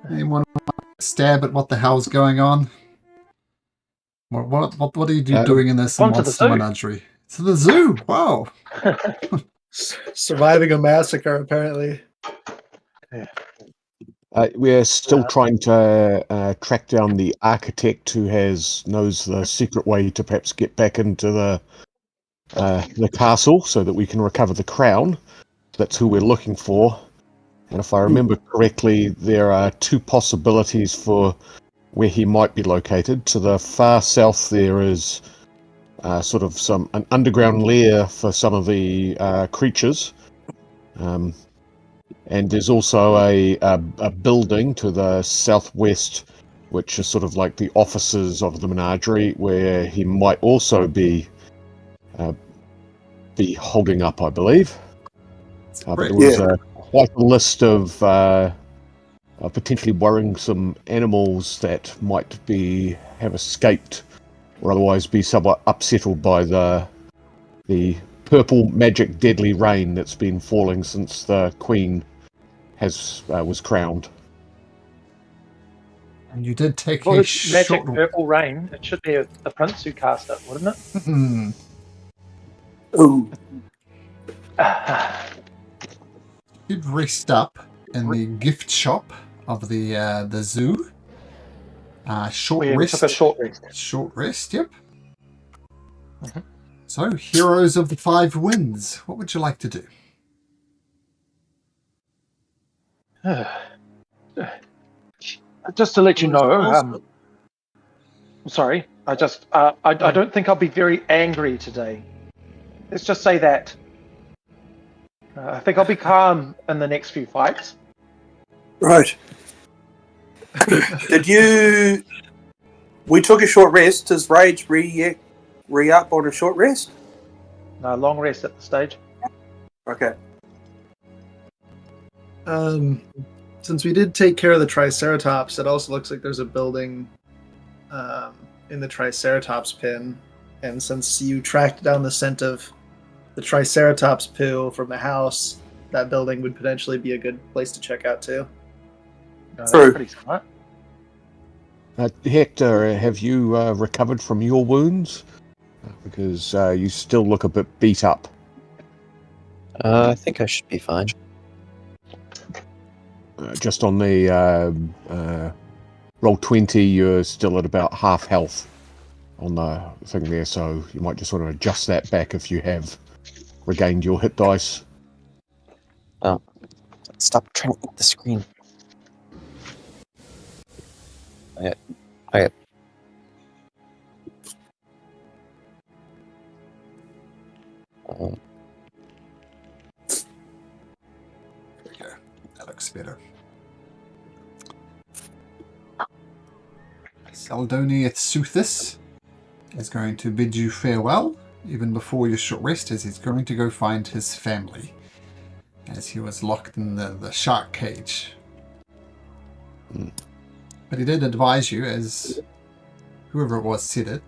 Anyone stab at what the hell's going on? What are you doing in this monster menagerie? To the zoo! Wow! Surviving a massacre, apparently. We're still trying to track down the architect who knows the secret way to perhaps get back into the castle so that we can recover the crown. That's who we're looking for. And if I remember correctly, there are two possibilities for where he might be located. To the far south, there is sort of an underground lair for some of the creatures. And there's also a building to the southwest, which is sort of like the offices of the menagerie, where he might also be holding up, I believe. But there was quite a list of potentially worrisome animals that might have escaped or otherwise be somewhat upsettled by the purple magic deadly rain that's been falling since the Queen was crowned. And you did take a magic purple rain. It should be the prince who cast it, wouldn't it? Ooh. You'd rest up in the gift shop of the zoo. Short rest. Took a short rest. Short rest, yep. Mm-hmm. So, Heroes of the Five Winds, what would you like to do? Just to let you know, sorry, I don't think I'll be very angry today. Let's just say that. I think I'll be calm in the next few fights. Right. We took a short rest. Does Rage re-up on a short rest? No, long rest at the stage. Okay. Since we did take care of the Triceratops, it also looks like there's a building in the Triceratops pin. And since you tracked down the scent of the Triceratops poo from the house, that building would potentially be a good place to check out too. No, that's pretty smart. Hector, have you recovered from your wounds? Because you still look a bit beat up. I think I should be fine. Just on the roll 20, you're still at about half health on the thing there, so you might just want to adjust that back if you have regained your hit dice. Oh, stop trying to eat the screen. Okay. There we go. That looks better. Saldonius Suthis is going to bid you farewell, even before your short rest, as he's going to go find his family, as he was locked in the shark cage. But he did advise you, as whoever it was said it,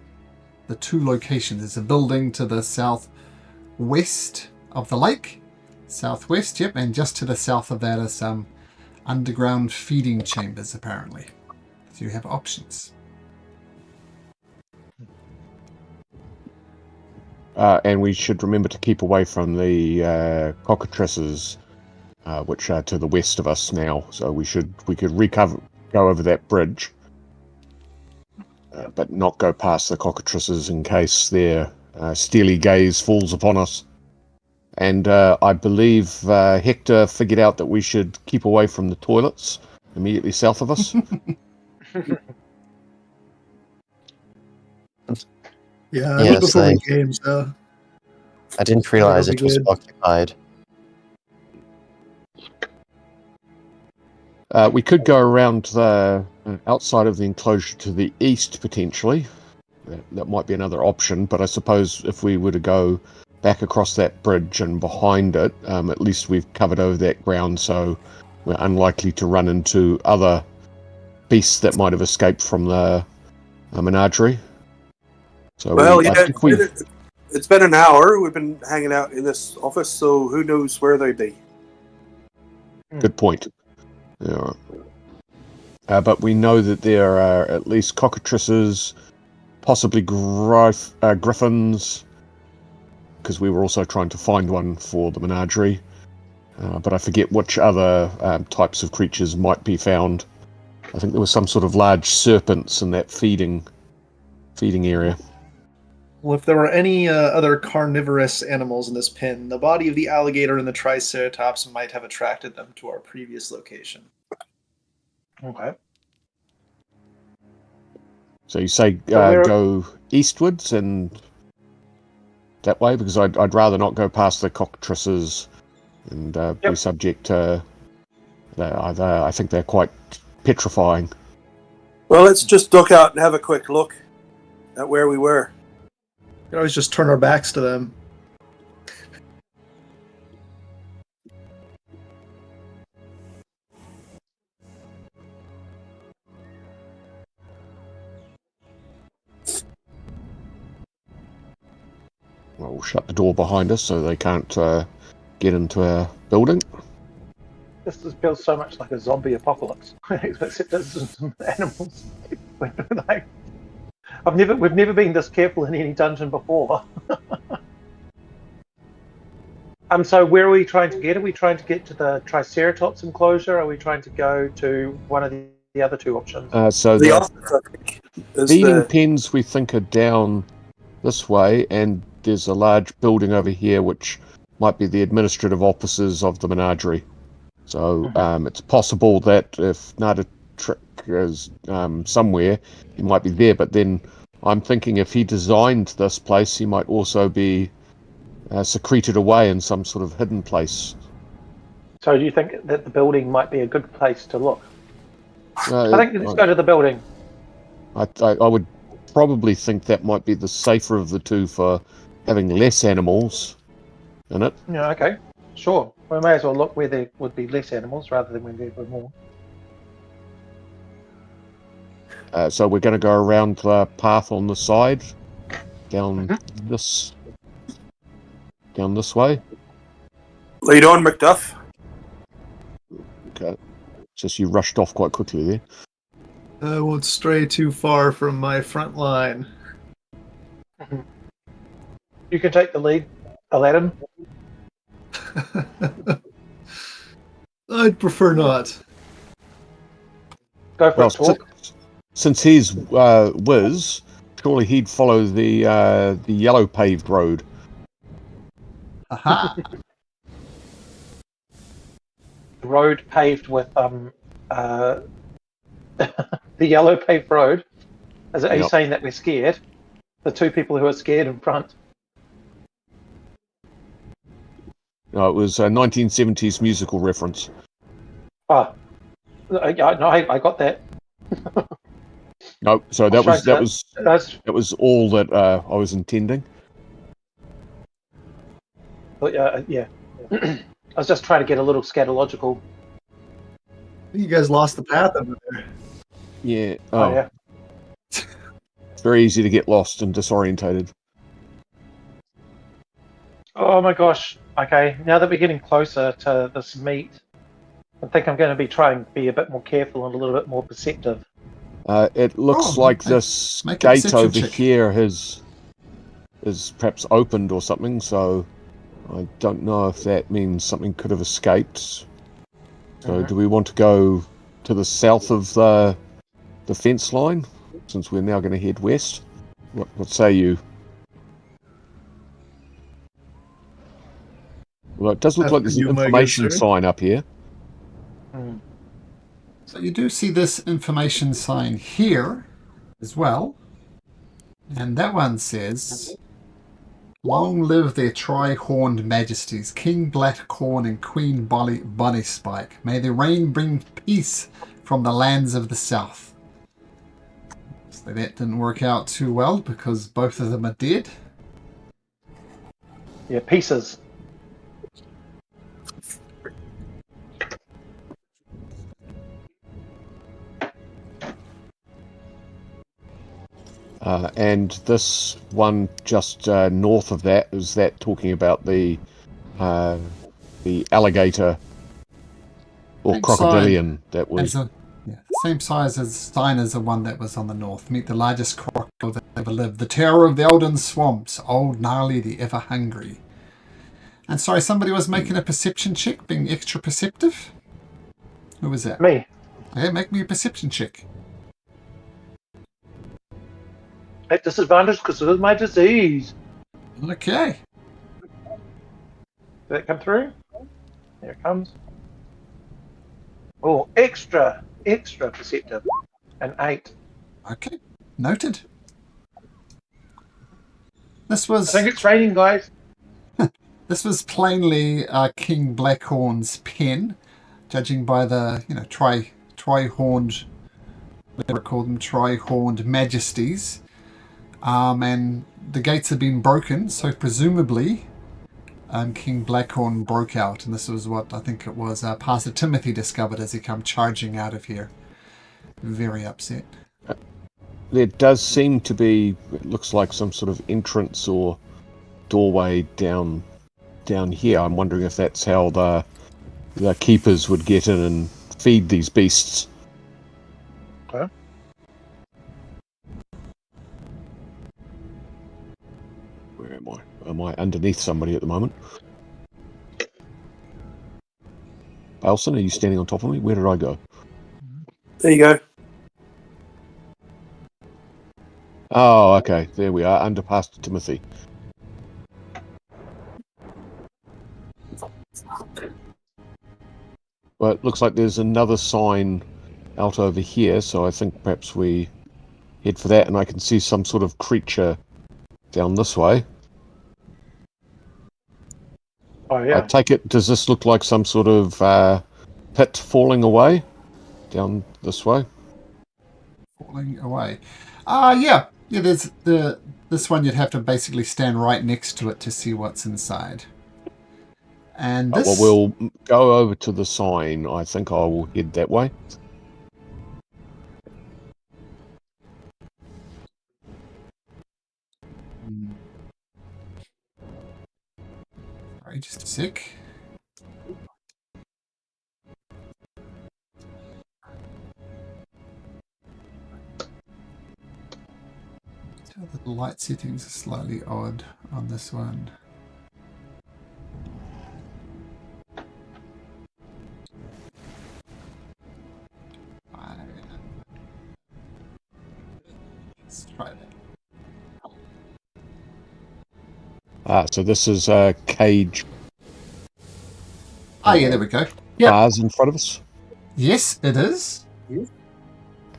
the two locations. There's a building to the southwest of the lake. Southwest, yep, and just to the south of that are some underground feeding chambers, apparently. So you have options. And we should remember to keep away from the cockatrices, which are to the west of us now. So we could go over that bridge, but not go past the cockatrices in case their steely gaze falls upon us. And I believe Hector figured out that we should keep away from the toilets immediately south of us. Yeah, Yes, before we came, so I didn't realize it was occupied. We could go around the outside of the enclosure to the east, potentially. That might be another option, but I suppose if we were to go back across that bridge and behind it, at least we've covered over that ground, so we're unlikely to run into other beasts that might have escaped from the menagerie. So well, it's been an hour. We've been hanging out in this office, so who knows where they'd be. Good point. Yeah. but we know that there are at least cockatrices, possibly griffins, because we were also trying to find one for the menagerie. But I forget which other types of creatures might be found. I think there was some sort of large serpents in that feeding area. Well, if there were any other carnivorous animals in this pin, the body of the alligator and the triceratops might have attracted them to our previous location. Okay. So you say go eastwards and that way, because I'd rather not go past the cockatrices and be subject to. I think they're quite petrifying. Well, let's just duck out and have a quick look at where we were. We could always just turn our backs to them. Well, we'll shut the door behind us so they can't get into our building. This feels so much like a zombie apocalypse, except there's some animals. We've never been this careful in any dungeon before. So where are we trying to get? Are we trying to get to the Triceratops enclosure? Or are we trying to go to one of the other two options? So The the office, I think, is feeding the... pens we think are down this way, and there's a large building over here which might be the administrative offices of the menagerie. So it's possible that if Nadatrick is somewhere, he might be there. But then I'm thinking if he designed this place, he might also be secreted away in some sort of hidden place. So do you think that the building might be a good place to look? I think let's go to the building. I would probably think that might be the safer of the two for having less animals in it. Yeah, okay. Sure. We may as well look where there would be less animals rather than where there were more. So we're going to go around the path on the side, down this way. Lead on, Macduff. Okay. Just you rushed off quite quickly there. I won't stray too far from my front line. You can take the lead, Aladdin. I'd prefer not. Go for Well, it, talk. since he's Wiz, surely he'd follow the yellow paved road. Aha! The road paved with the yellow paved road. Are you saying that we're scared? The two people who are scared in front. No, it was a 1970s musical reference. Oh, no, I got that. No, so that was all that I was intending. Yeah. I was just trying to get a little scatological. You guys lost the path over there. Yeah. Oh yeah. It's very easy to get lost and disorientated. Oh my gosh. Okay, now that we're getting closer to this meet, I think I'm going to be trying to be a bit more careful and a little bit more perceptive. It looks like this gate over here is perhaps opened or something, so I don't know if that means something could have escaped. So do we want to go to the south of the fence line, since we're now going to head west? What say you? Well, it does look like there's an information sign up here. So you do see this information sign here as well. And that one says, "Long live their tri-horned majesties, King Blackcorn and Queen Bonnie Spike. May the rain bring peace from the lands of the south." So that didn't work out too well because both of them are dead. Yeah, pieces. And this one just north of that, is that talking about the alligator or crocodilian that was... Same size as sign as the one that was on the north. Meet the largest crocodile that ever lived. The terror of the Elden Swamps. Old Gnarly the Ever Hungry. And sorry, somebody was making a perception check, being extra perceptive. Who was that? Me. Okay, make me a perception check. At disadvantage because of my disease. Okay. Did that come through? There it comes. Oh, extra perceptive. An 8. Okay. Noted. This I was think it's raining, guys. this was plainly King Blackhorn's pen, judging by the tri-horned, whatever call them, tri-horned majesties. And the gates had been broken, so presumably King Blackhorn broke out, and this was what I think it was Pastor Timothy discovered as he come charging out of here. Very upset. There does seem to be, it looks like some sort of entrance or doorway down here. I'm wondering if that's how the keepers would get in and feed these beasts. Okay. Where am I? Am I underneath somebody at the moment? Balson, are you standing on top of me? Where did I go? There you go. Oh, okay. There we are, under Pastor Timothy. Well, it looks like there's another sign out over here, so I think perhaps we head for that, and I can see some sort of creature down this way. Oh, yeah. I take it, does this look like some sort of pit falling away down this way? Falling away. Yeah, there's this one you'd have to basically stand right next to it to see what's inside. And this... Well, we'll go over to the sign. I think I will head that way. Sorry, just a sec. So the light settings are slightly odd on this one. Let's try that. So this is a cage. Yeah, there we go. Yep. Bars in front of us. Yes, it is.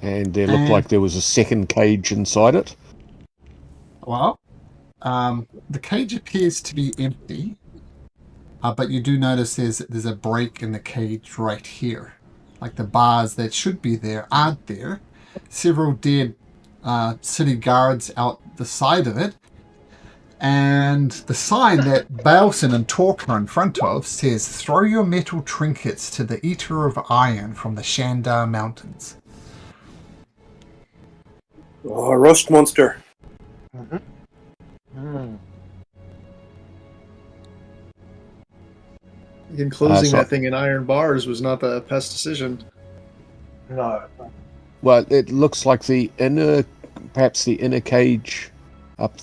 And there looked like there was a second cage inside it. Well, the cage appears to be empty, but you do notice there's a break in the cage right here. Like the bars that should be there aren't there. Several dead city guards out the side of it. And the sign that Balson and Tork are in front of says, "Throw your metal trinkets to the Eater of Iron from the Shandar Mountains." Oh, a roast monster. Enclosing that thing in iron bars was not the best decision. No. Well, it looks like perhaps the inner cage up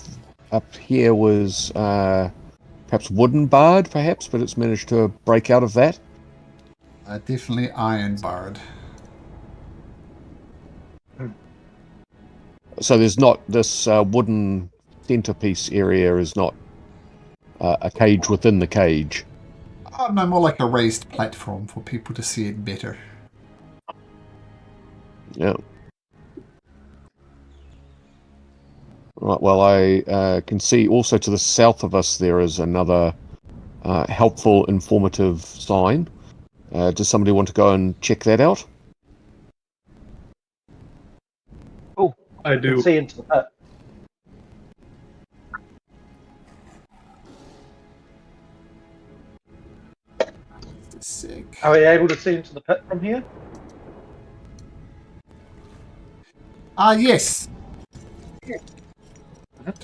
here was perhaps wooden barred, perhaps, but it's managed to break out of that. Definitely iron barred. So there's not this wooden centerpiece area is not a cage within the cage. Oh, no, more like a raised platform for people to see it better. Yeah. Right, well, I can see also to the south of us there is another helpful, informative sign. Does somebody want to go and check that out? Oh, I do. See into the pit. Sick. Are we able to see into the pit from here? Yes.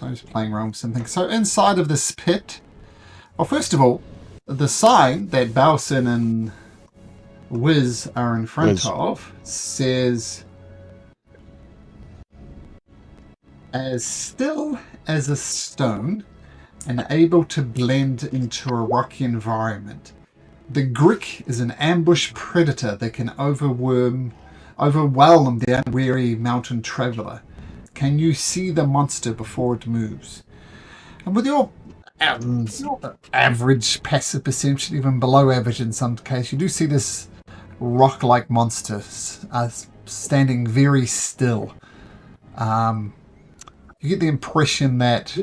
I was playing around with something. So inside of this pit, well, first of all, the sign that Balson and Wiz are in front Wiz. of says, as still as a stone and able to blend into a rocky environment. The Grick is an ambush predator that can overwhelm the unwary mountain traveler. Can you see the monster before it moves? And with your average passive perception, even below average in some cases, you do see this rock-like monster standing very still. You get the impression that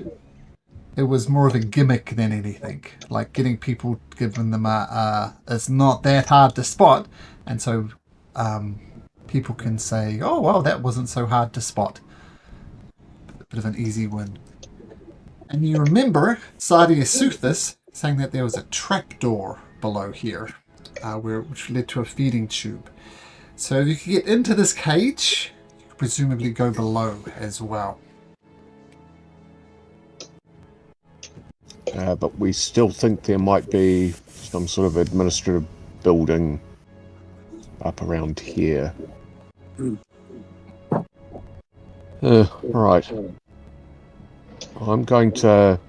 it was more of a gimmick than anything, like getting people, giving them it's not that hard to spot, and so people can say, oh well, that wasn't so hard to spot. A bit of an easy win. And you remember Sadia Suthis saying that there was a trapdoor below here, which led to a feeding tube. So if you could get into this cage, you could presumably go below as well. But we still think there might be some sort of administrative building up around here. Right. I'm going to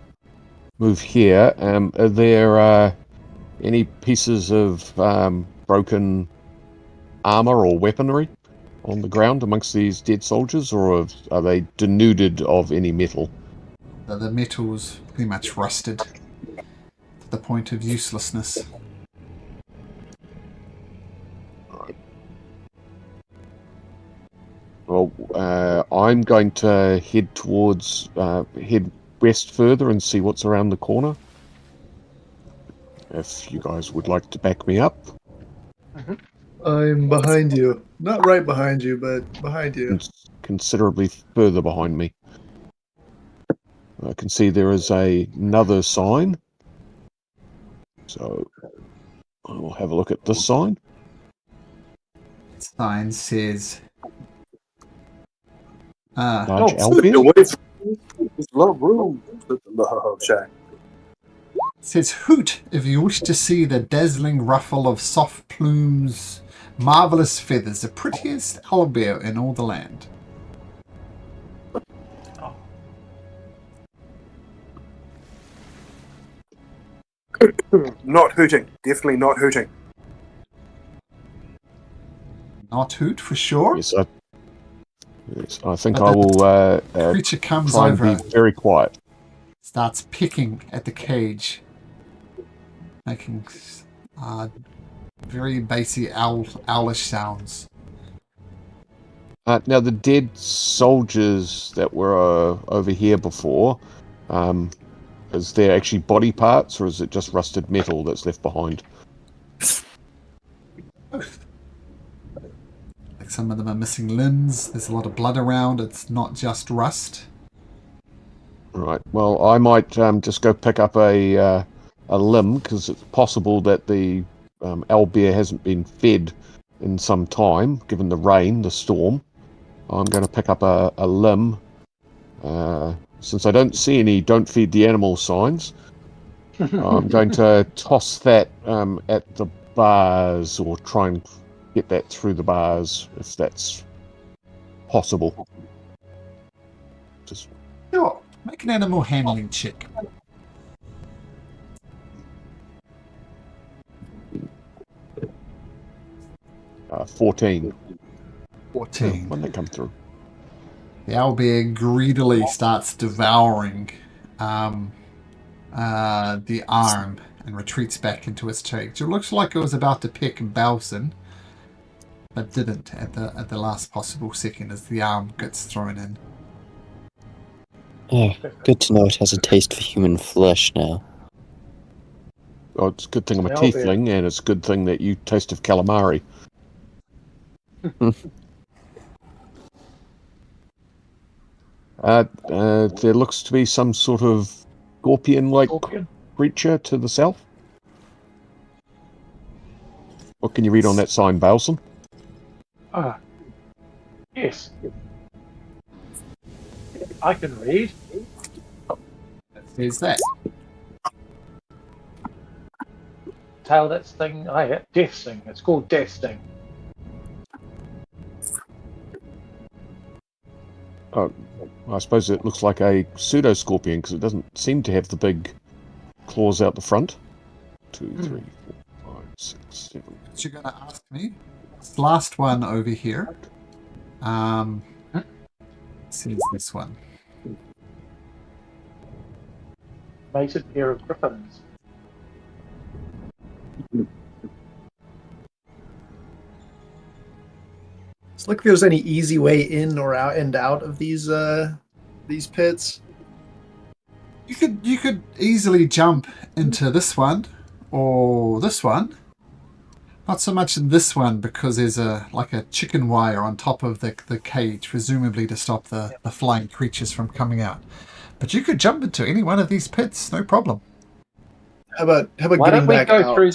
move here. Are there any pieces of broken armor or weaponry on the ground amongst these dead soldiers, or are they denuded of any metal? The metal's pretty much rusted to the point of uselessness. Well, I'm going to head west further and see what's around the corner. If you guys would like to back me up. I'm behind you. Not right behind you, but behind you. Considerably further behind me. I can see there is another sign. So I will have a look at this sign. Sign says, Large Stay owlbear. away from this love room. Love shack. says hoot if you wish to see the dazzling ruffle of soft plumes, marvelous feathers, the prettiest owlbear in all the land. Not hooting. Definitely not hooting. Not hoot for sure. Yes, I think I will Creature comes try and over, be very quiet. starts picking at the cage, making very basic owlish sounds. Now, the dead soldiers that were over here before, is there actually body parts, or is it just rusted metal that's left behind? Like some of them are missing limbs. There's a lot of blood around. It's not just rust. Right. Well, I might just go pick up a limb, because it's possible that the owlbear hasn't been fed in some time, given the rain, the storm. I'm going to pick up a limb. Since I don't see any "don't feed the animal" signs, I'm going to toss that at the bars, or try and get that through the bars, if that's possible. Just Sure. Make an animal handling check. 14. 14. When they come through. The owlbear greedily starts devouring the arm and retreats back into its cage. It looks like it was about to pick Balson, but didn't at the last possible second as the arm gets thrown in. Oh, good to know it has a taste for human flesh now. Oh, it's a good thing I'm a Owlbear. tiefling, and it's a good thing that you taste of calamari. There looks to be some sort of scorpion-like Scorpion. creature to the south. What can you read on that sign, Balsam? Ah. Yes. I can read. Is that? tail that sting? Oh, yeah, death sting. It's called death sting. Oh, I suppose it looks like a pseudo scorpion because it doesn't seem to have the big claws out the front. 2, 3, 4, 5, 6, 7. What you're going to ask me? This last one over here. Says this one. Mated pair of griffins. It's like if there's any easy way in or out and out of these pits. You could easily jump into this one or this one. Not so much in this one because there's like a chicken wire on top of the cage, presumably to stop the flying creatures from coming out. But you could jump into any one of these pits, no problem. How about Why getting don't we back go out? through?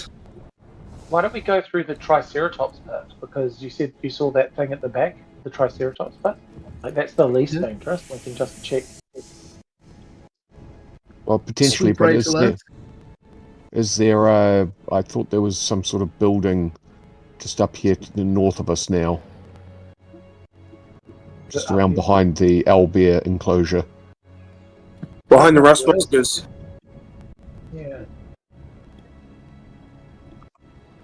Why don't we go through the Triceratops pit? Because you said you saw that thing at the back, the Triceratops pit. Like that's the least dangerous. We can just check. Well, potentially, Swoop but right to left. is there a... I thought there was some sort of building just up here to the north of us now. Just around behind the owlbear enclosure. Behind the rustbusters. Yeah.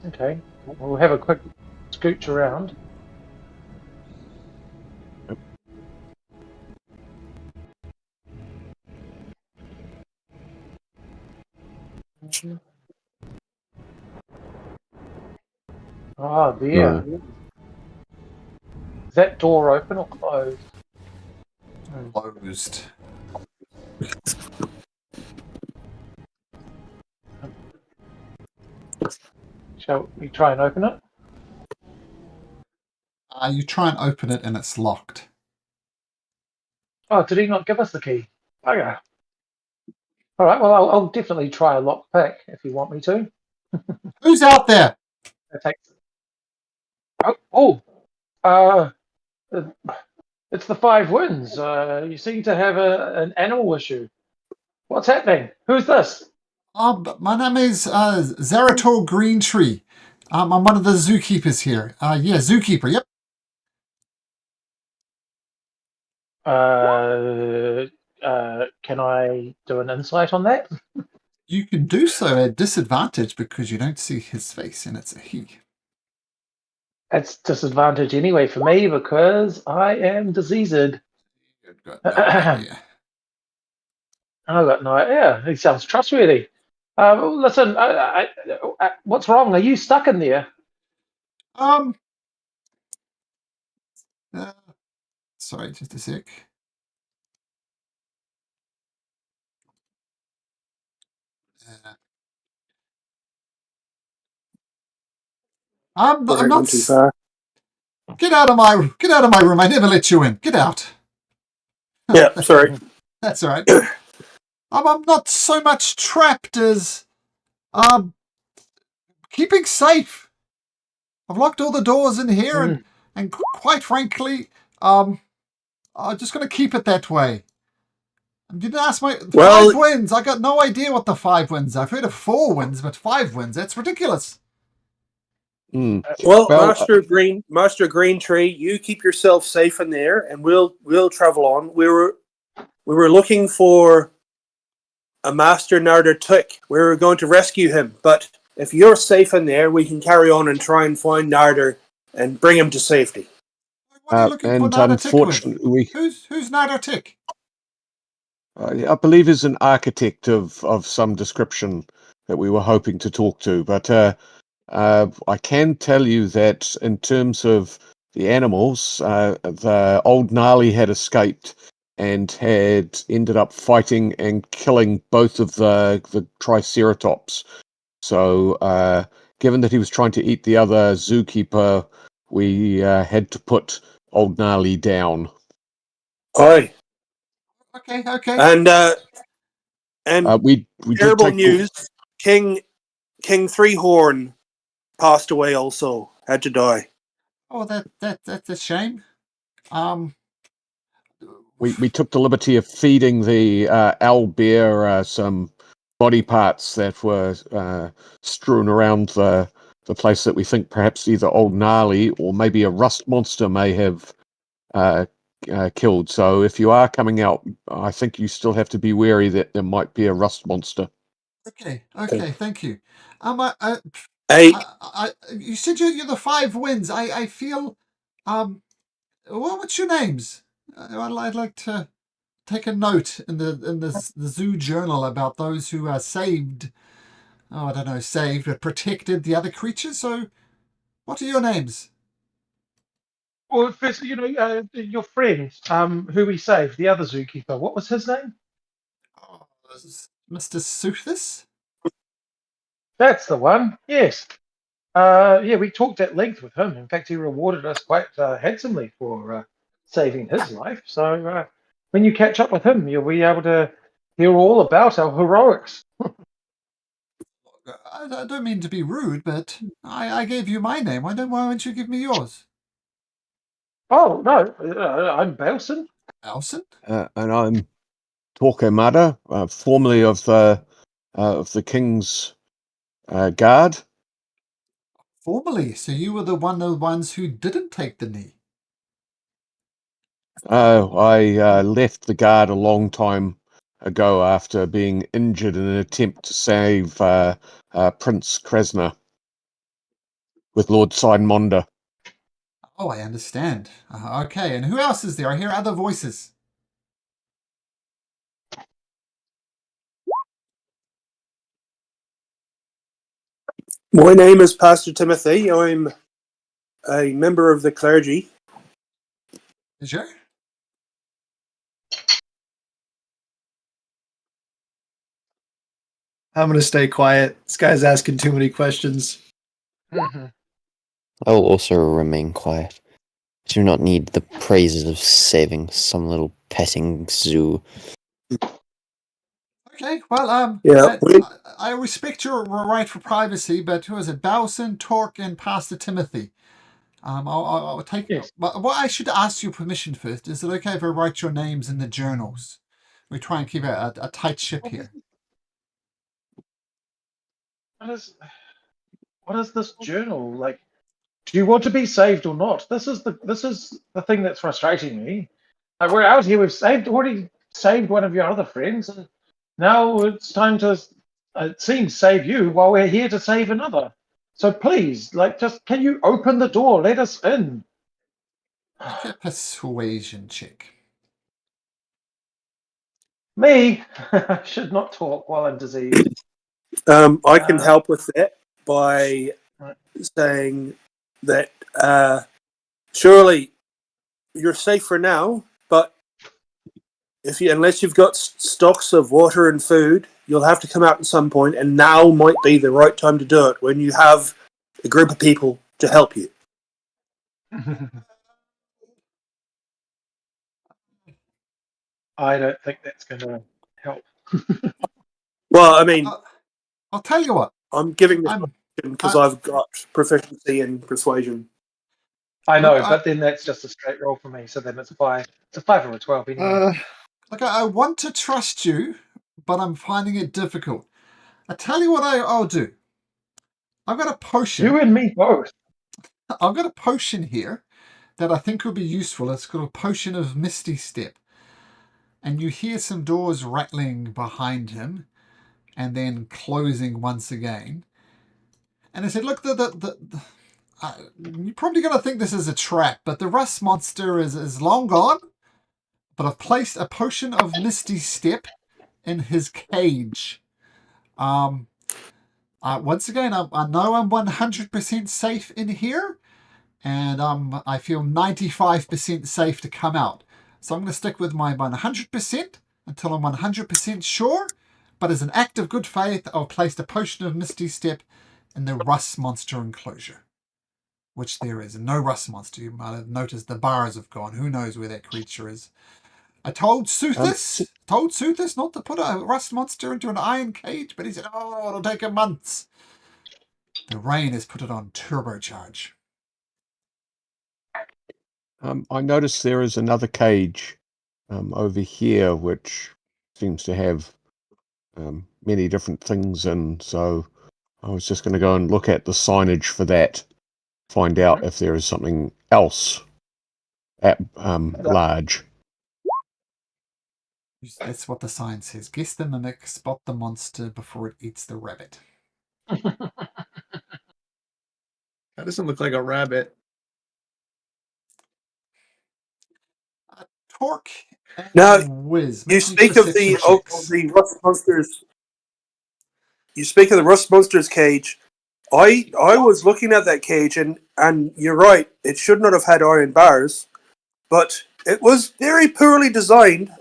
Okay. We'll have a quick scooch around. Oh, there. No. Is that door open or closed? Closed. Shall we try and open it? You try and open it and it's locked. Oh, did he not give us the key? Okay. All right. Well, I'll definitely try a lock pick if you want me to. Who's out there? That takes. Oh. It's the Five Winds. You seem to have an animal issue. What's happening? Who's this? My name is Zerator Greentree. I'm one of the zookeepers here. Yeah, zookeeper. Yep. Can I do an insight on that? You can do so at disadvantage because you don't see his face and it's a he. It's disadvantage anyway for me because I am diseased. You've got no idea. I've got no idea. He sounds trustworthy. Listen, what's wrong? Are you stuck in there? Sorry, just a sec. I'm not too far. Get out of my room. I never let you in. Get out. Yeah, sorry. That's all right. I'm not so much trapped as keeping safe. I've locked all the doors in here and quite frankly, I'm just going to keep it that way. You didn't ask my 5 wins. I got no idea what the 5 wins. I've heard of 4 wins, but 5 wins. That's ridiculous. Well, Master Greentree, you keep yourself safe in there, and we'll travel on. We were looking for a Master Narder Tick. We were going to rescue him, but if you're safe in there, we can carry on and try and find Narder and bring him to safety. What are you looking for Narder Tick with? Who's Narder Tick? I believe is an architect of some description that we were hoping to talk to, but I can tell you that in terms of the animals, the old gnarly had escaped and had ended up fighting and killing both of the Triceratops. So, given that he was trying to eat the other zookeeper, we had to put old gnarly down. Aye. Okay. And we terrible did take news. King Threehorn passed away also. Had to die. Oh, that's a shame. We took the liberty of feeding the owlbear some body parts that were strewn around the place that we think perhaps either old gnarly or maybe a rust monster may have killed. So if you are coming out, I think you still have to be wary that there might be a rust monster. Okay, Okay. thank you. Hey, You said you're the Five Winds. I feel, what's your names? I'd like to take a note in the zoo journal about those who saved. Oh, I don't know, saved or protected the other creatures. So, what are your names? Well, first, your friend, who we saved, the other zookeeper. What was his name? Oh, Mr. Soothis? That's the one. Yes. Yeah, we talked at length with him. In fact, he rewarded us quite handsomely for saving his life. So when you catch up with him, you'll be able to hear all about our heroics. I don't mean to be rude, but I gave you my name. Why don't you give me yours? Oh no, I'm Belson. Elson? And I'm Torquemada, formerly of the King's Guard. Formerly, so you were the ones who didn't take the knee. I left the Guard a long time ago after being injured in an attempt to save Prince Krasner with Lord Sidemonda. Oh, I understand. Okay, and who else is there? I hear other voices. my name is Pastor Timothy. I'm a member of the clergy. Sure. I'm gonna stay quiet. This guy's asking too many questions. Mm-hmm. I will also remain quiet. I do not need the praises of saving some little petting zoo. Okay, well, Yeah, I respect your right for privacy, but who is it? Bowson, Torque, and Pastor Timothy. I'll take. Yes. But what I should ask your permission first. Is it okay if I write your names in the journals? We try and keep a tight ship here. What is this journal like? Do you want to be saved or not? This is the thing that's frustrating me. Like, we're out here, already saved one of your other friends, and now it's time to, it seems, save you while we're here to save another. So please, just can you open the door? Let us in. Make a persuasion check. Me should not talk while I'm diseased. I can help with that by Right. saying that surely you're safe for now, but unless you've got stocks of water and food, you'll have to come out at some point, and now might be the right time to do it when you have a group of people to help you. I don't think that's going to help. Well, I mean, I'll tell you what. I'm giving this I'm. because I've got proficiency in persuasion. I know, Look, but then that's just a straight roll for me. So then it's a 5. It's a 5 or a 12 anyway. Look, I want to trust you, but I'm finding it difficult. I tell you what I'll do. I've got a potion. You and me both. I've got a potion here that I think will be useful. It's called a potion of Misty Step. And you hear some doors rattling behind him and then closing once again. And I said, look, you're probably going to think this is a trap, but the rust monster is long gone. But I've placed a potion of Misty Step in his cage. Once again, I know I'm 100% safe in here, and I feel 95% safe to come out. So I'm going to stick with my 100% until I'm 100% sure. But as an act of good faith, I'll place a potion of Misty Step in the rust monster enclosure, which there is. No rust monster. You might have noticed the bars have gone. Who knows where that creature is? I told Soothis not to put a rust monster into an iron cage, but he said, oh, it'll take him months. The rain has put it on turbocharge. I noticed there is another cage over here, which seems to have many different things in, so I was just going to go and look at the signage for that, find out if there is something else at large. That's what the sign says. Guess the mimic, spot the monster before it eats the rabbit. That doesn't look like a rabbit. Torque and Now, Whiz. You make me speak of the perception checks. rust monsters. You speak of the rust monsters cage. I was looking at that cage, and you're right. It should not have had iron bars, but it was very poorly designed.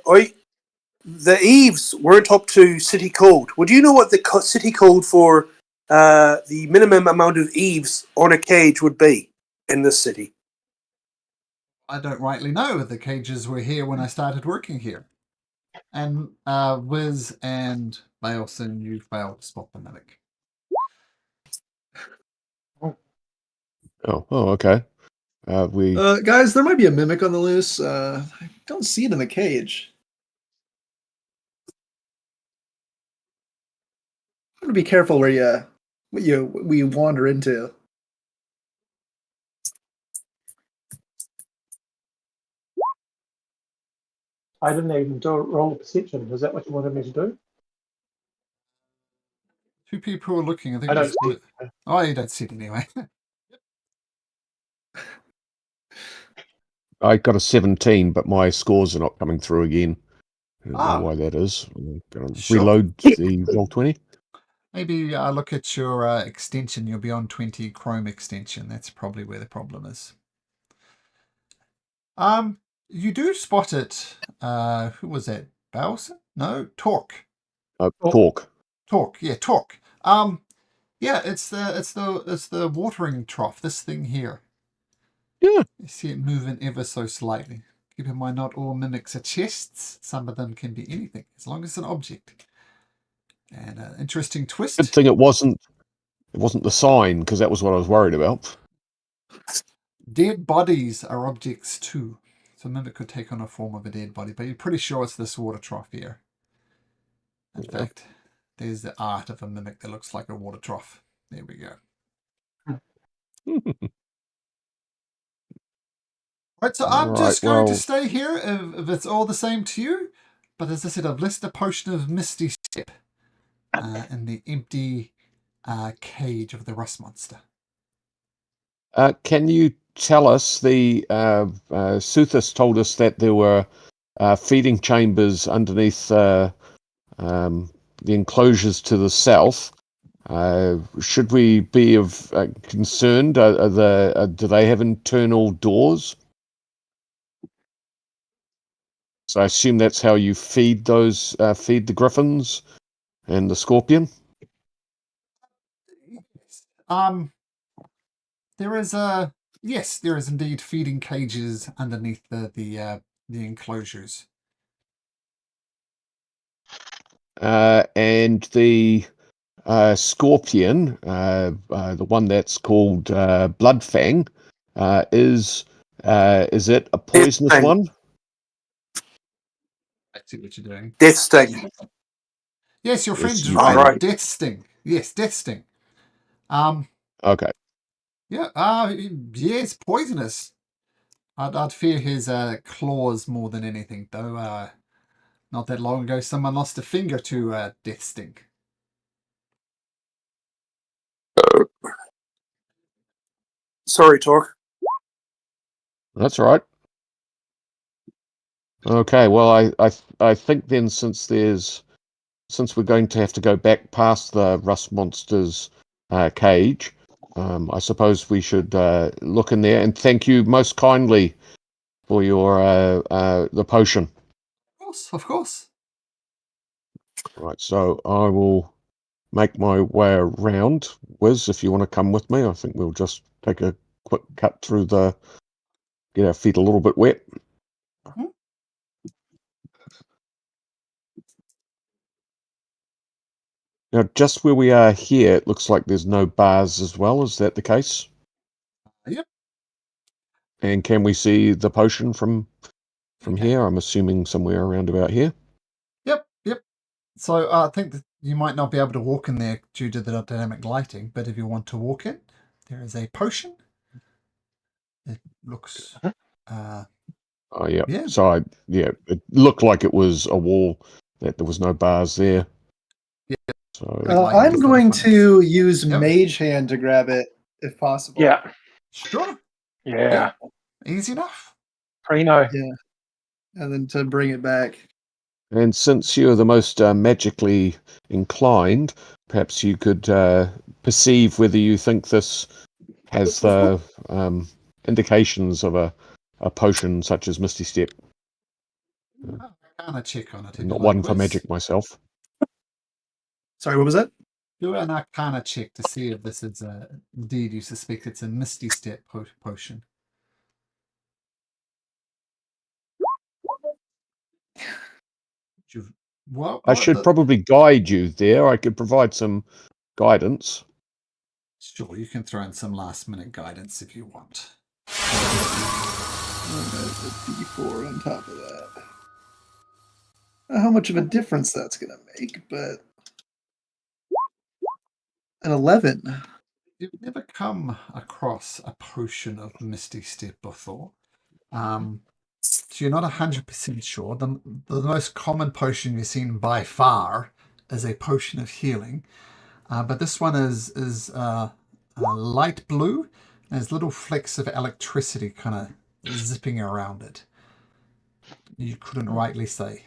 The eaves weren't up to city code. Would you know what the city code for the minimum amount of eaves on a cage would be in this city? I don't rightly know. The cages were here when I started working here. And Wiz and Baleson, you failed to spot the mimic. Oh, okay. Guys, there might be a mimic on the loose. I don't see it in the cage. I'm gonna be careful where we wander into. I didn't even do a roll of perception. Is that what you wanted me to do? Two people are looking. I think I don't it's see it. Oh, you don't see it anyway. I got a 17, but my scores are not coming through again. I don't know why that is. I'm going to reload the Roll20. Maybe look at your extension, your Beyond 20 Chrome extension. That's probably where the problem is. You do spot it. Who was that? Bowser? No, Torque. Talk. Torque. Yeah, Torque. Yeah, it's the watering trough. This thing here. Yeah. You see it moving ever so slightly. Keep in mind, not all mimics are chests. Some of them can be anything, as long as it's an object. And an interesting twist. Good thing it wasn't the sign, because that was what I was worried about. Dead bodies are objects too. So a mimic could take on a form of a dead body, but you're pretty sure it's this water trough here. In fact, there's the art of a mimic that looks like a water trough. There we go. Right, so I'm just going to stay here if it's all the same to you. But as I said, I've listed a potion of Misty Step in the empty cage of the rust monster. Can you tell us, the Suthis told us that there were feeding chambers underneath the enclosures to the south. Should we be of concerned? Do they have internal doors? So I assume that's how you feed those, feed the griffins and the scorpion. There is yes, there is indeed feeding cages underneath the enclosures. And the scorpion, the one that's called Bloodfang, is it a poisonous Death one? I see what you're doing. Death Sting. Yes, your friend's you right. right. Death Sting. Yes, Death Sting. Okay. Yeah. Yes, poisonous. I'd fear his claws more than anything, though. Not that long ago, someone lost a finger to Death Sting. Sorry, Torque. That's all right. Okay, well, I think then, since we're going to have to go back past the rust monster's cage, I suppose we should look in there. And thank you most kindly for your the potion. Of course. Right, so I will make my way around. Wiz, if you want to come with me, I think we'll just take a quick cut through get our feet a little bit wet. Mm-hmm. Now, just where we are here, it looks like there's no bars as well. Is that the case? Yep. And can we see the potion from here? I'm assuming somewhere around about here. Yep. So I think You might not be able to walk in there due to the dynamic lighting, but if you want to walk in, there is a potion. It looks... Oh, yeah. Yeah. So, it looked like it was a wall, that there was no bars there. Yeah. So, I'm going to use Yep. Mage Hand to grab it, if possible. Yeah. Sure. Yeah. Easy enough. Primo. Yeah. And then to bring it back. and since you're the most magically inclined, perhaps you could perceive whether you think this has the indications of a potion such as Misty Step. Arcana check on it. If Not you one like, for Wiz. magic myself. Sorry, what was that? Do an Arcana check to see if this is indeed you suspect it's a Misty Step potion. Well, I should probably guide you there. I could provide some guidance. Sure, you can throw in some last-minute guidance if you want. A D4 on top of that. I don't know how much of a difference that's going to make, but an 11. You've never come across a potion of Misty Step before. So you're not 100% sure. The most common potion you've seen by far is a potion of healing. But this one is light blue. There's little flecks of electricity kind of zipping around it. You couldn't rightly say.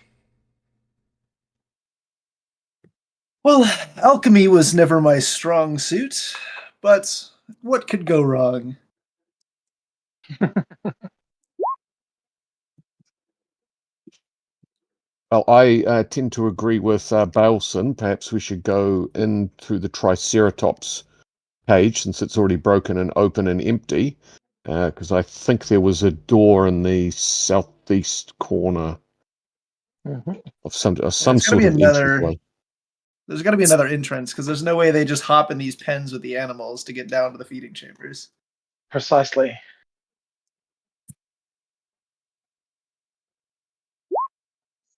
Well, alchemy was never my strong suit, but what could go wrong? Well, I tend to agree with Bailson. Perhaps we should go in through the Triceratops page, since it's already broken and open and empty, because I think there was a door in the southeast corner of some sort of entryway. There's got to be another entrance, because there's no way they just hop in these pens with the animals to get down to the feeding chambers. Precisely.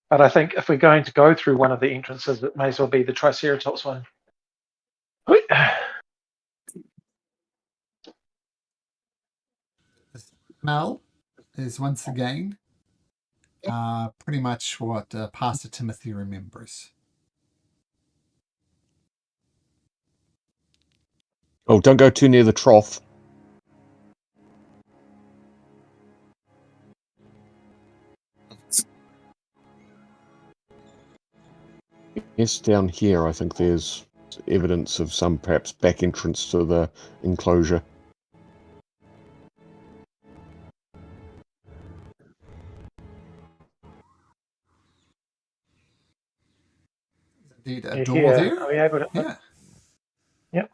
But I think if we're going to go through one of the entrances, it may as well be the Triceratops one. The smell is once again pretty much what Pastor Timothy remembers. Oh, don't go too near the trough. Yes, down here I think there's evidence of some perhaps back entrance to the enclosure. Indeed, a door there. Are we able to? Yeah. Yep.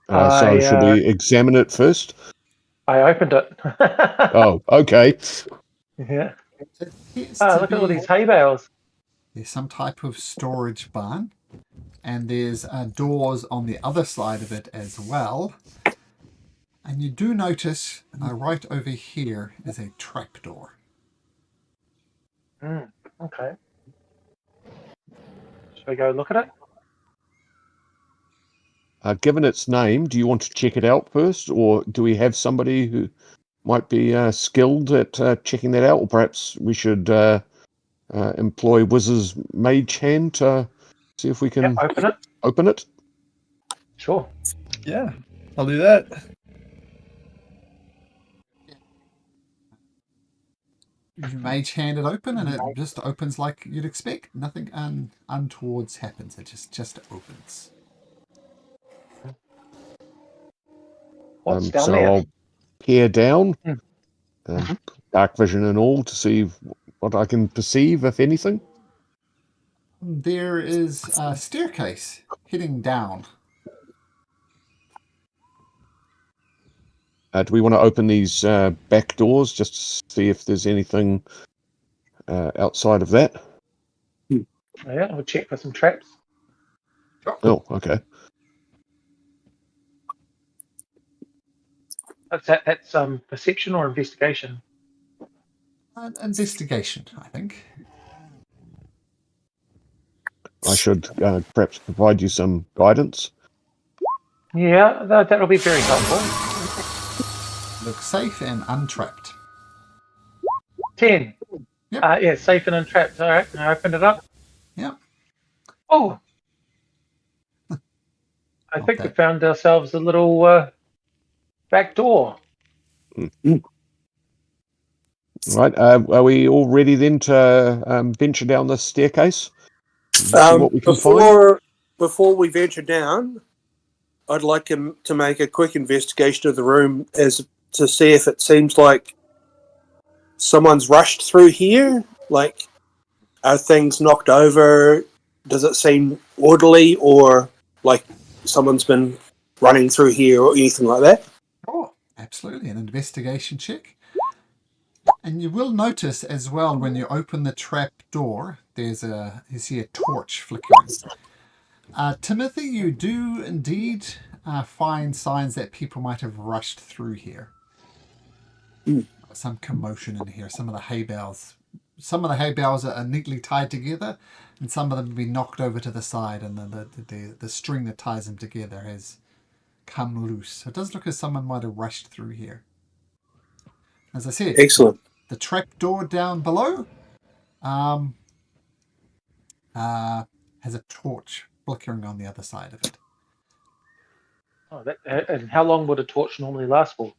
So should we examine it first? I opened it. Oh, okay. Yeah. Look Look at all these hay bales. There's some type of storage barn, and there's doors on the other side of it as well. And you do notice right over here is a trapdoor. Okay. Should we go look at it? Given its name, do you want to check it out first, or do we have somebody who might be skilled at checking that out? Or perhaps we should employ Wiz's mage hand to see if we can open it? Sure. Yeah, I'll do that. You mage hand it open, and it just opens like you'd expect. Nothing untowards happens. It just opens. What's down so there? I'll peer down, dark vision and all, to see what I can perceive, if anything. There is a staircase heading down. Do we want to open these back doors just to see if there's anything outside of that? Yeah, we'll check for some traps. Oh, okay. That's perception or investigation? Investigation, I think. I should perhaps provide you some guidance. Yeah, that'll be very helpful. Look safe and untrapped. 10. Yep. Yeah, safe and untrapped. All right, I opened it up. Yep. Oh, I Not think we that. found ourselves a little back door. Mhm. Right. Are we all ready then to venture down the staircase? See what we can find. Before we venture down, I'd like him to make a quick investigation of the room as to see if it seems like someone's rushed through here. Like, are things knocked over? Does it seem orderly, or like someone's been running through here or anything like that? Oh, absolutely. An investigation check. And you will notice as well when you open the trap door, you see a torch flickering. Timothy, you do indeed find signs that people might have rushed through here. Some commotion in here. Some of the hay bales are neatly tied together, and some of them have been knocked over to the side, and the string that ties them together has come loose. So it does look as someone might have rushed through here. As I said, Excellent. the trap door down below has a torch flickering on the other side of it. Oh, and how long would a torch normally last for?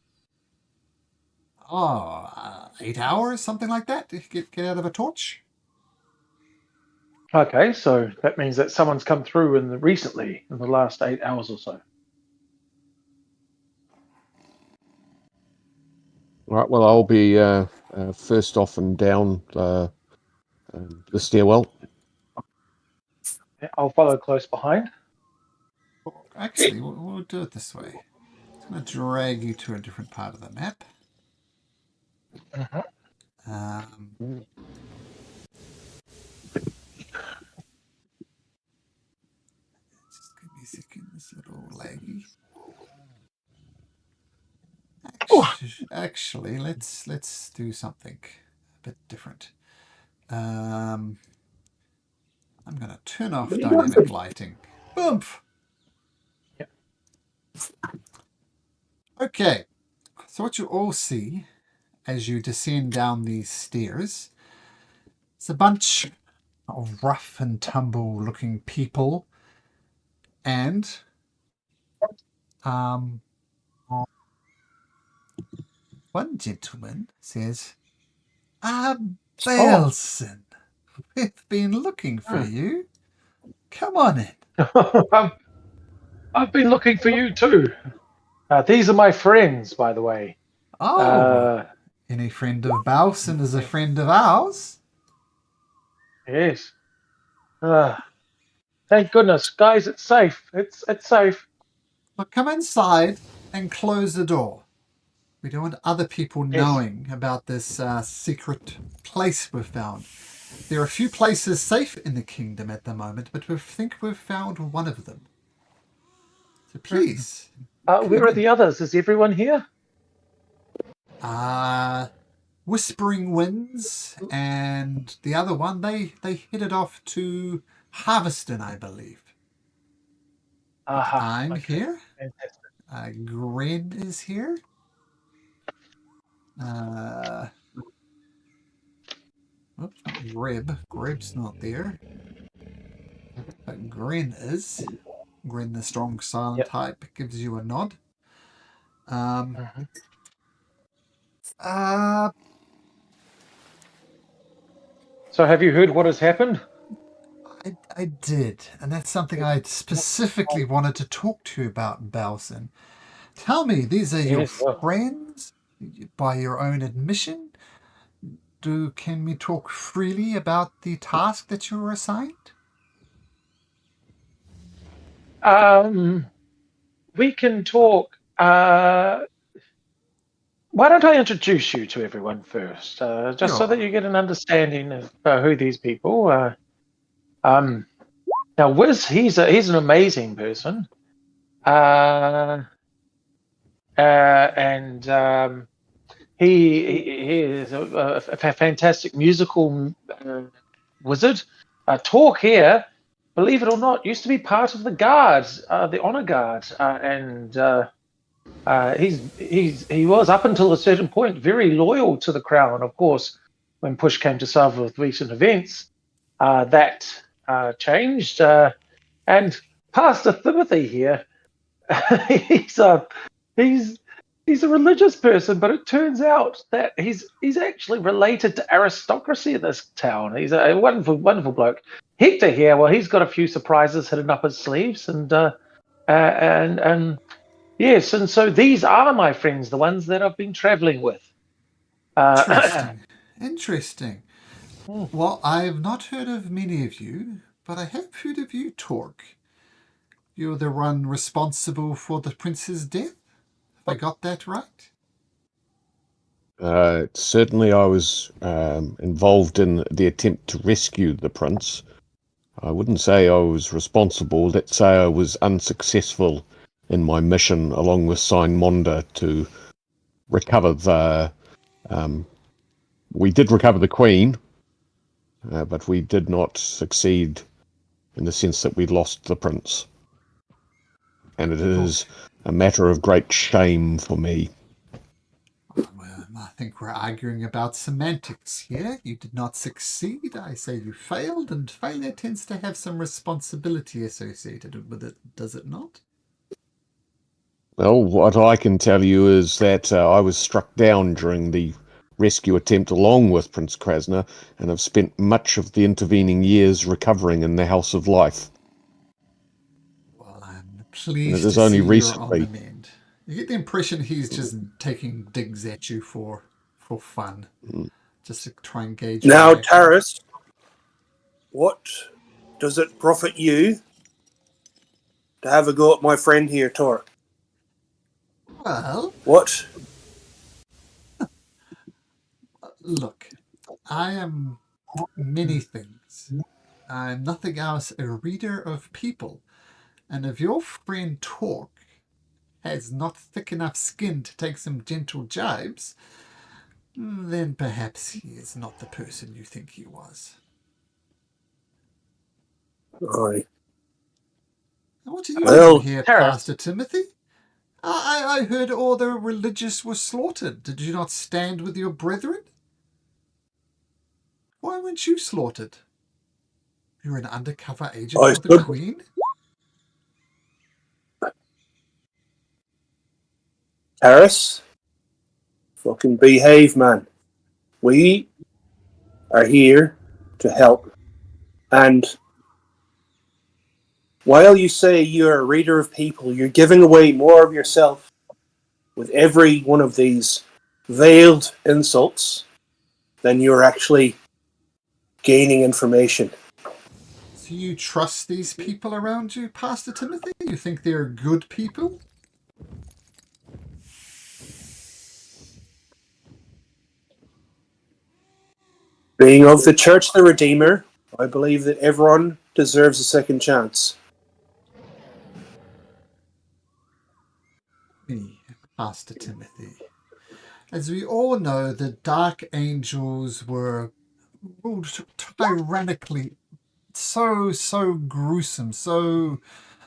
8 hours, something like that, to get out of a torch. Okay, so that means that someone's come through recently, in the last 8 hours or so. Right. Well, I'll be first off and down the stairwell. Yeah, I'll follow close behind. Actually, we'll do it this way. It's going to drag you to a different part of the map. Just give me a second. It's a little laggy. Actually, let's do something a bit different. I'm going to turn off dynamic lighting. Boom. Yep. Okay. So what you all see as you descend down these stairs is a bunch of rough and tumble looking people, and one gentleman says, Belson, we've been looking for you. Come on in. I've been looking for you too. These are my friends, by the way. Any friend of Belson is a friend of ours. Yes. Thank goodness, guys. It's safe. It's safe. Well, come inside and close the door. We don't want other people knowing about this secret place we've found. There are a few places safe in the kingdom at the moment, but we think we've found one of them. So please. Where are the others? Is everyone here? Whispering Winds and the other one, they headed off to Harveston, I believe. I'm here. Fantastic. Gren is here. Oops, not Greb. Greb's not there. But Gren is. Gren, the strong silent type, gives you a nod. So have you heard what has happened? I did, and that's something I specifically wanted to talk to you about, Belson. Tell me, these are your friends by your own admission? Can we talk freely about the task that you were assigned? We can talk. Why don't I introduce you to everyone first, just so that you get an understanding of who these people are. Now, Wiz, he's an amazing person, and he is a fantastic musical wizard. Talk here believe it or not, used to be part of the guard, the honor guard, and he was up until a certain point very loyal to the crown. Of course, when push came to shove with recent events, that changed. And Pastor Timothy here, he's a he's he's a religious person, but it turns out that he's actually related to aristocracy in this town. He's a wonderful bloke. Hector here, well, he's got a few surprises hidden up his sleeves, and yes, and so these are my friends, the ones that I've been traveling with. Interesting. Interesting. Hmm. Well, I've not heard of many of you, but I have heard of you, Torque. You're the one responsible for the prince's death? Have I got that right? Certainly, I was involved in the attempt to rescue the prince. I wouldn't say I was responsible. Let's say I was unsuccessful in my mission, along with Simonda, to recover the. We did recover the queen, but we did not succeed in the sense that we lost the prince. And it is a matter of great shame for me. Well, I think we're arguing about semantics here. You did not succeed. I say you failed, and failure tends to have some responsibility associated with it, does it not? Well, what I can tell you is that I was struck down during the rescue attempt along with Prince Krasner, and have spent much of the intervening years recovering in the House of Life. Well, I'm And pleased it is to only see you're recently. on the mend. You get the impression he's just taking digs at you for fun, just to try and gauge. Now, your reaction. Taris, what does it profit you to have a go at my friend here, Tor? Well, What? look, I am many things. I'm nothing else a reader of people. And if your friend Torque has not thick enough skin to take some gentle jibes, then perhaps he is not the person you think he was. Aye. And what are you Well, doing here, Taris. Pastor Timothy? I heard all the religious were slaughtered. Did you not stand with your brethren? Why weren't you slaughtered? You're an undercover agent I for the stood- Queen? Taris, fucking behave, man. We are here to help. And while you say you're a reader of people, you're giving away more of yourself with every one of these veiled insults than you're actually gaining information. So you trust these people around you, Pastor Timothy? You think they're good people? Being of the Church of the Redeemer, I believe that everyone deserves a second chance. Me, Pastor Timothy. As we all know, the Dark Angels were ruled tyrannically, so gruesome, so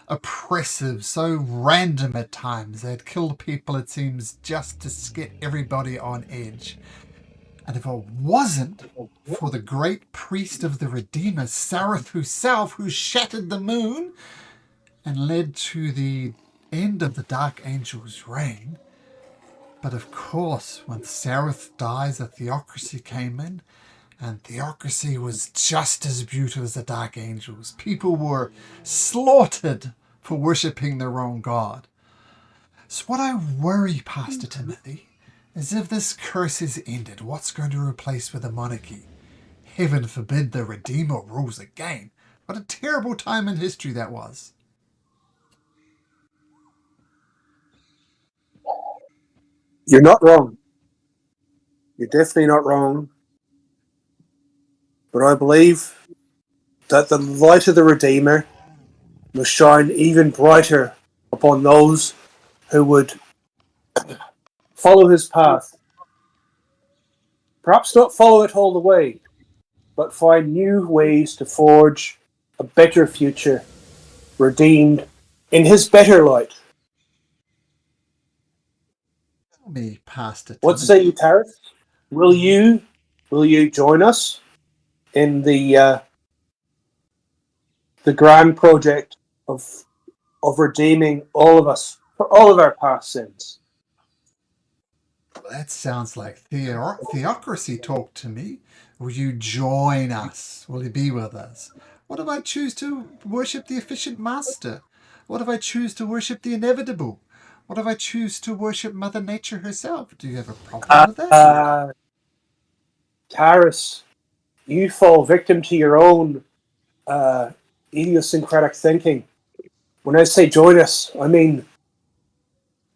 oppressive, so random at times. They'd kill people, it seems, just to get everybody on edge. And if it wasn't for the great priest of the Redeemer, Sareth himself, who shattered the moon and led to the end of the Dark Angel's reign. But of course, when Sareth dies, a theocracy came in, and theocracy was just as brutal as the Dark Angels. People were slaughtered for worshipping the wrong god. So what I worry, Pastor Timothy, is if this curse is ended, what's going to replace with a monarchy? Heaven forbid the Redeemer rules again. What a terrible time in history that was. You're not wrong. You're definitely not wrong. But I believe that the light of the Redeemer must shine even brighter upon those who would follow his path. Perhaps not follow it all the way, but find new ways to forge a better future, redeemed in his better light. Tell me, Pastor What say you, Timothy. Tareth? Will you join us in the grand project of redeeming all of us for all of our past sins? That sounds like theocracy talk to me. Will you join us? Will you be with us? What if I choose to worship the efficient master? What if I choose to worship the inevitable? What if I choose to worship Mother Nature herself? Do you have a problem with that? Taris, you fall victim to your own idiosyncratic thinking. When I say join us, I mean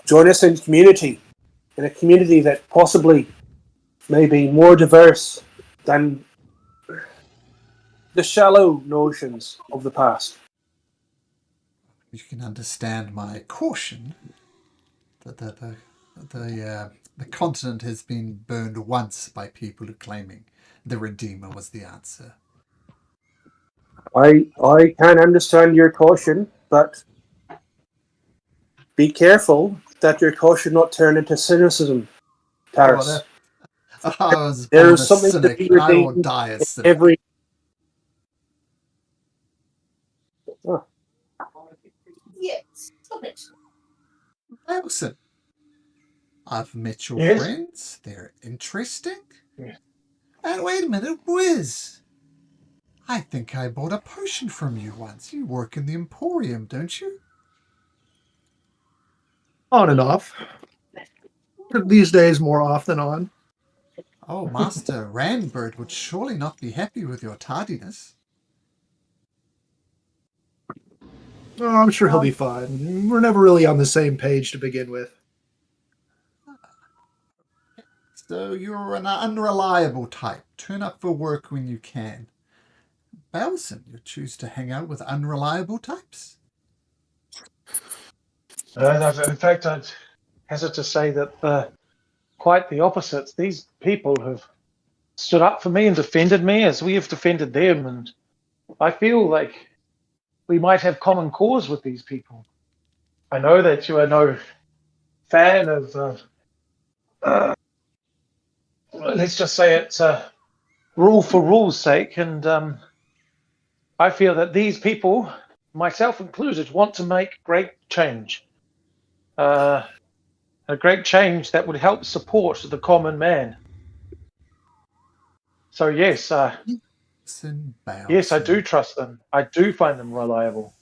join us in a community that possibly may be more diverse than the shallow notions of the past. You can understand my caution that the continent has been burned once by people claiming the Redeemer was the answer. I can understand your caution, but be careful that your caution not turn into cynicism, Oh, Taris. I was There born is a something to be cynic, and I will redeemed die a in cynic. every. Oh. Yes, stop it. Listen, I've met your Yes? friends. They're interesting. Yes. And wait a minute, Wiz. I think I bought a potion from you once. You work in the Emporium, don't you? On and off. These days, more off than on. Oh, Master Randbird would surely not be happy with your tardiness. Oh, I'm sure he'll be fine. We're never really on the same page to begin with. So you're an unreliable type. Turn up for work when you can. Belson, you choose to hang out with unreliable types? In fact, I'd hazard to say that quite the opposite. These people have stood up for me and defended me as we have defended them, and I feel like we might have common cause with these people. I know that you are no fan of, let's just say it's rule for rule's sake, and I feel that these people, myself included, want to make great change. A great change that would help support the common man. So yes, yes, I do trust them. I do find them reliable.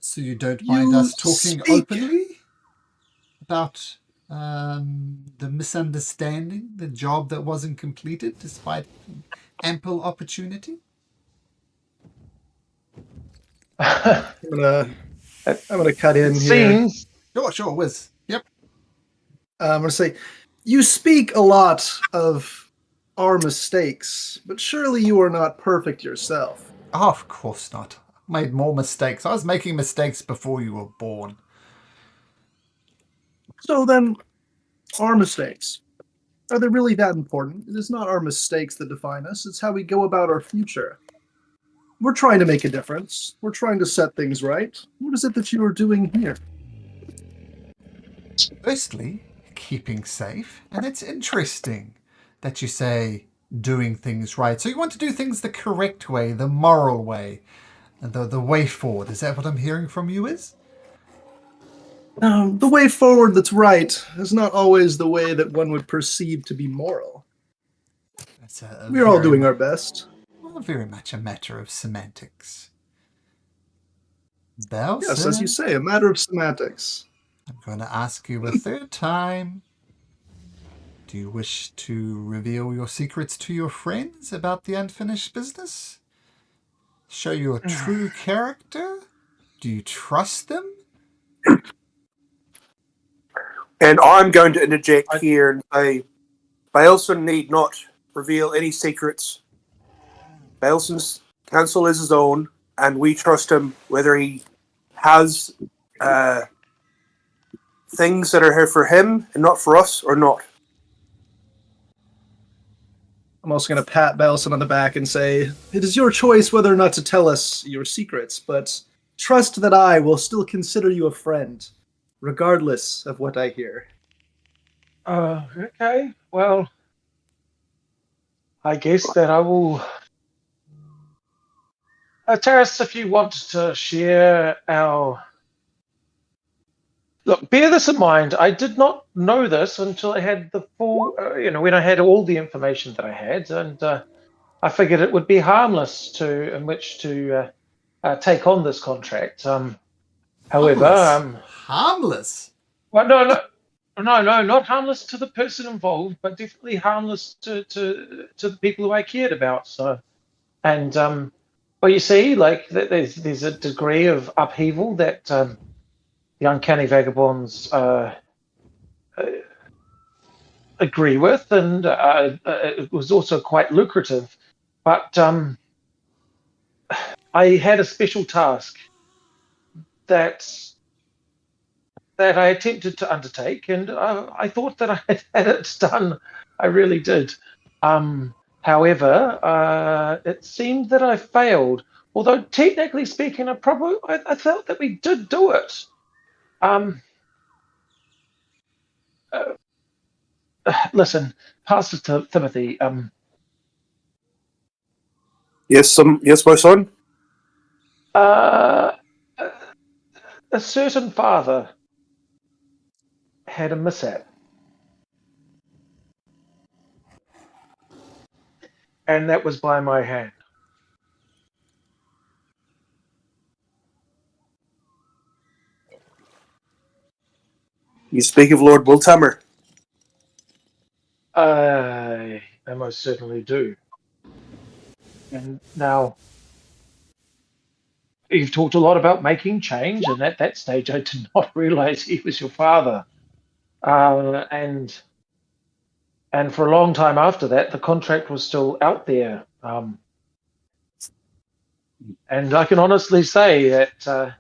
So you don't mind us talking openly about the misunderstanding, the job that wasn't completed despite ample opportunity? I'm gonna cut in It here. seems. Sure, Wiz. Yep. I'm gonna say, you speak a lot of our mistakes, but surely you are not perfect yourself. Oh, of course not. I made more mistakes. I was making mistakes before you were born. So then, our mistakes, are they really that important? It is not our mistakes that define us, it's how we go about our future. We're trying to make a difference. We're trying to set things right. What is it that you are doing here? Firstly, keeping safe. And it's interesting that you say doing things right. So you want to do things the correct way, the moral way, and the way forward. Is that what I'm hearing from you is? The way forward that's right is not always the way that one would perceive to be moral. That's We're all doing our best. Well, very much a matter of semantics. Belson, Yes, as you say, a matter of semantics. I'm going to ask you a third time. Do you wish to reveal your secrets to your friends about the unfinished business? Show your true character? Do you trust them? And I'm going to interject here and say, Bailson need not reveal any secrets. Bailson's counsel is his own, and we trust him whether he has things that are here for him and not for us or not. I'm also going to pat Belson on the back and say, "It is your choice whether or not to tell us your secrets, but trust that I will still consider you a friend, regardless of what I hear." Okay. Well, I guess that I will. Terrace, if you want to share our. Look, bear this in mind. I did not know this until I had the full, when I had all the information that I had, and I figured it would be harmless in which to take on this contract. However, Harmless? well, no, not harmless to the person involved, but definitely harmless to the people who I cared about. So, and well, you see, like there's a degree of upheaval that the uncanny vagabonds agree with, and it was also quite lucrative. But I had a special task that I attempted to undertake, and I thought that I had it done. I really did. However, it seemed that I failed. Although technically speaking, I felt that we did do it. Um, uh, Listen, Pastor Timothy. Yes, my son. Uh, a certain father had a mishap, and that was by my hand. You speak of Lord Wiltamer. I most certainly do. And now you've talked a lot about making change, and at that stage, I did not realize he was your father. And for a long time after that, the contract was still out there. And I can honestly say that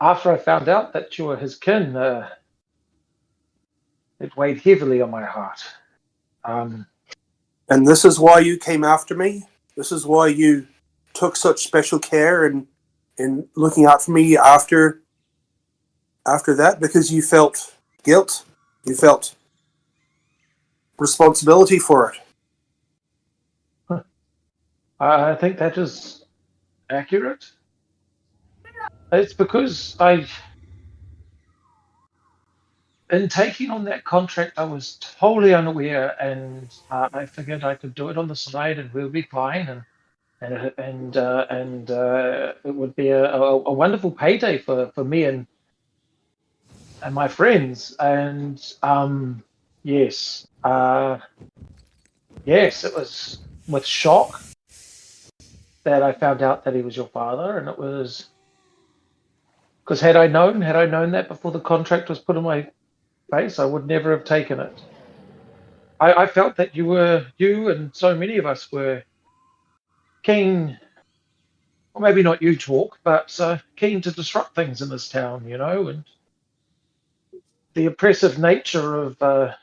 after I found out that you were his kin, it weighed heavily on my heart. And this is why you came after me? This is why you took such special care in looking out for me after that? Because you felt guilt? You felt responsibility for it? I think that is accurate. It's because in taking on that contract, I was totally unaware, and I figured I could do it on the side, and we'll be fine, and it would be a wonderful payday for me and my friends. And yes, yes, it was with shock that I found out that he was your father, and it was because had I known that before the contract was put in my face, I would never have taken it. I felt that you and so many of us were keen, or maybe not you talk, but keen to disrupt things in this town, and the oppressive nature of the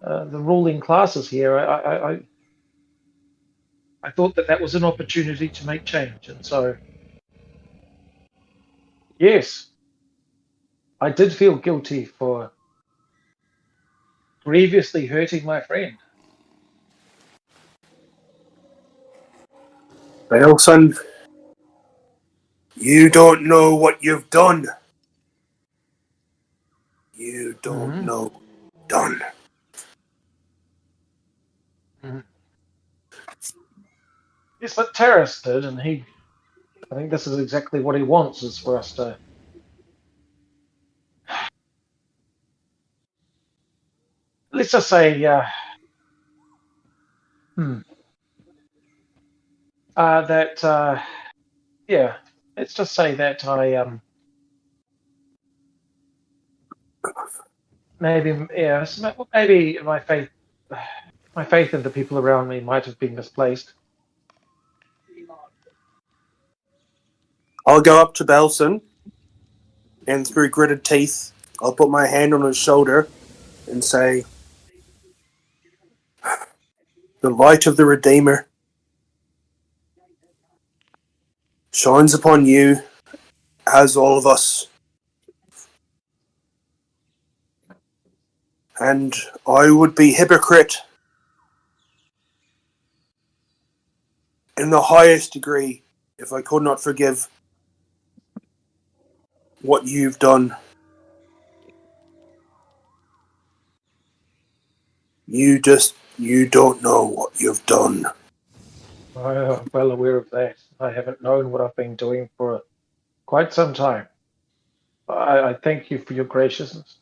ruling classes here. I thought that was an opportunity to make change, and so yes, I did feel guilty for grievously hurting my friend. Well, son, you don't know what you've done. You don't know done. Yes, but Terrace did, and I think this is exactly what he wants, is for us to. Let's just say, yeah, let's just say that maybe my faith in the people around me might have been misplaced. I'll go up to Belson, and through gritted teeth, I'll put my hand on his shoulder and say, the light of the Redeemer shines upon you, as all of us. And I would be hypocrite in the highest degree if I could not forgive what you've done. You don't know what you've done. I am well aware of that. I haven't known what I've been doing for quite some time. I thank you for your graciousness.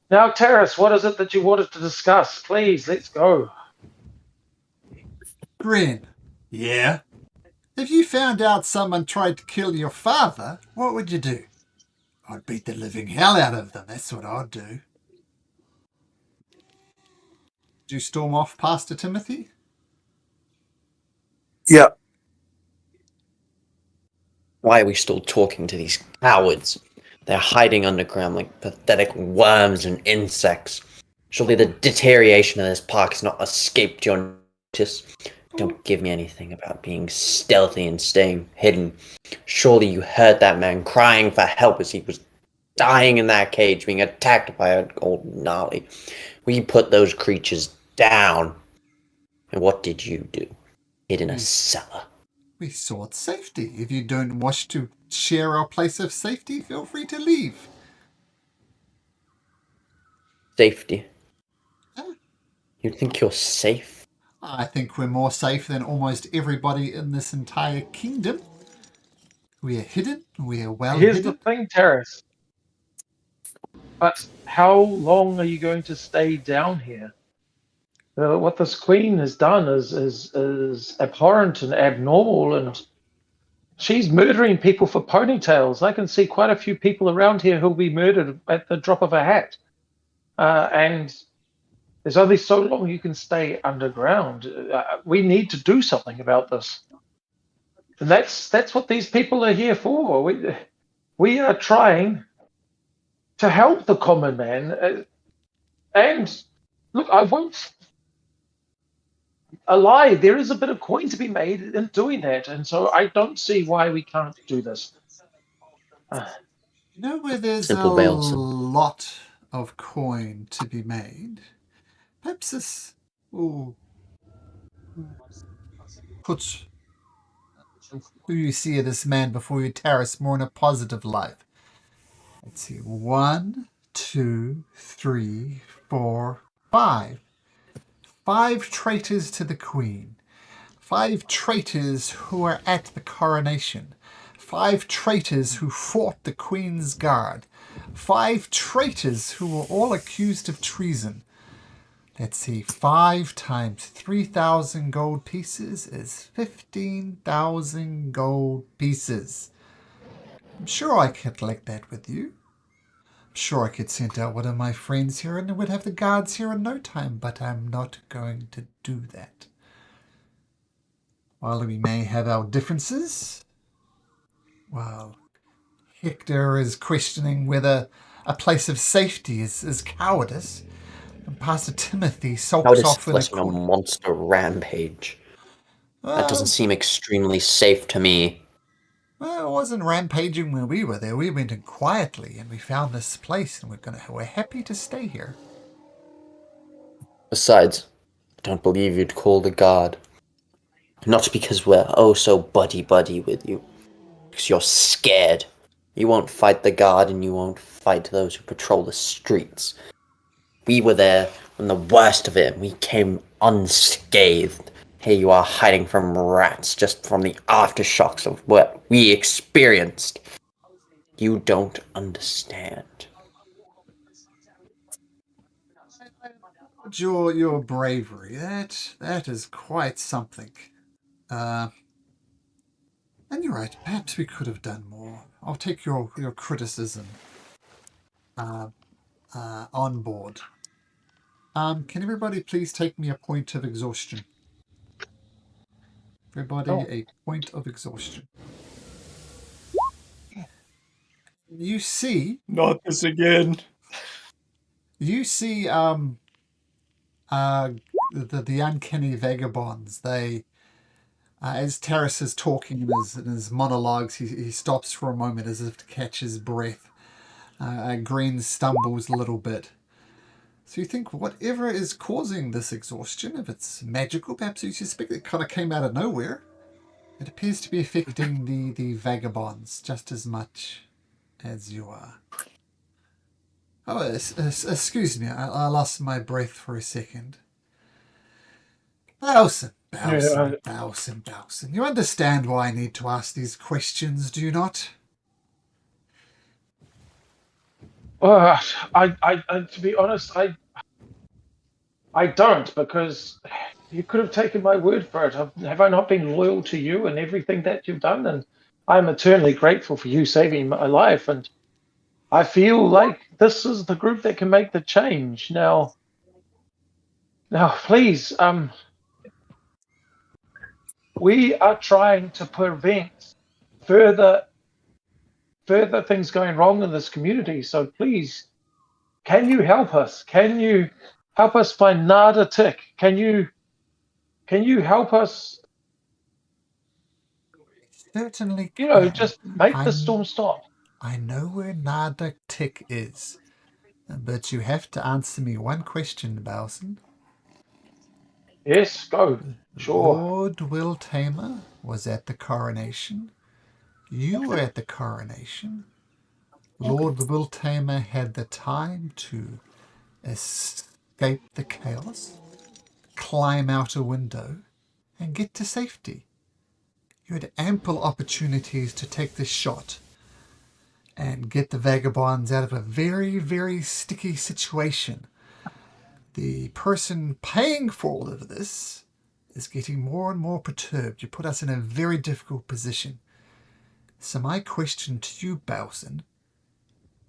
Now, Terrace, what is it that you wanted to discuss? Please, let's go. Grin. Yeah? If you found out someone tried to kill your father, what would you do? I'd beat the living hell out of them. That's what I'd do. Do you storm off, Pastor Timothy? Yeah. Why are we still talking to these cowards? They're hiding underground like pathetic worms and insects. Surely the deterioration of this park has not escaped your notice. Don't give me anything about being stealthy and staying hidden. Surely you heard that man crying for help as he was dying in that cage, being attacked by an old gnarly. We put those creatures down. And what did you do? Hid in a cellar. We sought safety. If you don't wish to share our place of safety, feel free to leave. Safety. Huh? You think you're safe? I think we're more safe than almost everybody in this entire kingdom. We are hidden. We are well Here's hidden. the thing, Terrace. But how long are you going to stay down here? What this queen has done is abhorrent and abnormal, and she's murdering people for ponytails. I can see quite a few people around here who'll be murdered at the drop of a hat. And there's only so long you can stay underground. We need to do something about this. And that's what these people are here for. We are trying to help the common man. And look, I won't lie. There is a bit of coin to be made in doing that, and so I don't see why we can't do this. You know where there's Simple a Bailson. lot of coin to be made? Perhaps this will put who you see of this man before you, Terrace, more in a positive light. Let's see. 1, 2, 3, 4, 5. 5 traitors to the Queen. 5 traitors who are at the coronation. 5 traitors who fought the Queen's Guard. 5 traitors who were all accused of treason. Let's see, 5 times 3,000 gold pieces is 15,000 gold pieces. I'm sure I could collect that with you. I'm sure I could send out one of my friends here and we'd have the guards here in no time, but I'm not going to do that. While we may have our differences, well, Hector is questioning whether a place of safety is cowardice. And Pastor Timothy sulks How off in a disgusting a monster rampage. That Well, doesn't seem extremely safe to me. Well, it wasn't rampaging when we were there. We went in quietly and we found this place and we're happy to stay here. Besides, I don't believe you'd call the guard. Not because we're oh so buddy-buddy with you. Because you're scared. You won't fight the guard and you won't fight those who patrol the streets. We were there when the worst of it and we came unscathed. Here you are hiding from rats just from the aftershocks of what we experienced. You don't understand. Your bravery, that is quite something. And you're right, perhaps we could have done more. I'll take your criticism on board. Can everybody please take me a point of exhaustion? Everybody, a point of exhaustion. You see, Not this again. you see, the uncanny vagabonds, they, as Terrace is talking in his monologues, he stops for a moment as if to catch his breath. Green stumbles a little bit. So you think whatever is causing this exhaustion, if it's magical, perhaps you suspect it kind of came out of nowhere. It appears to be affecting the vagabonds just as much as you are. Oh, excuse me, I lost my breath for a second. Bowson. You understand why I need to ask these questions, do you not? To be honest, I don't, because you could have taken my word for it. Have I not been loyal to you and everything that you've done? And I'm eternally grateful for you saving my life. And I feel like this is the group that can make the change. Now, please, we are trying to prevent further things going wrong in this community. So please, can you help us? Can you help us find Nada Tick? Can you help us? Certainly You know, can. just make the storm stop. I know where Nada Tick is, but you have to answer me one question, Bowson. Yes, go. Sure. Lord Will Tamer was at the coronation. You were at the coronation. Lord Will Tamer had the time to escape the chaos, climb out a window, and get to safety. You had ample opportunities to take this shot and get the vagabonds out of a very, very sticky situation. The person paying for all of this is getting more and more perturbed. You put us in a very difficult position. So my question to you, Bowson,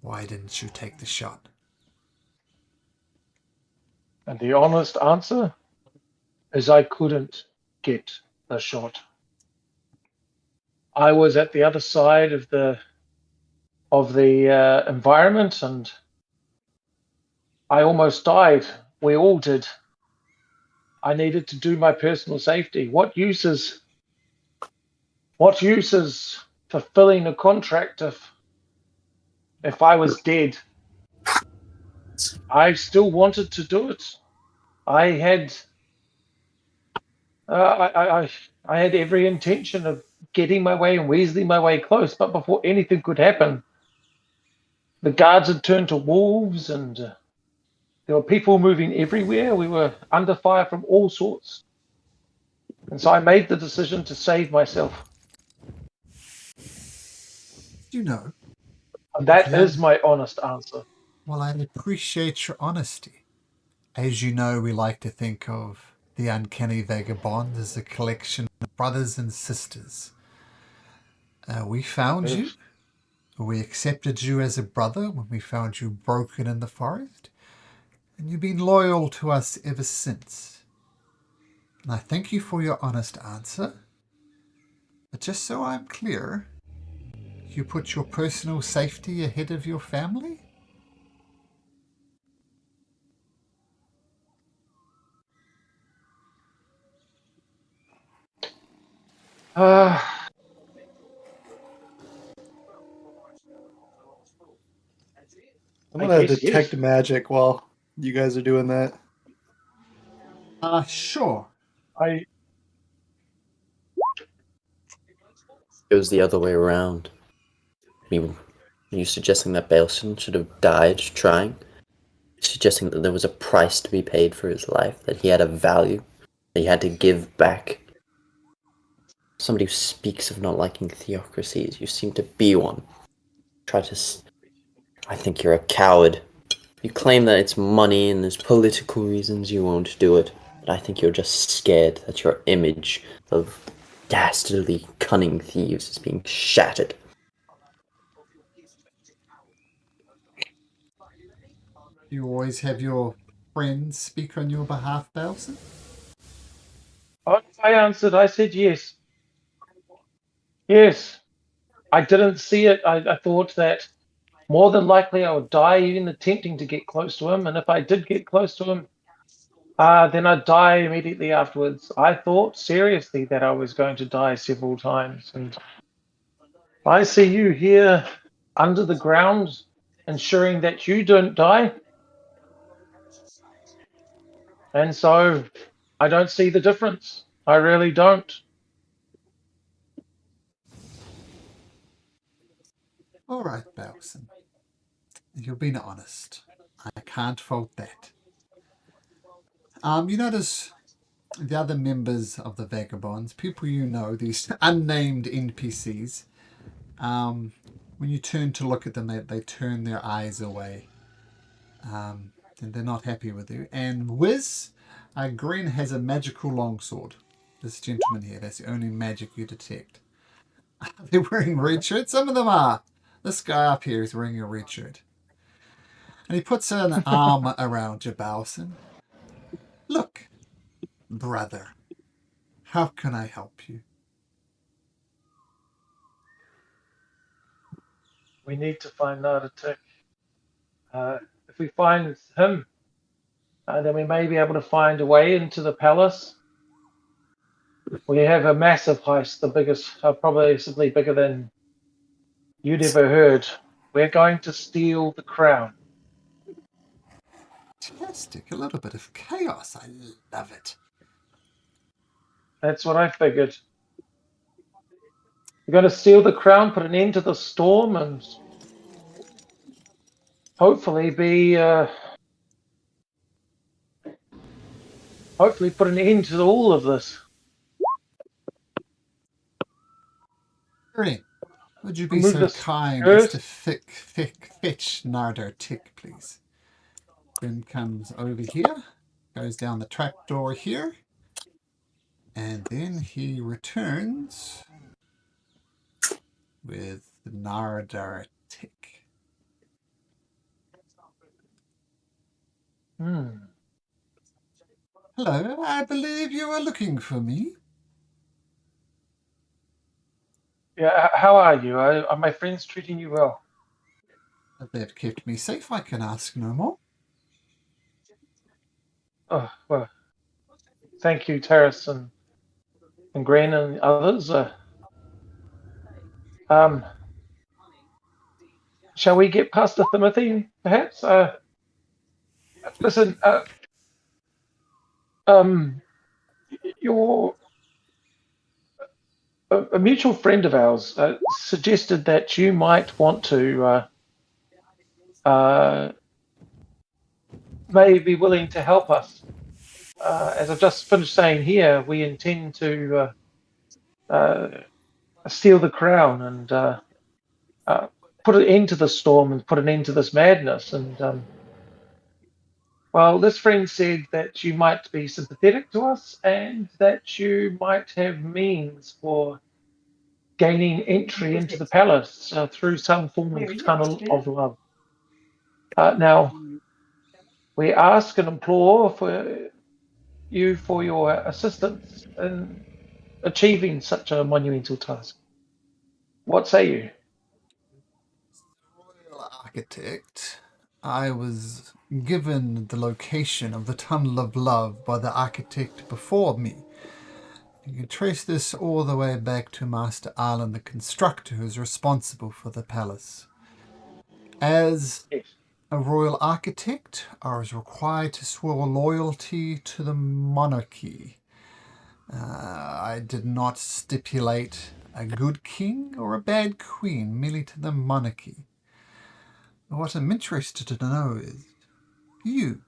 why didn't you take the shot? And the honest answer is I couldn't get the shot. I was at the other side of the environment, and I almost died. We all did. I needed to do my personal safety. What use is fulfilling a contract if I was dead? I still wanted to do it. I had I had every intention of getting my way and weaseling my way close, but before anything could happen, the guards had turned to wolves, and there were people moving everywhere. We were under fire from all sorts. And so I made the decision to save myself. You know. And that is my honest answer. Well, I appreciate your honesty. As you know, we like to think of the Uncanny Vagabond as a collection of brothers and sisters. We found you. We accepted you as a brother when we found you broken in the forest. And you've been loyal to us ever since. And I thank you for your honest answer. But just so I'm clear, you put your personal safety ahead of your family? I'm gonna guess detect yes. magic while you guys are doing that. Sure. I It was the other way around. Are you suggesting that Baleson should have died trying? Suggesting that there was a price to be paid for his life, that he had a value, that he had to give back? Somebody who speaks of not liking theocracies, you seem to be one. I think you're a coward. You claim that it's money and there's political reasons you won't do it, but I think you're just scared that your image of dastardly, cunning thieves is being shattered. You always have your friends speak on your behalf, Bowson? I answered. I said yes. Yes. I didn't see it. I thought that more than likely I would die even attempting to get close to him. And if I did get close to him, Then I'd die immediately afterwards. I thought seriously that I was going to die several times, and I see you here under the ground, ensuring that you don't die. And so I don't see the difference. I really don't. All right, Bowson. You've been honest. I can't fault that. You notice the other members of the Vagabonds, people you know, these unnamed NPCs, when you turn to look at them, they turn their eyes away. And they're not happy with you. And Wiz, Green has a magical longsword. This gentleman here, that's the only magic you detect. They're wearing red shirts. Some of them are. This guy up here is wearing a red shirt. And he puts an arm around you, Bowson. Look, brother, how can I help you? We need to find Nardatik. If we find him, then we may be able to find a way into the palace. We have a massive heist, the biggest, probably simply bigger than you'd ever heard. We're going to steal the crown. Fantastic. A little bit of chaos. I love it. That's what I figured. We're going to steal the crown, put an end to the storm, and hopefully hopefully put an end to all of this. Green, would you be Remove so this kind curse. as to fetch Nardatik, please? Grim comes over here, goes down the trapdoor here, and then he returns with Nardatik. Hello, I believe you are looking for me. Yeah, how are you? Are my friends treating you well? They've kept me safe. I can ask no more. Oh, well, thank you, Terrace and Green and others. Shall we get past the Timothy, perhaps? Listen, your a mutual friend of ours suggested that you might want to may be willing to help us. As I've just finished saying here, we intend to steal the crown and put an end to the storm and put an end to this madness. And well, this friend said that you might be sympathetic to us and that you might have means for gaining entry into the palace through some form of tunnel of love. Now, we ask and implore for you for your assistance in achieving such a monumental task. What say you? Royal Architect, I was given the location of the Tunnel of Love by the architect before me. You can trace this all the way back to Master Arlen, the constructor, who is responsible for the palace. As Yes. a royal architect, I was required to swear loyalty to the monarchy. I did not stipulate a good king or a bad queen, merely to the monarchy. What I'm interested to know is, you,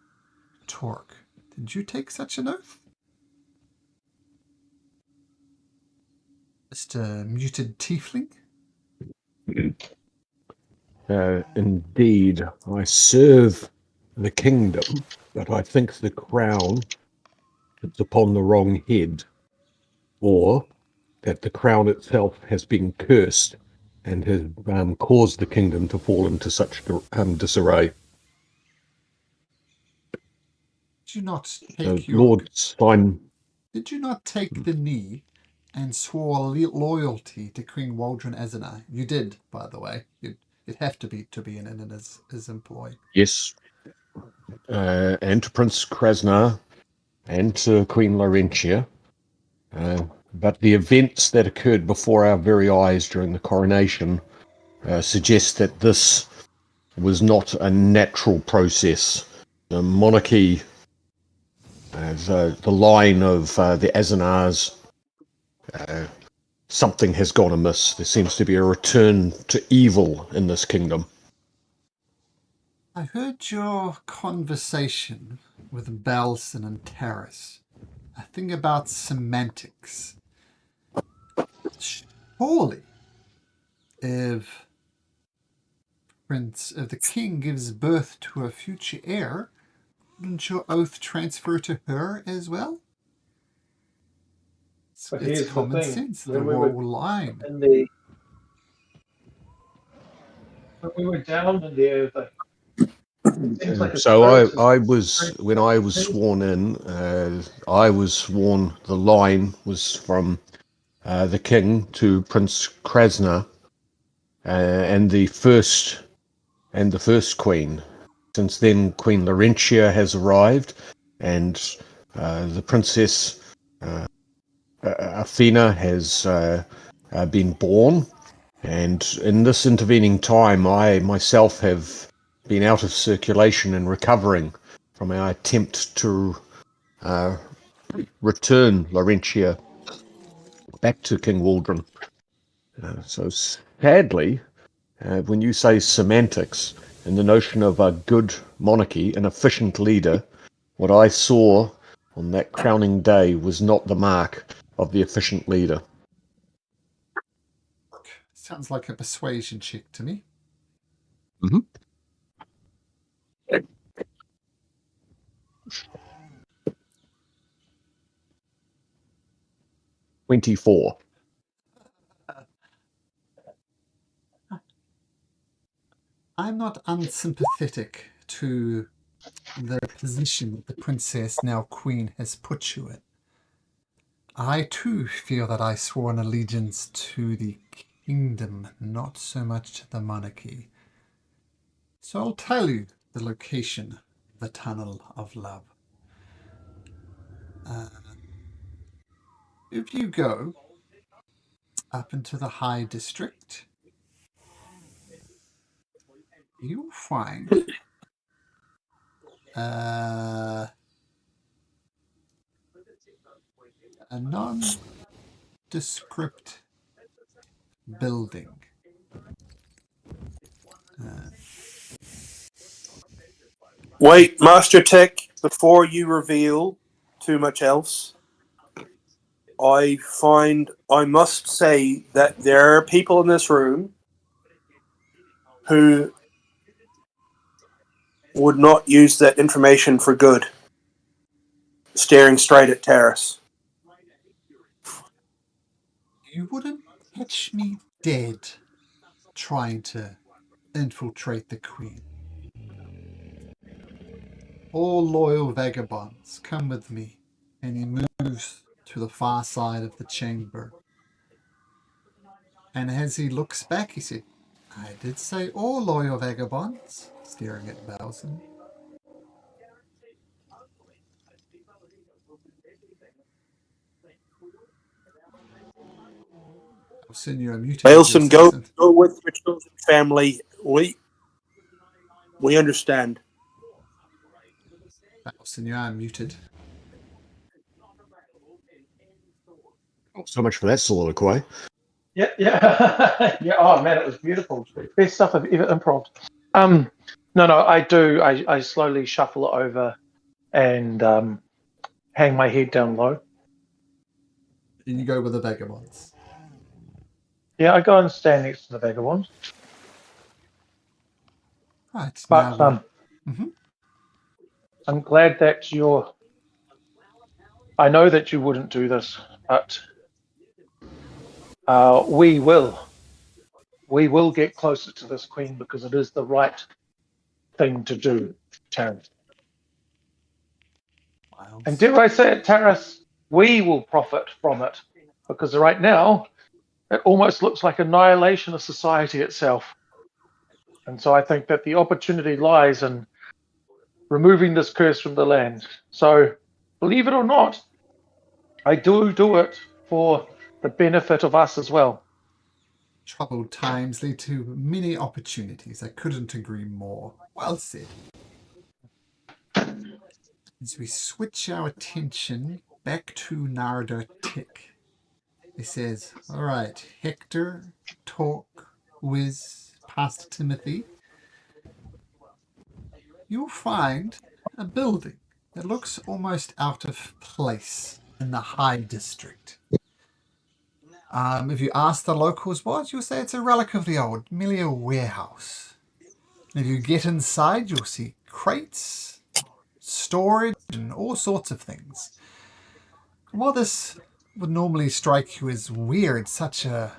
Torque, did you take such an oath? Mr. Muted Tiefling? Indeed, I serve the kingdom, but I think the crown sits upon the wrong head, or that the crown itself has been cursed and has caused the kingdom to fall into such disarray. Did you not So take Lord Stein, Did you not take the knee and swore loyalty to Queen Waldron Azanai? You did, by the way. You'd have to be in his employ. yes, and to Prince Krasnar, and to Queen Laurentia. But the events that occurred before our very eyes during the coronation suggest that this was not a natural process. The monarchy, the line of the Azanars, something has gone amiss. There seems to be a return to evil in this kingdom. I heard your conversation with Belson and Terrace. A thing about semantics. Surely, if the king gives birth to a future heir, wouldn't your oath transfer to her as well? But It's here's the common thing. sense, the When we were royal line. when we were down in there, it seems like So I was, when I was sworn in, I was sworn the line was from the king to Prince Krasna and the first queen. Since then, Queen Laurentia has arrived, and the Princess Athena has been born. And in this intervening time, I myself have been out of circulation and recovering from our attempt to return Laurentia back to King Waldron. So sadly, when you say semantics and the notion of a good monarchy, an efficient leader, what I saw on that crowning day was not the mark of the efficient leader. Sounds like a persuasion check to me. Mm-hmm. 24. I'm not unsympathetic to the position that the princess, now queen, has put you in. I too feel that I swore an allegiance to the kingdom, not so much to the monarchy. So I'll tell you the location of the Tunnel of Love. If you go up into the High District, you'll find a nondescript building. Wait, Master Tech, before you reveal too much else, I must say that there are people in this room who would not use that information for good. Staring straight at Terrace. You wouldn't catch me dead trying to infiltrate the Queen. All loyal vagabonds, come with me. And he moves to the far side of the chamber. And as he looks back, he said, I did say all loyal vagabonds, staring at Belson. Belson, you are muted. Bailson, go with your chosen family. We understand. Belson, you are muted. So much for that soliloquy. Yeah. Yeah. Oh man, it was beautiful. Best stuff I've ever improv. No, I do. I slowly shuffle it over and hang my head down low. And you go with the vagabonds. Yeah, I go and stand next to the vagabond. Right. But now, I'm glad that you're. I know that you wouldn't do this, but we will. We will get closer to this queen because it is the right thing to do, Terence. Miles. And dare I say it, Terrace, we will profit from it because right now it almost looks like annihilation of society itself. And so I think that the opportunity lies in removing this curse from the land. So believe it or not, I do it for the benefit of us as well. Troubled times lead to many opportunities. I couldn't agree more. Well said. As we switch our attention back to Narda Tick, he says, all right, Hector, Talk, Wiz, Pastor Timothy, you'll find a building that looks almost out of place in the High District. If you ask the locals what, you'll say it's a relic of the old, merely a warehouse. If you get inside, you'll see crates, storage, and all sorts of things. While this would normally strike you as weird, such a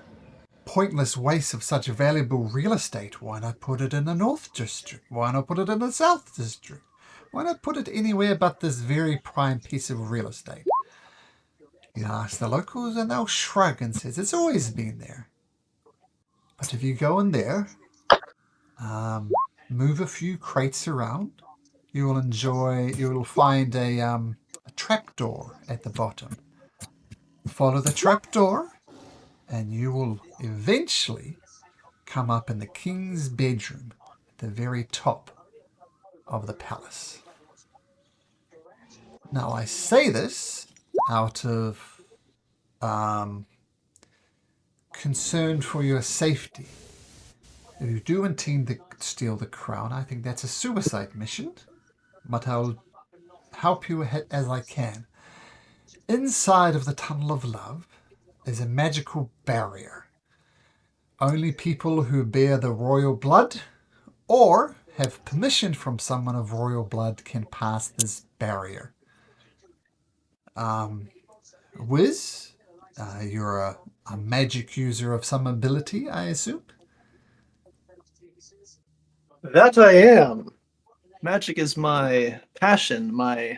pointless waste of such valuable real estate, why not put it in the North District? Why not put it in the South District? Why not put it anywhere but this very prime piece of real estate? You ask the locals and they'll shrug and says it's always been there. But if you go in there, move a few crates around, you will find a trapdoor at the bottom. Follow the trapdoor and you will eventually come up in the king's bedroom at the very top of the palace. Now I say this out of concern for your safety. If you do intend to steal the crown, I think that's a suicide mission, but I'll help you as I can. Inside of the Tunnel of Love is a magical barrier. Only people who bear the royal blood or have permission from someone of royal blood can pass this barrier. Wiz, you're a magic user of some ability, I assume? That I am. Magic is my passion, my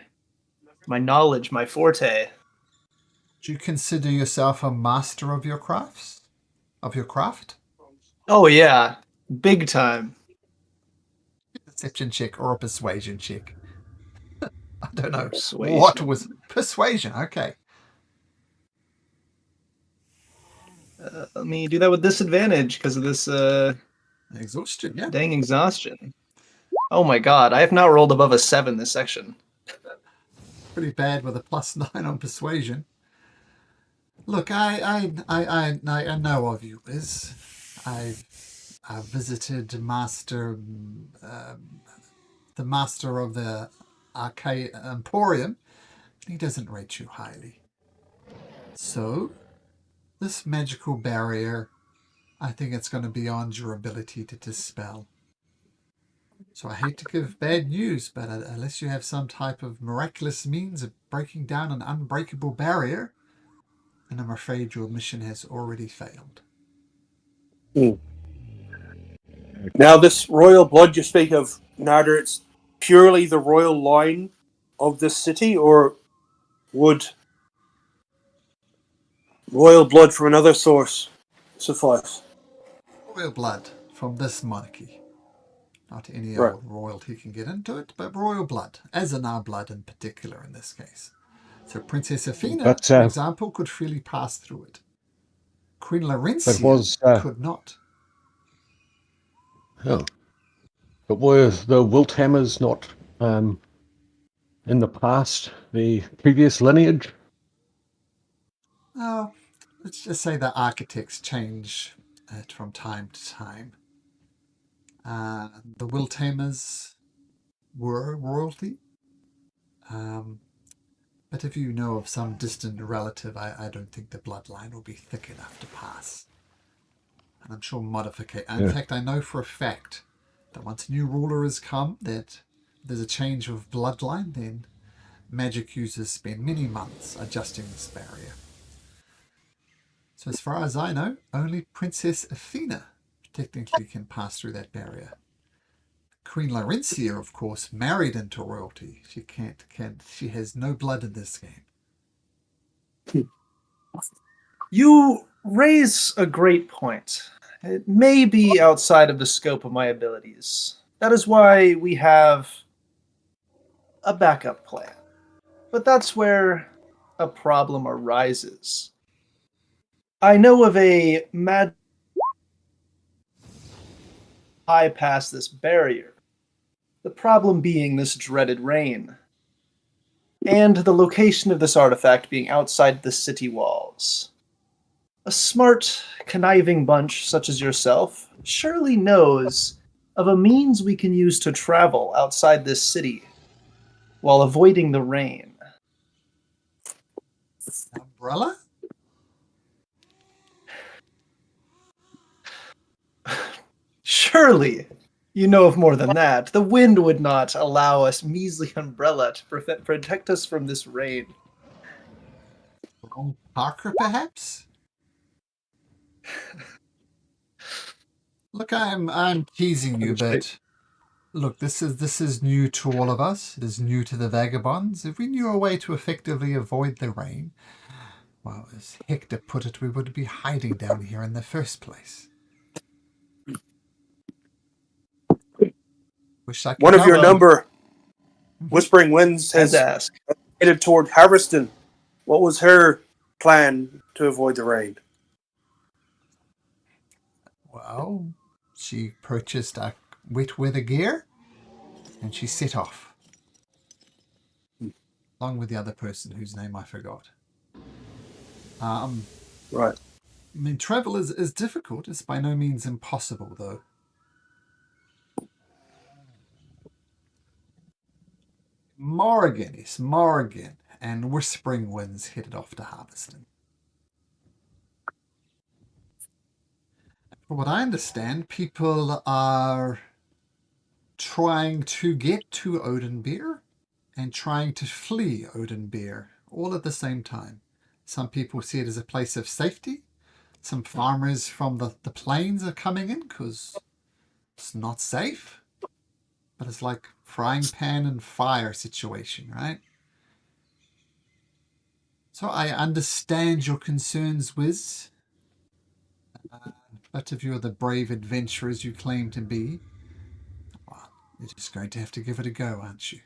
knowledge, my forte. Do you consider yourself a master of your crafts? Of your craft? Oh yeah, big time. Deception check or a persuasion check. I don't know. Persuasion. What was persuasion? Okay. Let me do that with disadvantage because of this Exhaustion, yeah. dang exhaustion. Oh my god, I have not rolled above a 7 this section. Pretty bad with a +9 on persuasion. Look, I know of you, Liz. I've visited the master of the Arcade Emporium. He doesn't rate you highly. So, this magical barrier, I think it's going to be beyond your ability to dispel. So I hate to give bad news, but unless you have some type of miraculous means of breaking down an unbreakable barrier, then I'm afraid your mission has already failed. Now, this royal blood you speak of, Nader, it's purely the royal line of this city, or would royal blood from another source suffice? Royal blood from this monarchy. Not any Right. old royalty can get into it, but royal blood, as in our blood in particular in this case. So Princess Athena, for example, could freely pass through it. Queen Laurencia could not. Oh. But were the Wilthammers not in the past, the previous lineage? Oh, let's just say the architects change it from time to time. The Wilthammers were royalty. But if you know of some distant relative, I don't think the bloodline will be thick enough to pass. And I'm sure in fact, I know for a fact that once a new ruler has come, that there's a change of bloodline, then magic users spend many months adjusting this barrier. So as far as I know, only Princess Athena technically can pass through that barrier. Queen Laurencia, of course, married into royalty. She has no blood in this game. You raise a great point. It may be outside of the scope of my abilities. That is why we have a backup plan. But that's where a problem arises. I know of a bypass this barrier. The problem being this dreaded rain. And the location of this artifact being outside the city walls. A smart, conniving bunch such as yourself surely knows of a means we can use to travel outside this city while avoiding the rain. Umbrella? Surely, you know of more than that. The wind would not allow us measly umbrella to protect us from this rain. Wrong Parker, perhaps? Look, I'm teasing you, but look, this is new to all of us. It is new to the vagabonds. If we knew a way to effectively avoid the rain, well, as Hector put it, we would be hiding down here in the first place. Wish I could One of help your you. number, Whispering Winds, Has has to ask. headed toward Harveston. What was her plan to avoid the rain? Well, she purchased a wet weather gear and she set off. Along with the other person whose name I forgot. Right. I mean, travel is difficult. It's by no means impossible, though. Morrigan and Whispering Winds headed off to Harveston. From what I understand, people are trying to get to Odenbeer and trying to flee Odenbeer all at the same time. Some people see it as a place of safety. Some farmers from the plains are coming in because it's not safe. But it's like frying pan and fire situation, right? So I understand your concerns, Wiz. But if you're the brave adventurers you claim to be, well, you're just going to have to give it a go, aren't you?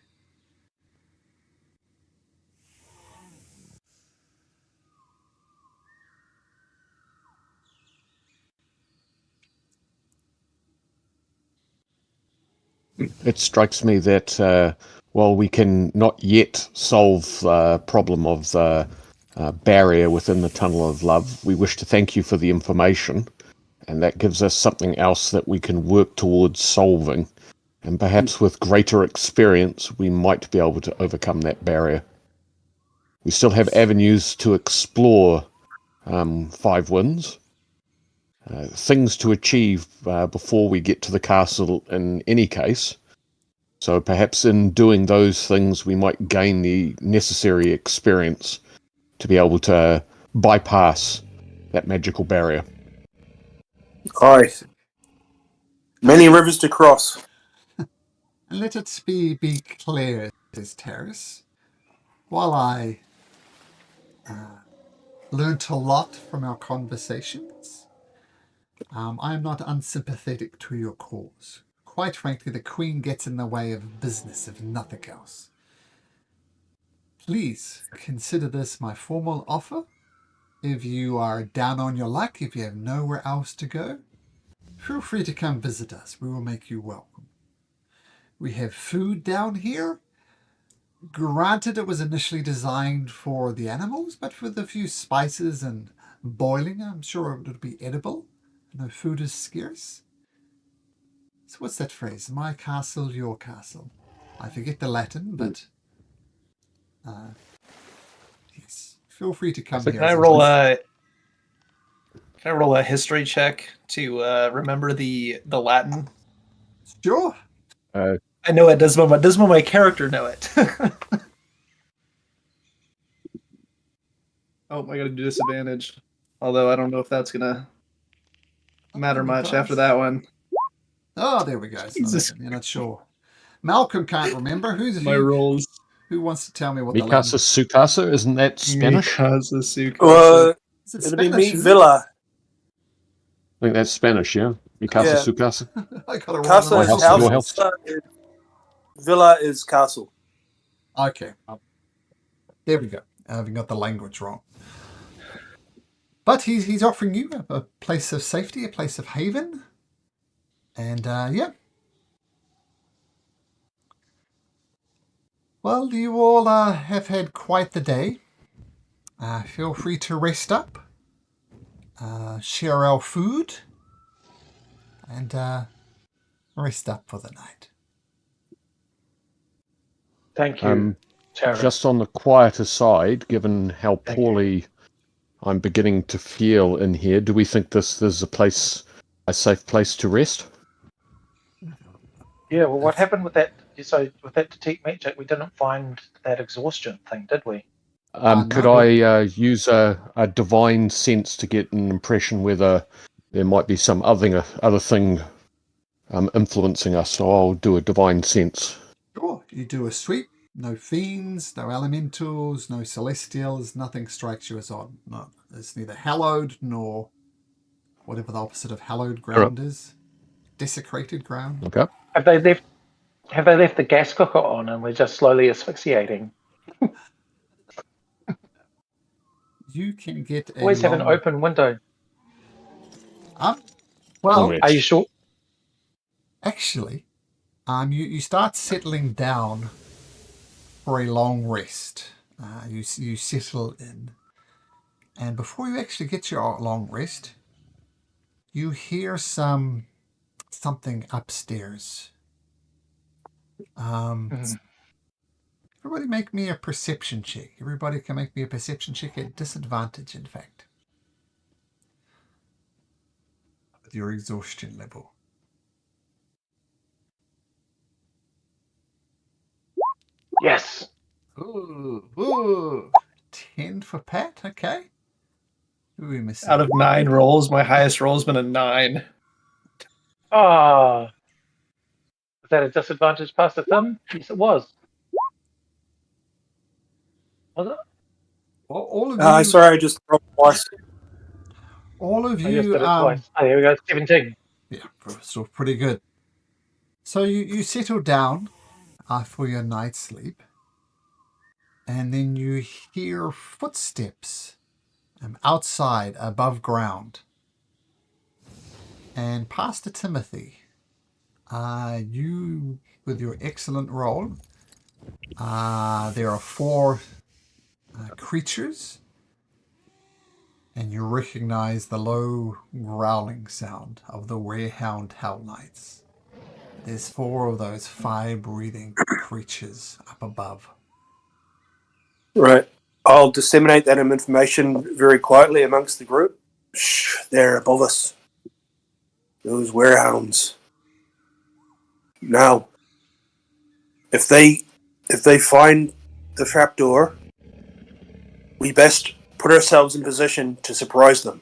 It strikes me that while we can not yet solve the problem of the barrier within the Tunnel of Love, we wish to thank you for the information, and that gives us something else that we can work towards solving. And perhaps with greater experience, we might be able to overcome that barrier. We still have avenues to explore Five Winds, things to achieve before we get to the castle in any case. So perhaps in doing those things, we might gain the necessary experience to be able to bypass that magical barrier. Aye. Many rivers to cross. And let it be clear, says Terrace, while I learnt a lot from our conversations, I am not unsympathetic to your cause. Quite frankly, the Queen gets in the way of business, if nothing else. Please consider this my formal offer. If you are down on your luck, if you have nowhere else to go, feel free to come visit us. We will make you welcome. We have food down here. Granted, it was initially designed for the animals, but with a few spices and boiling, I'm sure it would be edible. I know food is scarce. So what's that phrase? My castle, your castle. I forget the Latin, but yes. Feel free to come So here. can I roll a history check to remember the Latin? Sure. I know it. Does my character know it? Oh, I got to do disadvantage. Although I don't know if that's gonna matter much after that one. Oh, there we go. Jesus. You're not sure. Malcolm can't remember. My rolls. Who wants to tell me what the Mikasa Latin... Sukasa, isn't that Spanish? Mikasa Sukasa. Is it It'll be Spanish? me, Villa. I think that's Spanish, yeah? Mikasa Yeah. Sukasa. I got it Casa wrong. is house, house. your house. Villa is castle. Okay. There we go. I've got the language wrong. But he's offering you a place of safety, a place of haven. And, yeah. Well, you all have had quite the day. Feel free to rest up. Share our food. And rest up for the night. Thank you, Tara. Just on the quieter side, given how Thank you. poorly I'm beginning to feel in here, do we think this is a safe place to rest? Yeah, well, what happened with that? So with that detect magic, we didn't find that exhaustion thing, did we? Could No. I use a divine sense to get an impression whether there might be some other thing influencing us? So I'll do a divine sense. Sure. You do a sweep. No fiends, no elementals, no celestials. Nothing strikes you as odd. No, it's neither hallowed nor whatever the opposite of hallowed ground is. Desecrated ground. Okay. Have they left the gas cooker on and we're just slowly asphyxiating? You can get a Always have an open window. well, Yes. Are you sure? actually, you start settling down for a long rest. You settle in, and before you actually get your long rest, you hear something upstairs. Everybody make me a perception check. Everybody can make me a perception check at disadvantage, in fact, with your exhaustion level. Yes. Ooh. 10 for Pat, okay. Who are we missing? Out of 9 rolls, my highest roll's been a 9. Ah. Was that a disadvantage past the thumb? Yes, it was. Was it? Well, all of you. Sorry, I just rolled twice. All of I just you. did it twice. Oh, there we go. 17. Yeah, still pretty good. So you settle down for your night's sleep, and then you hear footsteps outside, above ground. And Pastor Timothy, you, with your excellent roll, there are 4 creatures, and you recognize the low growling sound of the Werehound Hell Knights. There's 4 of those fire-breathing creatures up above. Right. I'll disseminate that information very quietly amongst the group. Shh, they're above us. Those werehounds. Now, if they find the trapdoor, we best put ourselves in position to surprise them.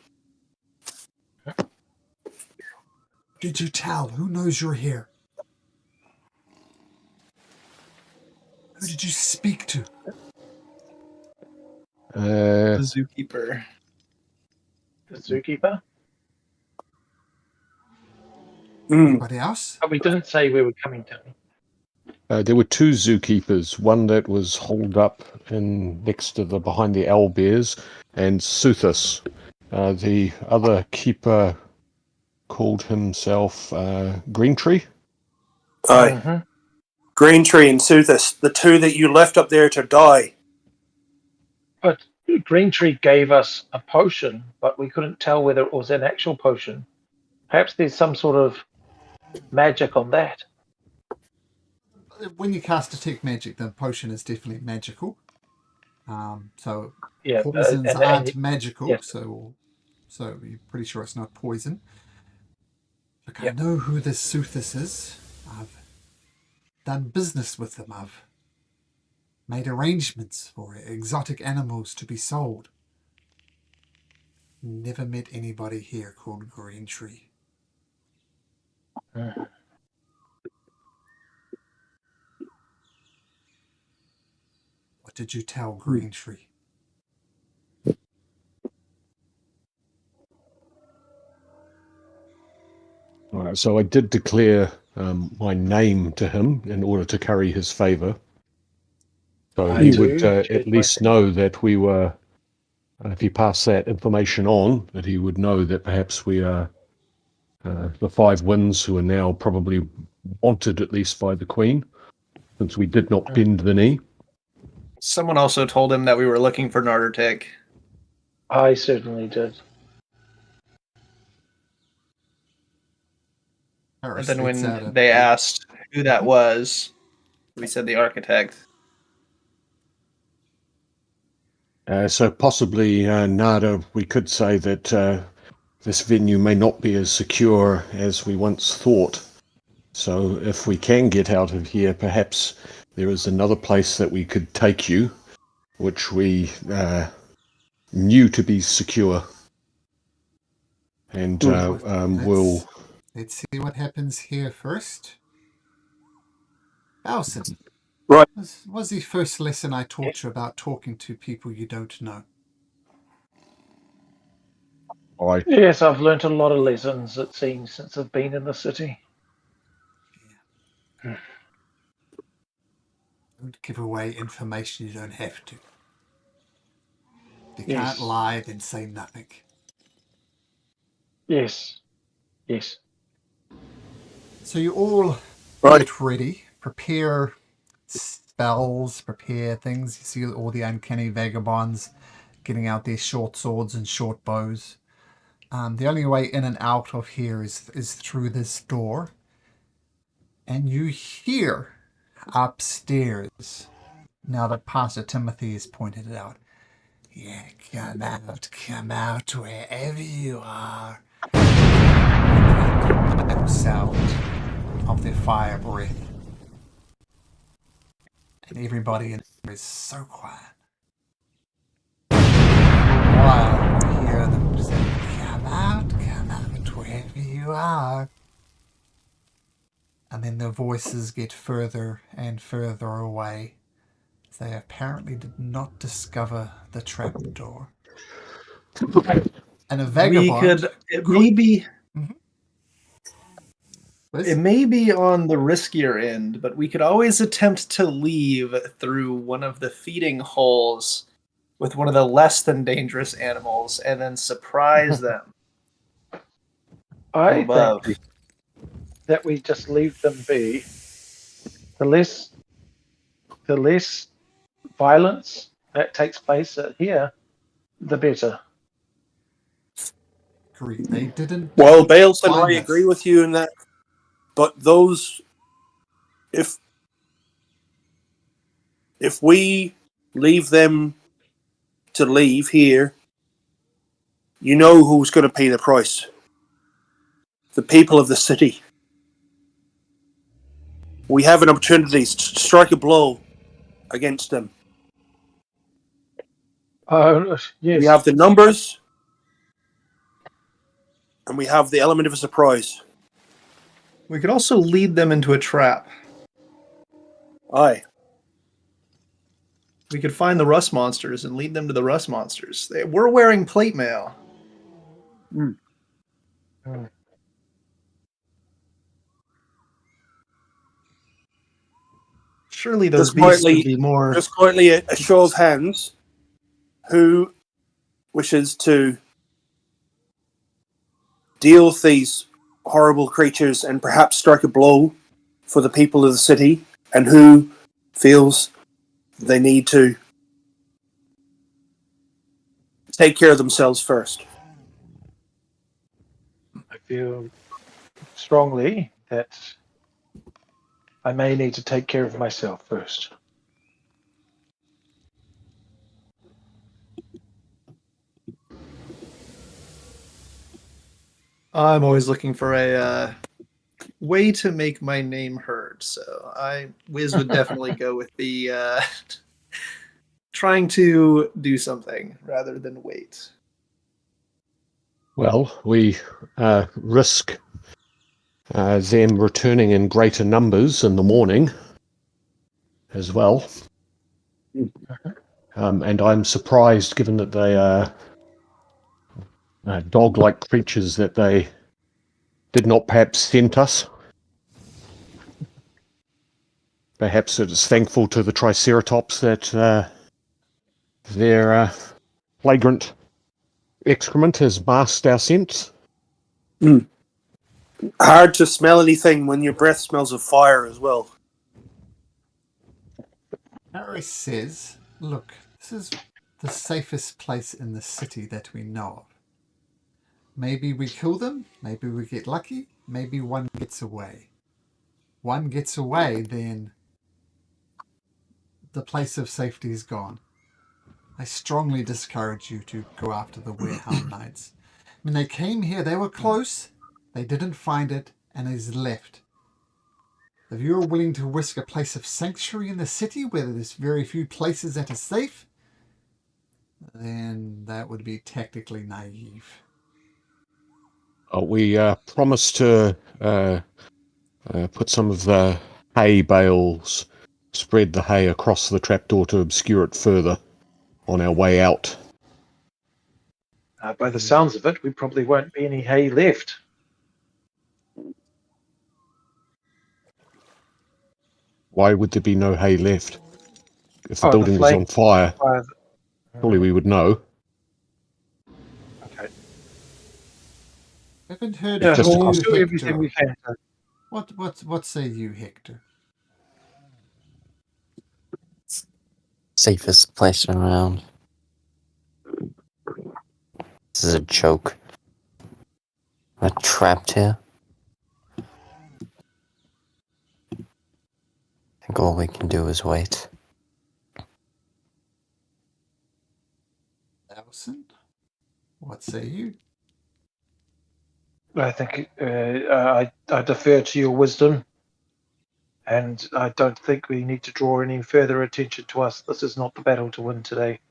Did you tell? Who knows you're here? Who did you speak to? The zookeeper. The zookeeper? Anybody else? But we didn't say we were coming to. There were 2 zookeepers, one that was holed up next to behind the owlbears, and Suthus. The other keeper called himself Greentree. Aye. Mhm. Greentree and Suthus, the 2 that you left up there to die. But Greentree gave us a potion, but we couldn't tell whether it was an actual potion. Perhaps there's some sort of magic on that. When you cast Detect Magic, the potion is definitely magical. So Yeah, poisons aren't and magical, yeah. so you're pretty sure it's not poison. Look, Yeah. I know who this Suthus is. I've done business with them. I've made arrangements for exotic animals to be sold. Never met anybody here called Greentree. What did you tell Greentree? All right, so I did declare my name to him in order to curry his favour. So I he do would change at my least know that we were, if he passed that information on, that he would know that perhaps we are the Five Winds, who are now probably wanted at least by the Queen, since we did not bend the knee. Someone also told him that we were looking for Nardertig. I certainly did. And then when they asked who that was, we said the architect. So possibly, Nada, we could say that this venue may not be as secure as we once thought. So if we can get out of here, perhaps there is another place that we could take you, which we knew to be secure. And we'll... Let's see what happens here first. Alison. Right. Was the first lesson I taught you about talking to people you don't know? Yes, I've learnt a lot of lessons, it seems, since I've been in the city. Don't give away information you don't have to. If you Yes. can't lie, then say nothing. Yes. Yes. So you all Right. get ready, prepare spells, prepare things. You see all the uncanny vagabonds getting out their short swords and short bows. The only way in and out of here is through this door. And you hear upstairs, now that Pastor Timothy has pointed it out, yeah, come out, wherever you are. The sound of their fire breath. And everybody in there is so quiet. While you hear them say, come out, wherever you are. And then their voices get further and further away. They apparently did not discover the trapdoor. And a vagabond... It may be Liz? It may be on the riskier end, but we could always attempt to leave through one of the feeding holes with one of the less than dangerous animals and then surprise them. I above. think that we just leave them be. The less violence that takes place here, the better. Agreed. They didn't... Well, Bales and find I us. agree with you in that. But those, if we leave them to leave here, you know who's going to pay the price. The people of the city. We have an opportunity to strike a blow against them. Yes. We have the numbers, and we have the element of a surprise. We could also lead them into a trap. Aye. We could find the rust monsters and lead them to the rust monsters. We're wearing plate mail. Surely those beasts would be more... Just quietly, a show of hands. Who wishes to deal with these horrible creatures and perhaps strike a blow for the people of the city, and who feels they need to take care of themselves first? I feel strongly that I may need to take care of myself first. I'm always looking for a way to make my name heard, so Wiz would definitely go with the trying to do something rather than wait. Well, we risk them returning in greater numbers in the morning as well. And I'm surprised, given that they are dog-like creatures, that they did not perhaps scent us. Perhaps it is thankful to the Triceratops that their flagrant excrement has masked our scent. Hard to smell anything when your breath smells of fire as well. Harris says, look, this is the safest place in the city that we know of. Maybe we kill them, maybe we get lucky, maybe one gets away. One gets away, then the place of safety is gone. I strongly discourage you to go after the Warehound Knights. When they came here, they were close, they didn't find it, and is left. If you're willing to risk a place of sanctuary in the city where there's very few places that are safe, then that would be tactically naive. We promised to put some of the hay bales, spread the hay across the trapdoor to obscure it further on our way out. By the sounds of it, we probably won't be any hay left. Why would there be no hay left? If the Oh, the building is flame on fire, fire. surely we would know. Okay. I haven't heard Yeah, just from we'll you, do everything Hector. we can. What say you, Hector? Safest place around. This is a joke. We're trapped here. I think all we can do is wait. Allison? What say you? I think I defer to your wisdom, and I don't think we need to draw any further attention to us. This is not the battle to win today.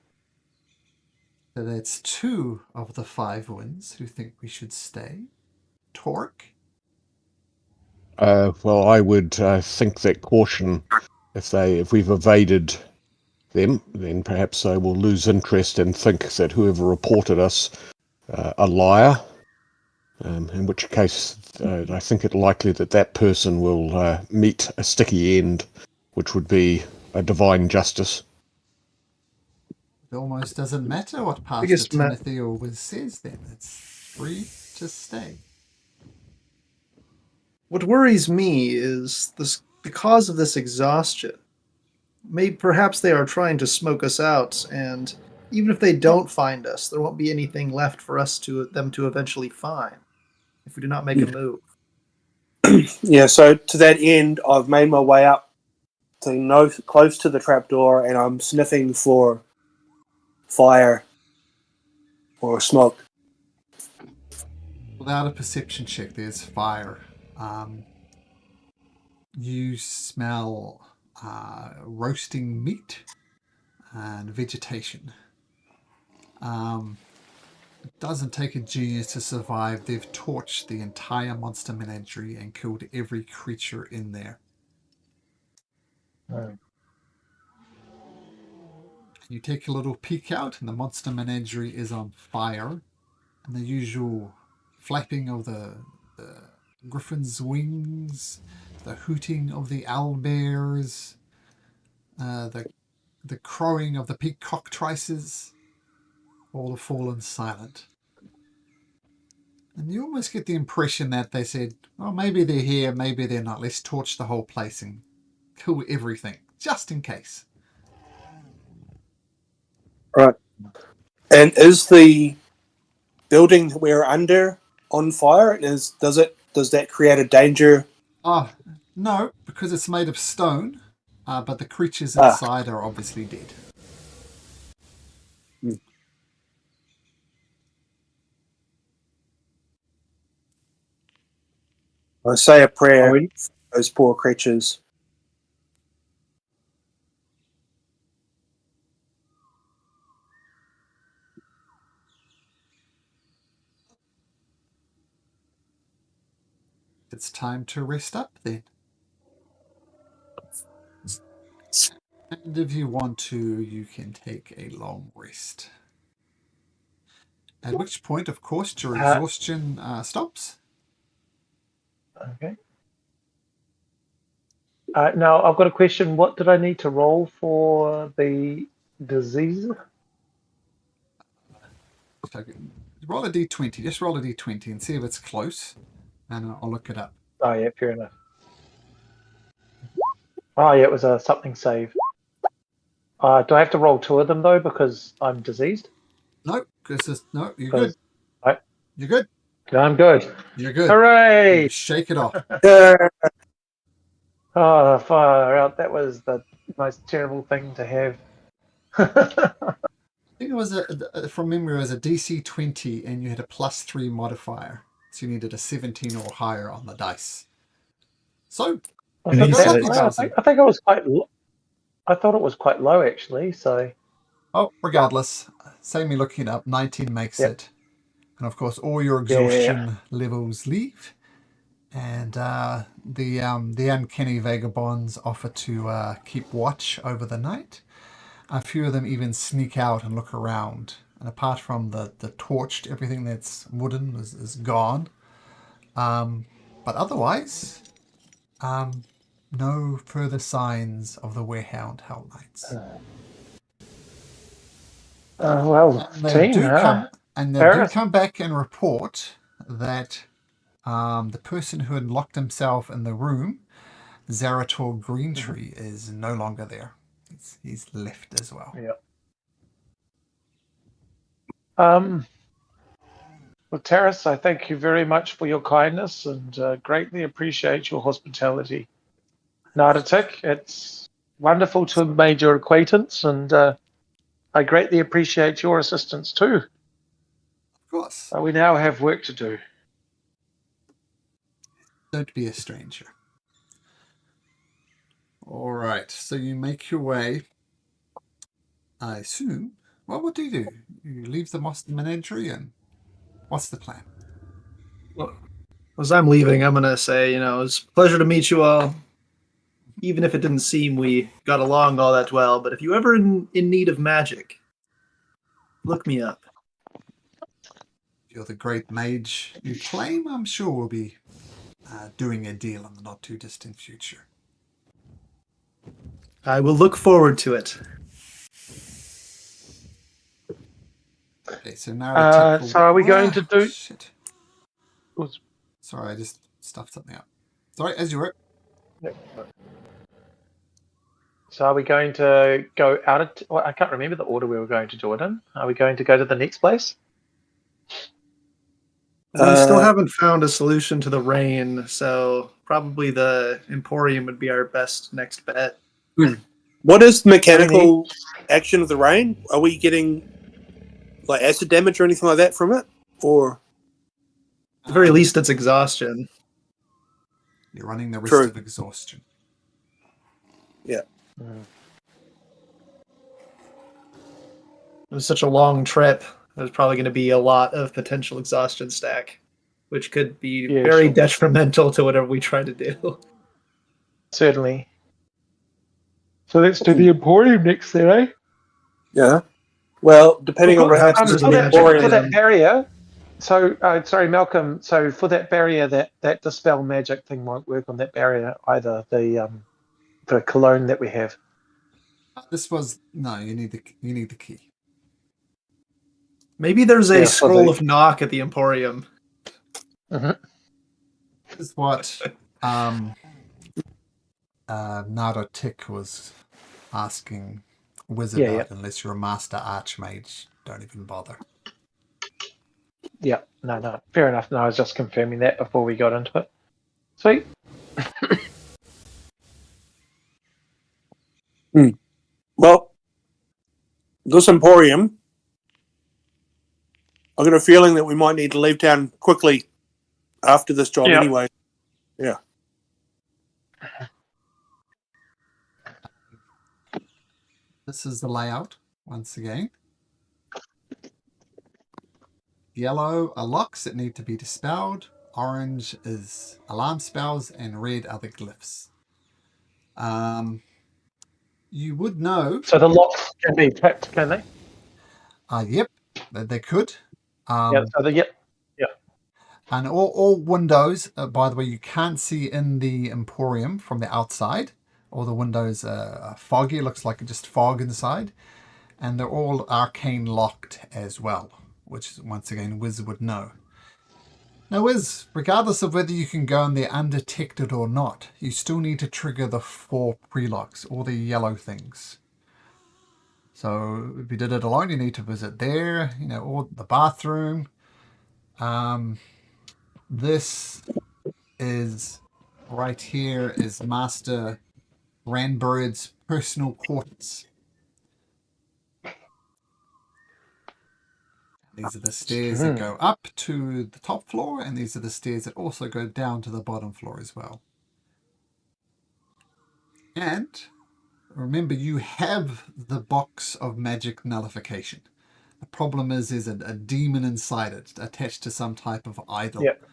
So that's 2 of the 5 wins who think we should stay. Torque? Well, I would think that caution, if we've evaded them, then perhaps they will lose interest and think that whoever reported us a liar. In which case, I think it likely that that person will meet a sticky end, which would be a divine justice. It almost doesn't matter what Pastor Biggest Timothy always says then. It's free to stay. What worries me is the cause of this exhaustion. Perhaps they are trying to smoke us out, and even if they don't find us, there won't be anything left for them to eventually find if we do not make a move. Yeah, so to that end, I've made my way up to close to the trapdoor, and I'm sniffing for fire or smoke. Without a perception check, there's fire. You smell roasting meat and vegetation. It doesn't take a genius to survive. They've torched the entire monster menagerie and killed every creature in there. You take a little peek out, and the monster menagerie is on fire. And the usual flapping of the griffin's wings, the hooting of the owlbears, the crowing of the peacock trices, all have fallen silent. And you almost get the impression that they said, well, maybe they're here, maybe they're not. Let's torch the whole place and kill everything, just in case. Right. And is the building we're under on fire? Does that create a danger? No, because it's made of stone, but the creatures inside are obviously dead. I say a prayer for those poor creatures. It's time to rest up then. And if you want to, you can take a long rest. At which point, of course, your exhaustion stops. Okay. Now, I've got a question. What did I need to roll for the disease? So roll a d20. Just roll a d20 and see if it's close, and I'll look it up. Oh, yeah, fair enough. Oh, yeah, it was a something save. Do I have to roll 2 of them, though, because I'm diseased? No, because no, you're 'Cause good. You're good. I'm good. You're good. Hooray! You shake it off. Oh, far out. That was the most terrible thing to have. I think it was from memory, it was a DC 20, and you had a +3 modifier, so you needed a 17 or higher on the dice. So, I And he think, said that- it's I awesome. think I think it was quite. I thought it was quite low actually. So regardless, save me looking it up. 19 makes Yep. it, and of course, all your Yeah. exhaustion levels leave, and the uncanny vagabonds offer to keep watch over the night. A few of them even sneak out and look around. And apart from the torched, everything that's wooden is gone. But otherwise, no further signs of the Werehound Hell Knights. well, And they team, do huh? come come back and report that the person who had locked himself in the room, Zerator Greentree, is no longer there. He's left as well. Yeah. Well, Terrace, I thank you very much for your kindness and greatly appreciate your hospitality. Nardatik, it's wonderful to have made your acquaintance, and I greatly appreciate your assistance too. Of course. We now have work to do. Don't be a stranger. All right, so you make your way. I assume. Well, what do? You leave the menagerie, and what's the plan? Well, as I'm leaving, I'm gonna say, it was a pleasure to meet you all. Even if it didn't seem we got along all that well, but if you ever in need of magic, look me up. You're the great mage you claim. I'm sure we'll be doing a deal in the not too distant future. I will look forward to it. Okay, so now So are we going to do? Shit. Sorry, I just stuffed something up. Sorry, as you were. So are we going to go out of? Well, I can't remember the order we were going to do it in. Are we going to go to the next place? We still haven't found a solution to the rain, so probably the Emporium would be our best next bet. What is the mechanical action of the rain? Are we getting like acid damage or anything like that from it? Or At the very least, it's exhaustion. You're running the risk True. of exhaustion. It was such a long trip. There's probably going to be a lot of potential exhaustion stack, which could be very detrimental to whatever we try to do. Certainly. So let's do the Emporium next, then, eh? yeah. Well, depending on what perhaps happens there's to a the magic Emporium, for that barrier. So, sorry, Malcolm. So for that barrier, that dispel magic thing won't work on that barrier either. The cologne that we have. This was no. You need the key. Maybe there's a Yeah, scroll of knock at the Emporium. This is what Nardotik was asking Wizard about. Unless you're a master archmage, don't even bother. Yeah, no, fair enough. No, I was just confirming that before we got into it. Sweet. well, this Emporium, I got a feeling that we might need to leave town quickly after this job anyway. Yeah. This is the layout once again. Yellow are locks that need to be dispelled. Orange is alarm spells, and red are the glyphs. You would know. So the locks can be picked, can they? Yep, they could. Yep. And all windows, by the way, you can't see in the Emporium from the outside. All the windows are foggy. It looks like just fog inside. And they're all arcane locked as well, which once again Wiz would know. Now Wiz, regardless of whether you can go in there undetected or not, you still need to trigger the 4 pre-locks, all the yellow things. So if you did it alone, you need to visit there, or the bathroom. This is right here is Master Ranbird's personal quarters. These are the stairs that go up to the top floor, and these are the stairs that also go down to the bottom floor as well. And remember, you have the box of magic nullification. The problem is there's a demon inside it, attached to some type of idol. Yep.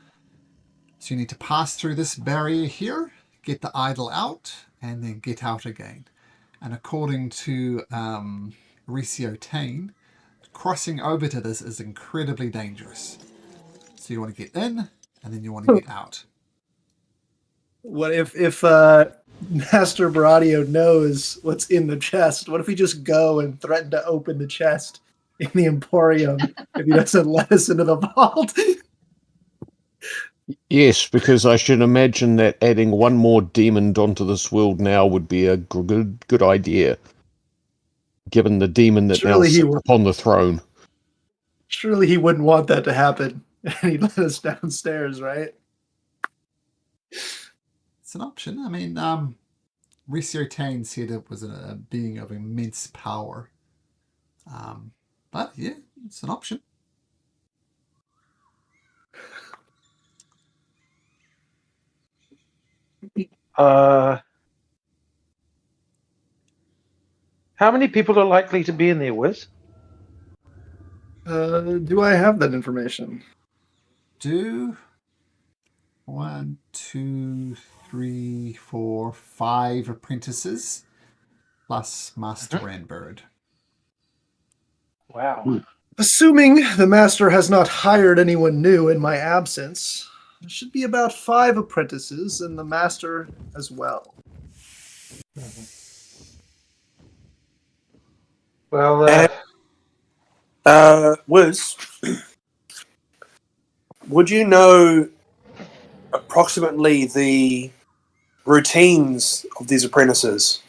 So you need to pass through this barrier here, get the idol out, and then get out again. And according to Recio Tane, crossing over to this is incredibly dangerous. So you want to get in, and then you want to get out. What if Master Baradio knows what's in the chest? What if we just go and threaten to open the chest in the Emporium if he doesn't let us into the vault? Yes, because I should imagine that adding one more demon onto this world now would be a good idea, given the demon that now sits upon the throne. Surely he wouldn't want that to happen, and he'd let us downstairs, right? It's an option. I mean, Recio Tane said it was a being of immense power. But yeah, it's an option. How many people are likely to be in there, Wiz? Do I have that information? 1, 2, 3, 4, 5 apprentices plus Master Ranbird. Wow. Assuming the master has not hired anyone new in my absence, there should be about 5 apprentices and the master as well. Well, Wiz, would you know approximately the routines of these apprentices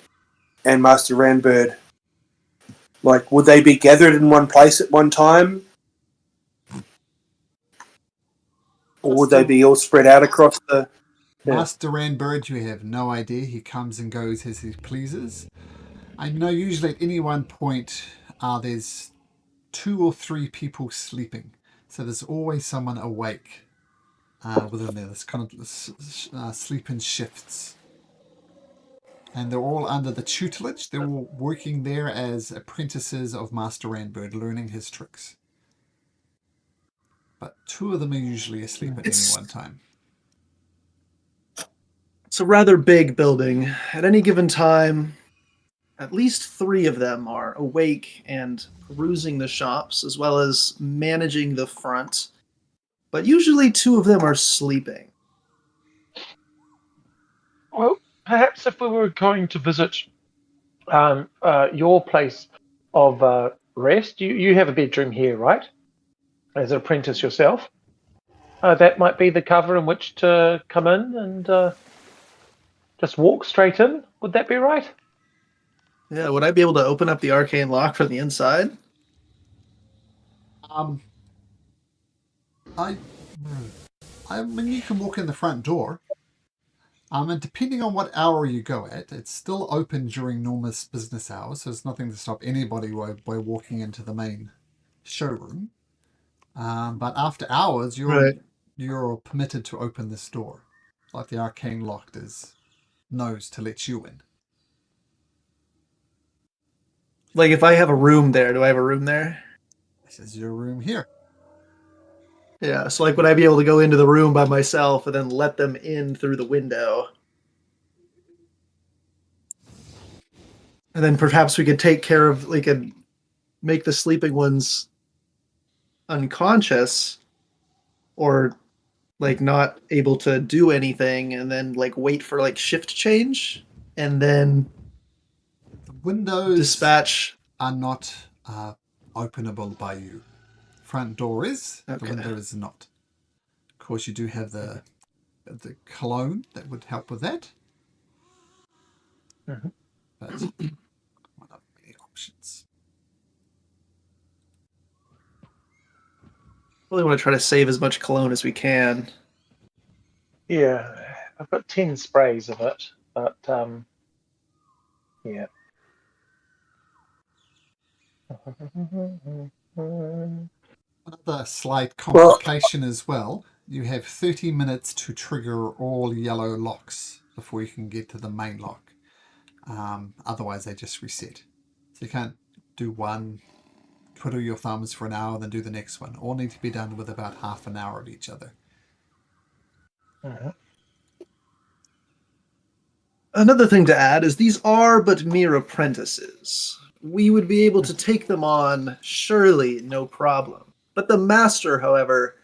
and Master Ranbird? Like, would they be gathered in one place at one time? Or would they be all spread out across the... Master Ranbird, you have no idea. He comes and goes as he pleases. I know usually at any one point there's 2 or 3 people sleeping. So there's always someone awake within there. This kind of sleep in shifts. And they're all under the tutelage. They're all working there as apprentices of Master Ranbird, learning his tricks. But 2 of them are usually asleep at any one time. It's a rather big building. At any given time, at least 3 of them are awake and perusing the shops, as well as managing the front. But usually 2 of them are sleeping. well, perhaps if we were going to visit your place of rest, you have a bedroom here, right? As an apprentice yourself. That might be the cover in which to come in and just walk straight in. Would that be right? Yeah, would I be able to open up the arcane lock from the inside? I mean, you can walk in the front door. And depending on what hour you go at, it's still open during normal business hours, so there's nothing to stop anybody by walking into the main showroom. But after hours, you're permitted to open this door, like the arcane lock knows to let you in. Like, if I have a room there, do I have a room there? This is your room here. Yeah, so like, would I be able to go into the room by myself and then let them in through the window? And then perhaps we could take care of, like, make the sleeping ones unconscious or, like, not able to do anything and then, like, wait for, like, shift change? and then The windows dispatch. are not openable by you. Front door is, the Okay. window is not. Of course, you do have the cologne that would help with that. Mhm. But one of many options. Really want to try to save as much cologne as we can. Yeah, I've got 10 sprays of it, but yeah. Another slight Well, complication as well. You have 30 minutes to trigger all yellow locks before you can get to the main lock. Otherwise, they just reset. So you can't do one, twiddle your thumbs for an hour, then do the next one. All need to be done with about half an hour of each other. Another thing to add is these are but mere apprentices. We would be able to take them on, surely, no problem. But the master, however,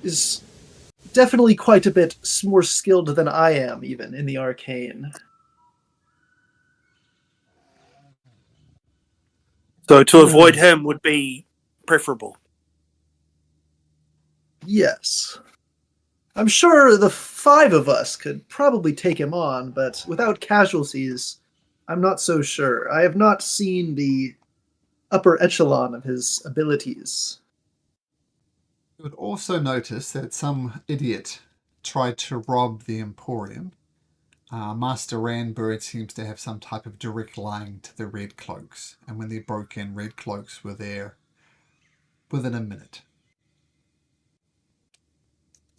is definitely quite a bit more skilled than I am, even, in the arcane. so to avoid him would be preferable. Yes. I'm sure the 5 of us could probably take him on, but without casualties, I'm not so sure. I have not seen the upper echelon of his abilities. You would also notice that some idiot tried to rob the Emporium. Master Randbird seems to have some type of direct line to the Red Cloaks, and when they broke in, Red Cloaks were there within a minute.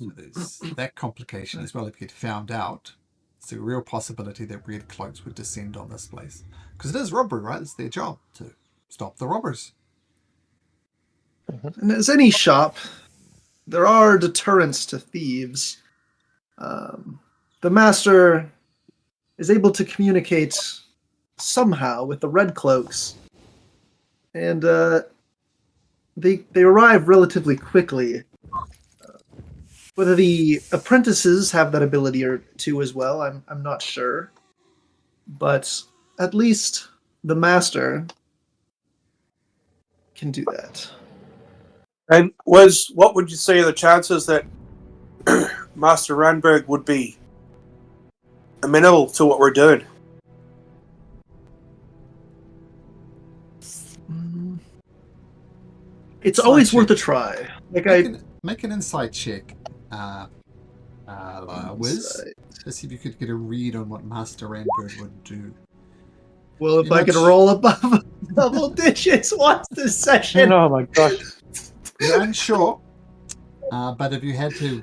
So there's that complication as well. If you'd found out, it's a real possibility that Red Cloaks would descend on this place. Because it is robbery, right? It's their job to stop the robbers. And as any shop, there are deterrents to thieves. The master is able to communicate somehow with the Red Cloaks, and they arrive relatively quickly. Whether the apprentices have that ability or too as well, I'm not sure. But at least the master can do that. And what would you say are the chances that Master Randberg would be amenable to what we're doing? It's Insight always worth a check. try. Make an insight check, Wiz. Let's see if you could get a read on what Master Randbird would do. Well, if You're I not could roll above double digits once this session. Oh my gosh. You're unsure, but if you had to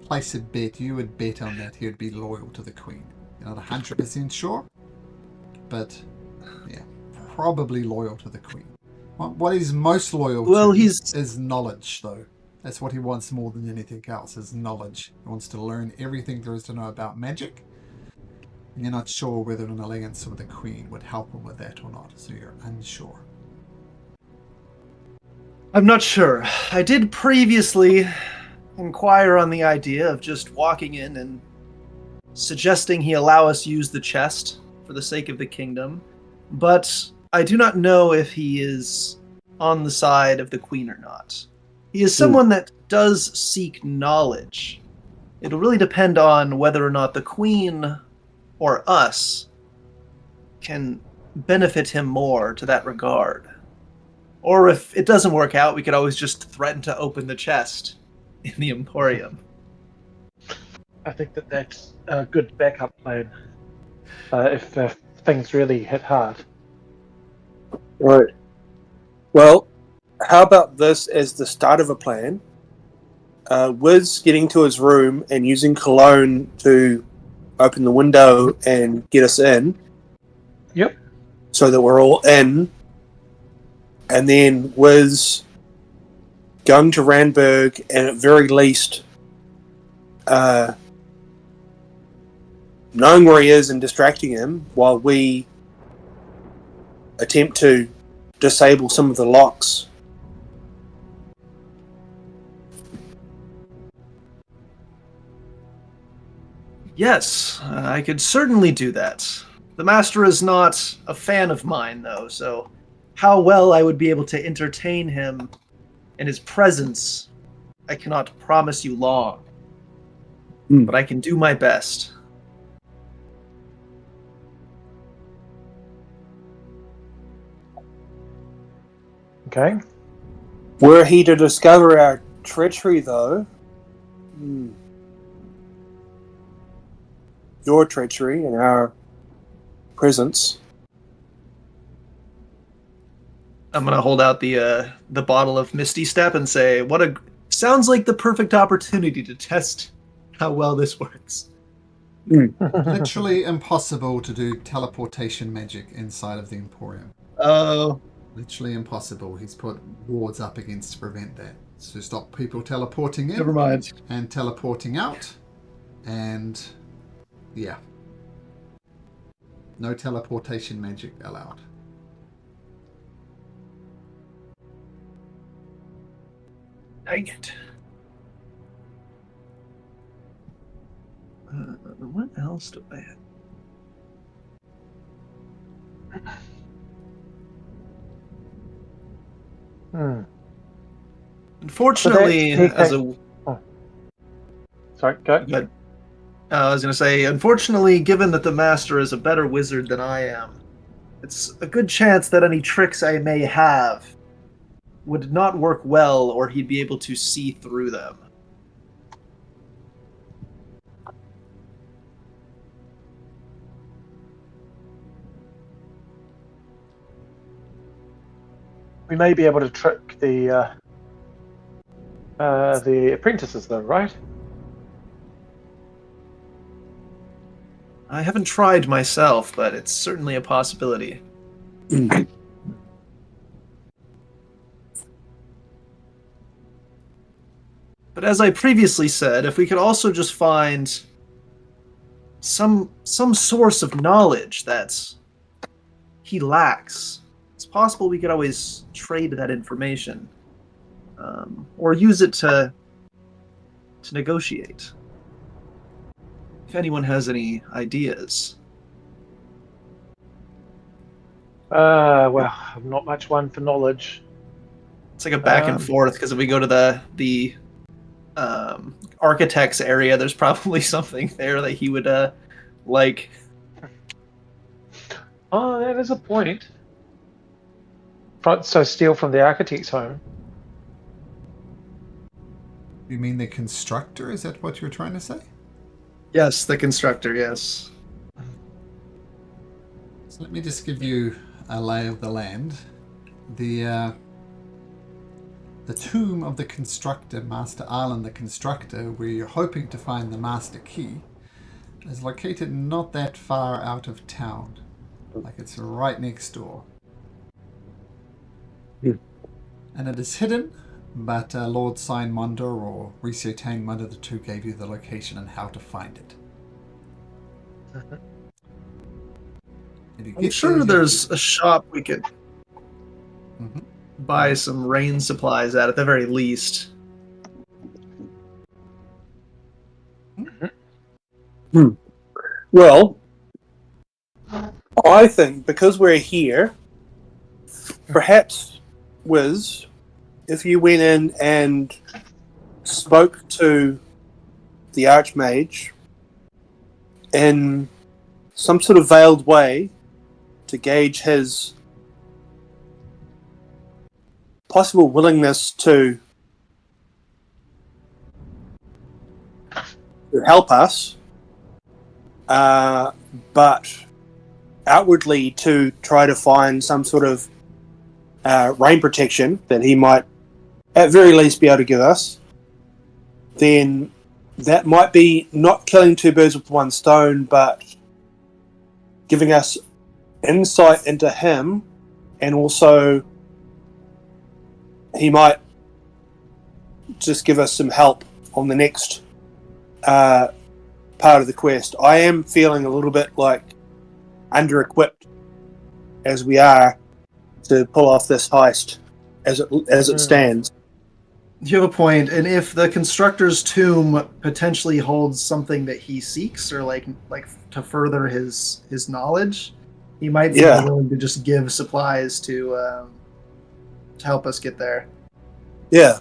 place a bet, you would bet on that he would be loyal to the Queen. You're not 100% sure, but yeah, probably loyal to the Queen. What he's most loyal to is knowledge, though. That's what he wants more than anything else, is knowledge. He wants to learn everything there is to know about magic. And you're not sure whether an alliance with the Queen would help him with that or not, so you're unsure. I'm not sure. I did previously inquire on the idea of just walking in and suggesting he allow us use the chest for the sake of the kingdom, but I do not know if he is on the side of the Queen or not. He is someone that does seek knowledge. It'll really depend on whether or not the Queen or us can benefit him more to that regard. Or if it doesn't work out, we could always just threaten to open the chest in the Emporium. I think that's a good backup plan if things really hit hard. Right. Well, how about this as the start of a plan? Wiz getting to his room and using cologne to open the window and get us in. Yep. So that we're all in. And then Wiz going to Randburg and at very least knowing where he is and distracting him while we attempt to disable some of the locks. Yes, I could certainly do that. The Master is not a fan of mine, though, so how well I would be able to entertain him in his presence, I cannot promise you long. But I can do my best. Okay. Were he to discover our treachery, though, your treachery and our presence, I'm gonna hold out the bottle of Misty Step and say, sounds like the perfect opportunity to test how well this works." Literally impossible to do teleportation magic inside of the Emporium. Oh, Literally impossible. He's put wards up against to prevent that. So stop people teleporting in never mind. and teleporting out. And yeah. No teleportation magic allowed. Dang it. What else do I have? Unfortunately, as a... Sorry, go. But, I was going to say, unfortunately, given that the Master is a better wizard than I am, it's a good chance that any tricks I may have would not work well, or he'd be able to see through them. We may be able to trick the apprentices, though, right? I haven't tried myself, but it's certainly a possibility. But as I previously said, if we could also just find some source of knowledge that he lacks, it's possible we could always trade that information, or use it to negotiate. If anyone has any ideas. Well, I'm not much one for knowledge. It's like a back and forth, because if we go to the architect's area, there's probably something there that he would like. Oh, that is a point. So steal from the architect's home. You mean the constructor? Is that what you're trying to say? Yes, the constructor, yes. So let me just give you a lay of the land. The tomb of the constructor, Master Arlen the constructor, where you're hoping to find the master key, is located not that far out of town. Like it's right next door. And it is hidden, but Lord Signmonder or Risio Tangmonder, the two, gave you the location and how to find it. I'm sure there's a shop we could buy some rain supplies at the very least. Well, I think because we're here, perhaps, Wiz, if you went in and spoke to the Archmage in some sort of veiled way to gauge his possible willingness to help us, but outwardly to try to find some sort of rain protection that he might at very least be able to give us, then that might be not killing two birds with one stone, but giving us insight into him, and also he might just give us some help on the next part of the quest. I am feeling a little bit like under-equipped as we are to pull off this heist as it stands. You have a point, and if the constructor's tomb potentially holds something that he seeks, or like to further his knowledge, he might be Yeah. willing to just give supplies to help us get there. Yeah.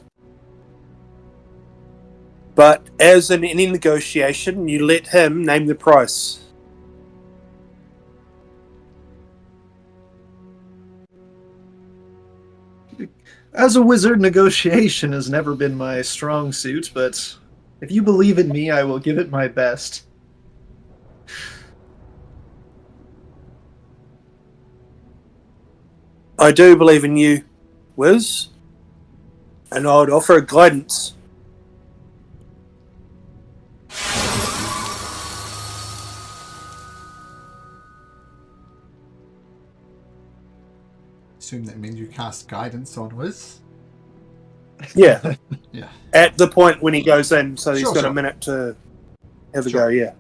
But as in any negotiation, you let him name the price. As a wizard, negotiation has never been my strong suit, but if you believe in me, I will give it my best. I do believe in you, Wiz, and I would offer guidance. Assume that means you cast guidance on Wiz. Yeah. Yeah. At the point when he goes in, so he's Sure, got sure. a minute to have a Sure. go, yeah.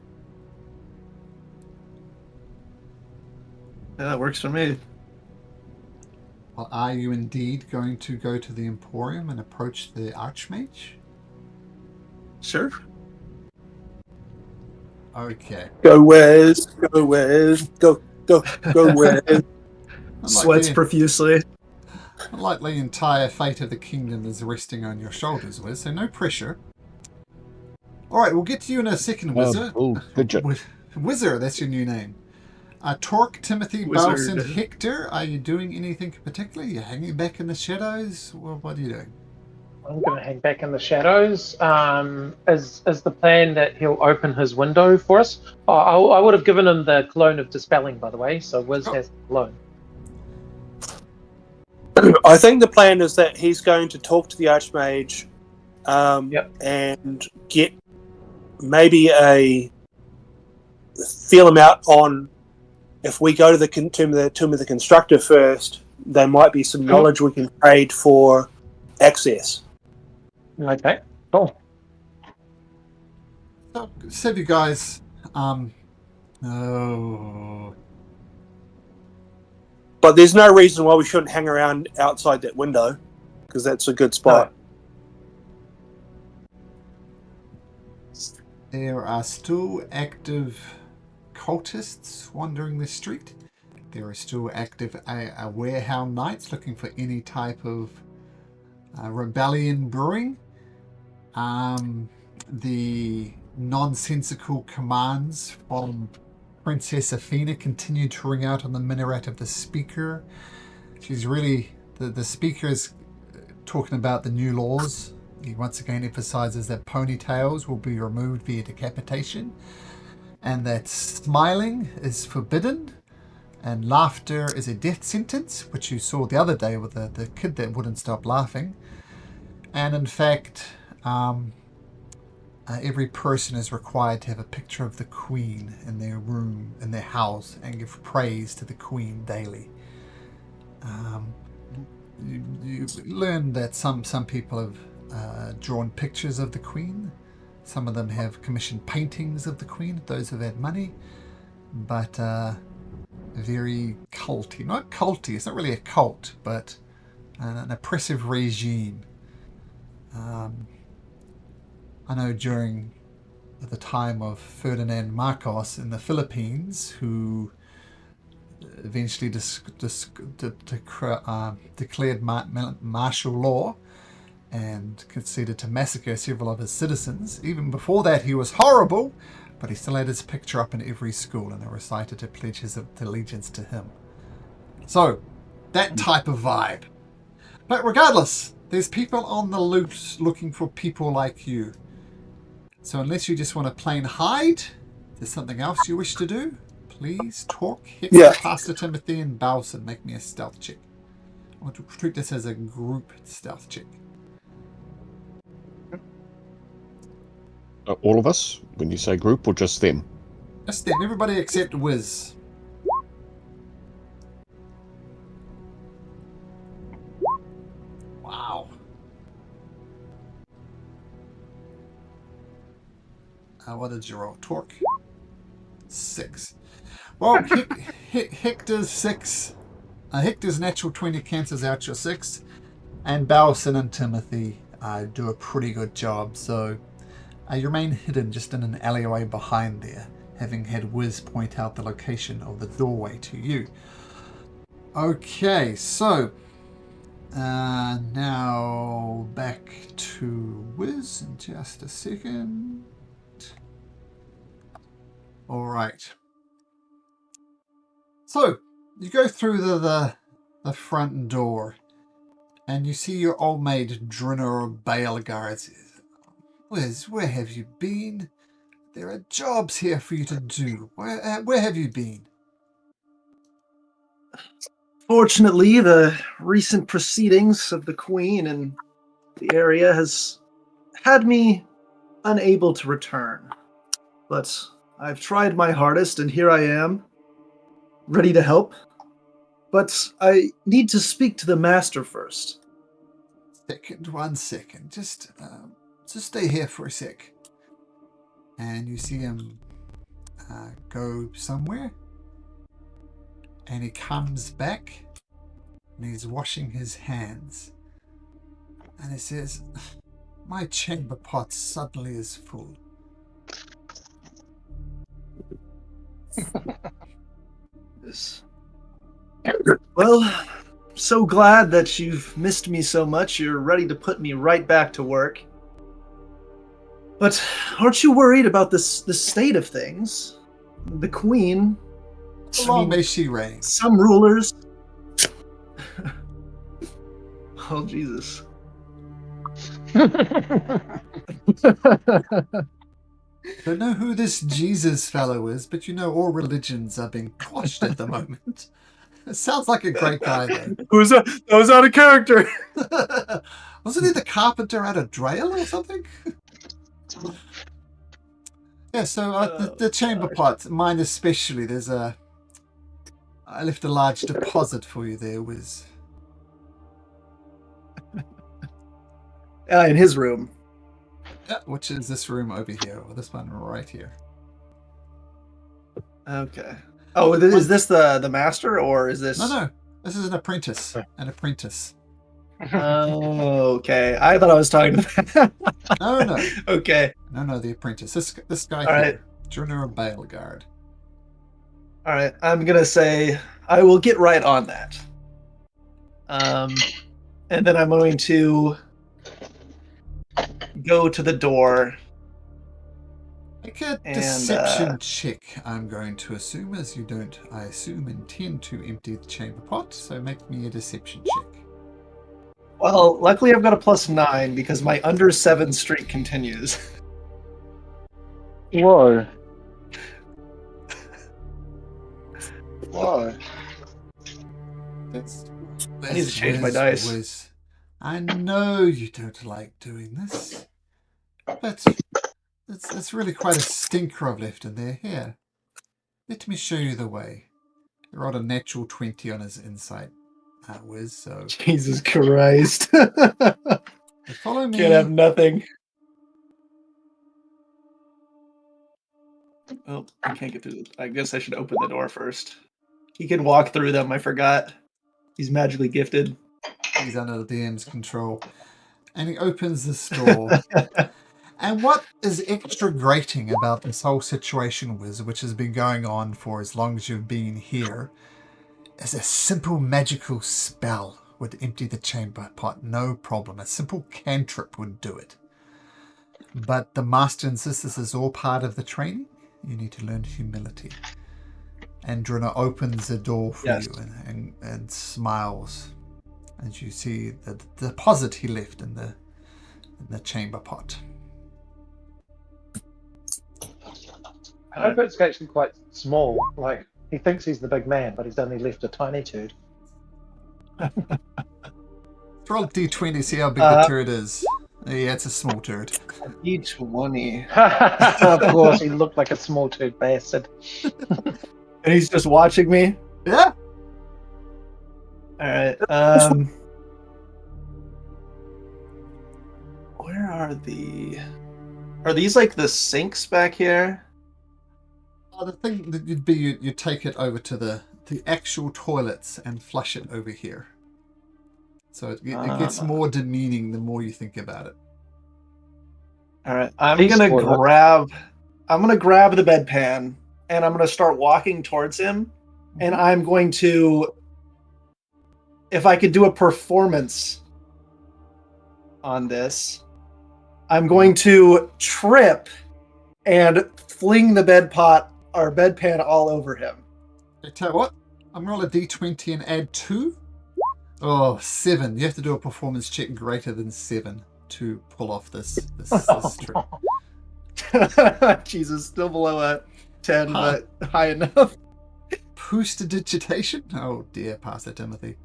Yeah, that works for me. Well, are you indeed going to go to the Emporium and approach the Archmage? Sure. Okay. Go Wiz, go Wiz, go Wiz. Sweats profusely. Unlike the entire fate of the kingdom is resting on your shoulders, Wiz, so no pressure. Alright, we'll get to you in a second, Wizard. Wizard, that's your new name. Torque, Timothy, Bouse, and Hector, are you doing anything in particular? Are you hanging back in the shadows? What are you doing? I'm going to hang back in the shadows. Is the plan that he'll open his window for us? I would have given him the cologne of dispelling, by the way, so Wiz has the cologne. I think the plan is that he's going to talk to the Archmage and get maybe feel him out on if we go to the tomb of the constructor first, there might be some knowledge we can trade for access. Okay, cool. So, save you guys. But there's no reason why we shouldn't hang around outside that window, because that's a good spot. There are still active cultists wandering the street. There are still active warehound knights looking for any type of rebellion brewing. The nonsensical commands from Princess Athena continue to ring out on the minaret of the speaker. She's really... The speaker is talking about the new laws. He once again emphasizes that ponytails will be removed via decapitation, and that smiling is forbidden, and laughter is a death sentence, which you saw the other day with the kid that wouldn't stop laughing. And in fact, every person is required to have a picture of the Queen in their room, in their house, and give praise to the Queen daily. You learn that some people have drawn pictures of the Queen. Some of them have commissioned paintings of the Queen, those who've had money, but very culty. Not culty, it's not really a cult, but an oppressive regime. I know during the time of Ferdinand Marcos in the Philippines, who eventually declared martial law and conceded to massacre several of his citizens. Even before that, he was horrible, but he still had his picture up in every school, and they recited to pledge his allegiance to him. So, that type of vibe. But regardless, there's people on the loose looking for people like you. So unless you just want to plain hide, there's something else you wish to do, please talk. Pastor Timothy and Bowson, make me a stealth check. I want to treat this as a group stealth check. All of us, when you say group, or just them? Just them, everybody except Wiz. Wow. What did you roll? Torque? 6. Well, Hector's 6. Hector's natural 20 cancels out your 6. And Bowson and Timothy do a pretty good job. So you remain hidden just in an alleyway behind there, having had Wiz point out the location of the doorway to you. Okay, so now back to Wiz in just a second. All right. So you go through the front door, and you see your old mate Drinner Baleguard. Wiz, where have you been? There are jobs here for you to do. Where have you been? Fortunately, the recent proceedings of the Queen in the area has had me unable to return. But I've tried my hardest, and here I am, ready to help. But I need to speak to the Master first. One second. Just stay here for a sec. And you see him go somewhere. And he comes back, and he's washing his hands. And he says, my chamber pot suddenly is full. Yes. Well, so glad that you've missed me so much. You're ready to put me right back to work. But aren't you worried about the state of things? The Queen... Long may she reign. Some rulers... Oh, Jesus. Don't know who this Jesus fellow is, but you know all religions are being quashed at the moment. It sounds like a great guy, though. Who's that? That was out of character. Wasn't he the carpenter out of Drail or something? Yeah, so the chamber pot, mine especially, I left a large deposit for you there, Wiz. In his room. Yeah, which is this room over here, or this one right here. Okay. Oh, is this the Master, or is this... No. This is an apprentice. An apprentice. Oh, okay. I thought I was talking to No. Okay. No, the apprentice. This guy All here. right. Junior Baleguard. All right. I'm going to say I will get right on that. And then I'm going to go to the door. Make a deception check, I'm going to assume, as you don't, I assume, intend to empty the chamber pot, so make me a deception check. Well, luckily I've got a +9 because my under 7 streak continues. Whoa. Whoa. I need to change my dice. Wiz. I know you don't like doing this, but it's really quite a stinker I've left in there. Here, let me show you the way. He rolled a natural 20 on his insight, Wiz, so... Jesus Christ. Follow me. Can't have nothing. Oh, I can't get through this. I guess I should open the door first. He can walk through them, I forgot. He's magically gifted. He's under the DM's control. And he opens this door. And what is extra grating about this whole situation, Wiz, which has been going on for as long as you've been here, is a simple magical spell would empty the chamber pot, no problem. A simple cantrip would do it. But the master insists this is all part of the training. You need to learn humility. And Drina opens the door for you and smiles as you see the deposit he left in the chamber pot. I hope it's actually quite small. Like, he thinks he's the big man, but he's only left a tiny turd. Roll D20, see how big the turd is. Yeah, it's a small turd. D20. Of course, he looked like a small turd bastard. And he's just watching me? Yeah. Alright, where are these like the sinks back here? Oh, the thing that you'd be, you take it over to the actual toilets and flush it over here. So it gets more demeaning the more you think about it. All right, I'm Peace gonna toilet. grab the bedpan and I'm gonna start walking towards him, and I'm going to, if I could do a performance on this, I'm going to trip and fling the bedpan all over him. I tell you what, I'm gonna roll a d20 and add 2. Oh, 7. You have to do a performance check greater than 7 to pull off this trip. Jesus, still below a 10, but high enough. Prestidigitation? Oh dear, Pastor Timothy.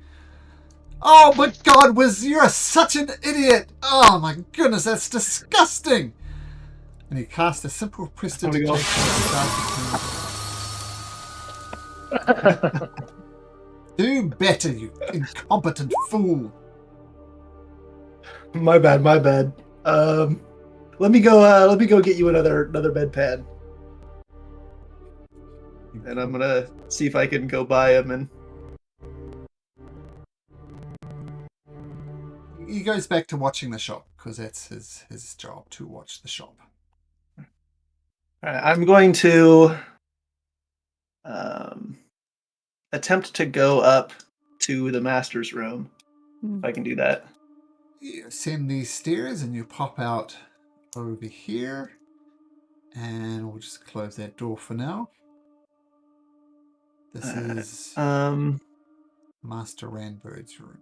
Oh my God, you're such an idiot! Oh my goodness, that's disgusting! And he cast a simple prestidigitation. Do better, you incompetent fool! My bad. Let me go get you another bedpan. And I'm gonna see if I can go buy him. And he goes back to watching the shop because that's his job, to watch the shop. all right, I'm going to attempt to go up to the master's room, if I can do that. You ascend these stairs and you pop out over here, and we'll just close that door for now. This is Master Randbird's room.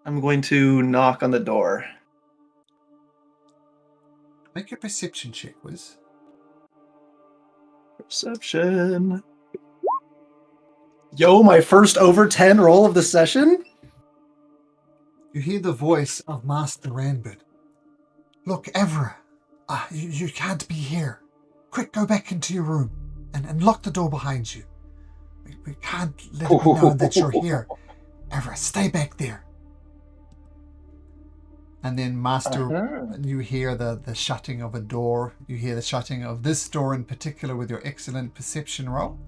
I'm going to knock on the door. Make a perception check, Wiz. Perception. Yo, my first over 10 roll of the session? You hear the voice of Master Randbird. Look, Evra, you can't be here. Quick, go back into your room and lock the door behind you. We can't let it be known that you're here. Evra, stay back there. And then Master, you hear the shutting of a door. You hear the shutting of this door in particular with your excellent perception roll.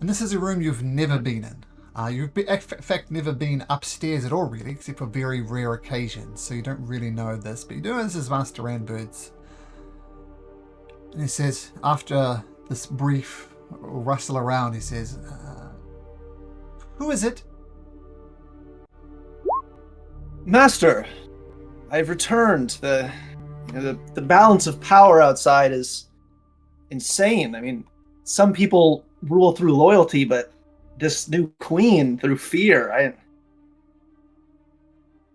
And this is a room you've never been in. You've in fact never been upstairs at all, really, except for very rare occasions. So you don't really know this. But you do know this is Master Randbird's. And he says, after this brief rustle around, he says, who is it? Master, I've returned. The balance of power outside is insane. I mean, some people rule through loyalty, but this new queen through fear.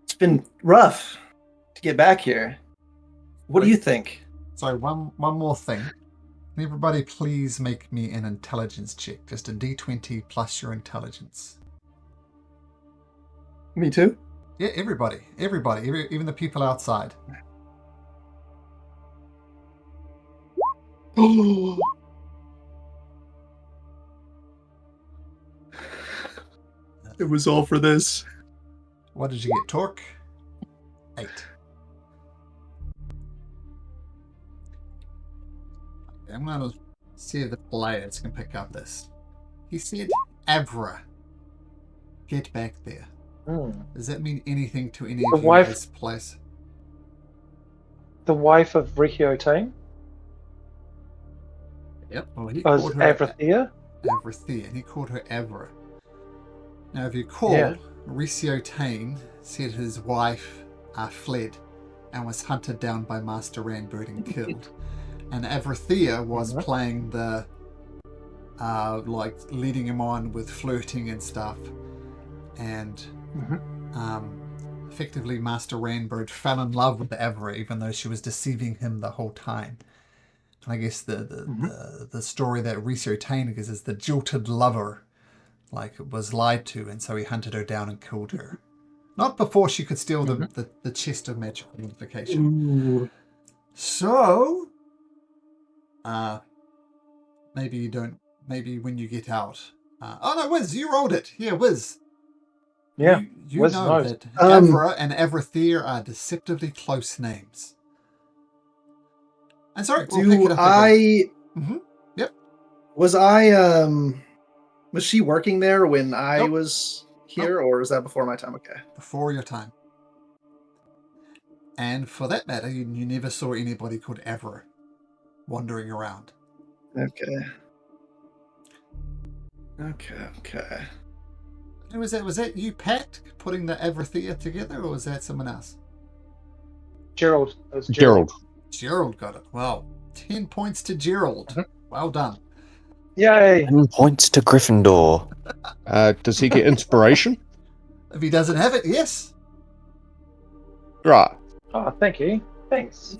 It's been rough to get back here. What do you think? Sorry, one more thing. Can everybody please make me an intelligence check? Just a d20 plus your intelligence. Me too? Yeah, everybody, even the people outside. It was all for this. What did you get, Torque? 8. I'm going to see if the players can pick up this. He said, Avra, get back there. Does that mean anything to any of you guys' place? The wife of Rikio Tane? Yep. Well, he Was called her Avrathea? Avrathea, and he called her Avra. Now, if you recall, Riccio Tane said his wife fled and was hunted down by Master Randbird and killed. And Avrathea was playing the, like, leading him on with flirting and stuff. And effectively, Master Randbird fell in love with Avra, even though she was deceiving him the whole time. And I guess the story that Riccio Tane gives is the jilted lover, like, was lied to, and so he hunted her down and killed her. Not before she could steal the chest of magical unification. Ooh. So, maybe you don't. Maybe when you get out. Oh no, Wiz, you rolled it. Yeah, Wiz. Yeah, you Wiz know knows. that Avra and Avrathea are deceptively close names. And sorry, we'll pick it up again. Yep. Was she working there when I was here, or is that before my time? Okay. Before your time. And for that matter, you never saw anybody called Ever wandering around. Okay. Okay. And was that you, Pat, putting the Everthea together, or was that someone else? Gerald. It was Gerald. Gerald got it. Well, 10 points to Gerald. Well done. Yay! 10 points to Gryffindor. Does he get inspiration? If he doesn't have it, yes. Right. Oh, thank you. Thanks.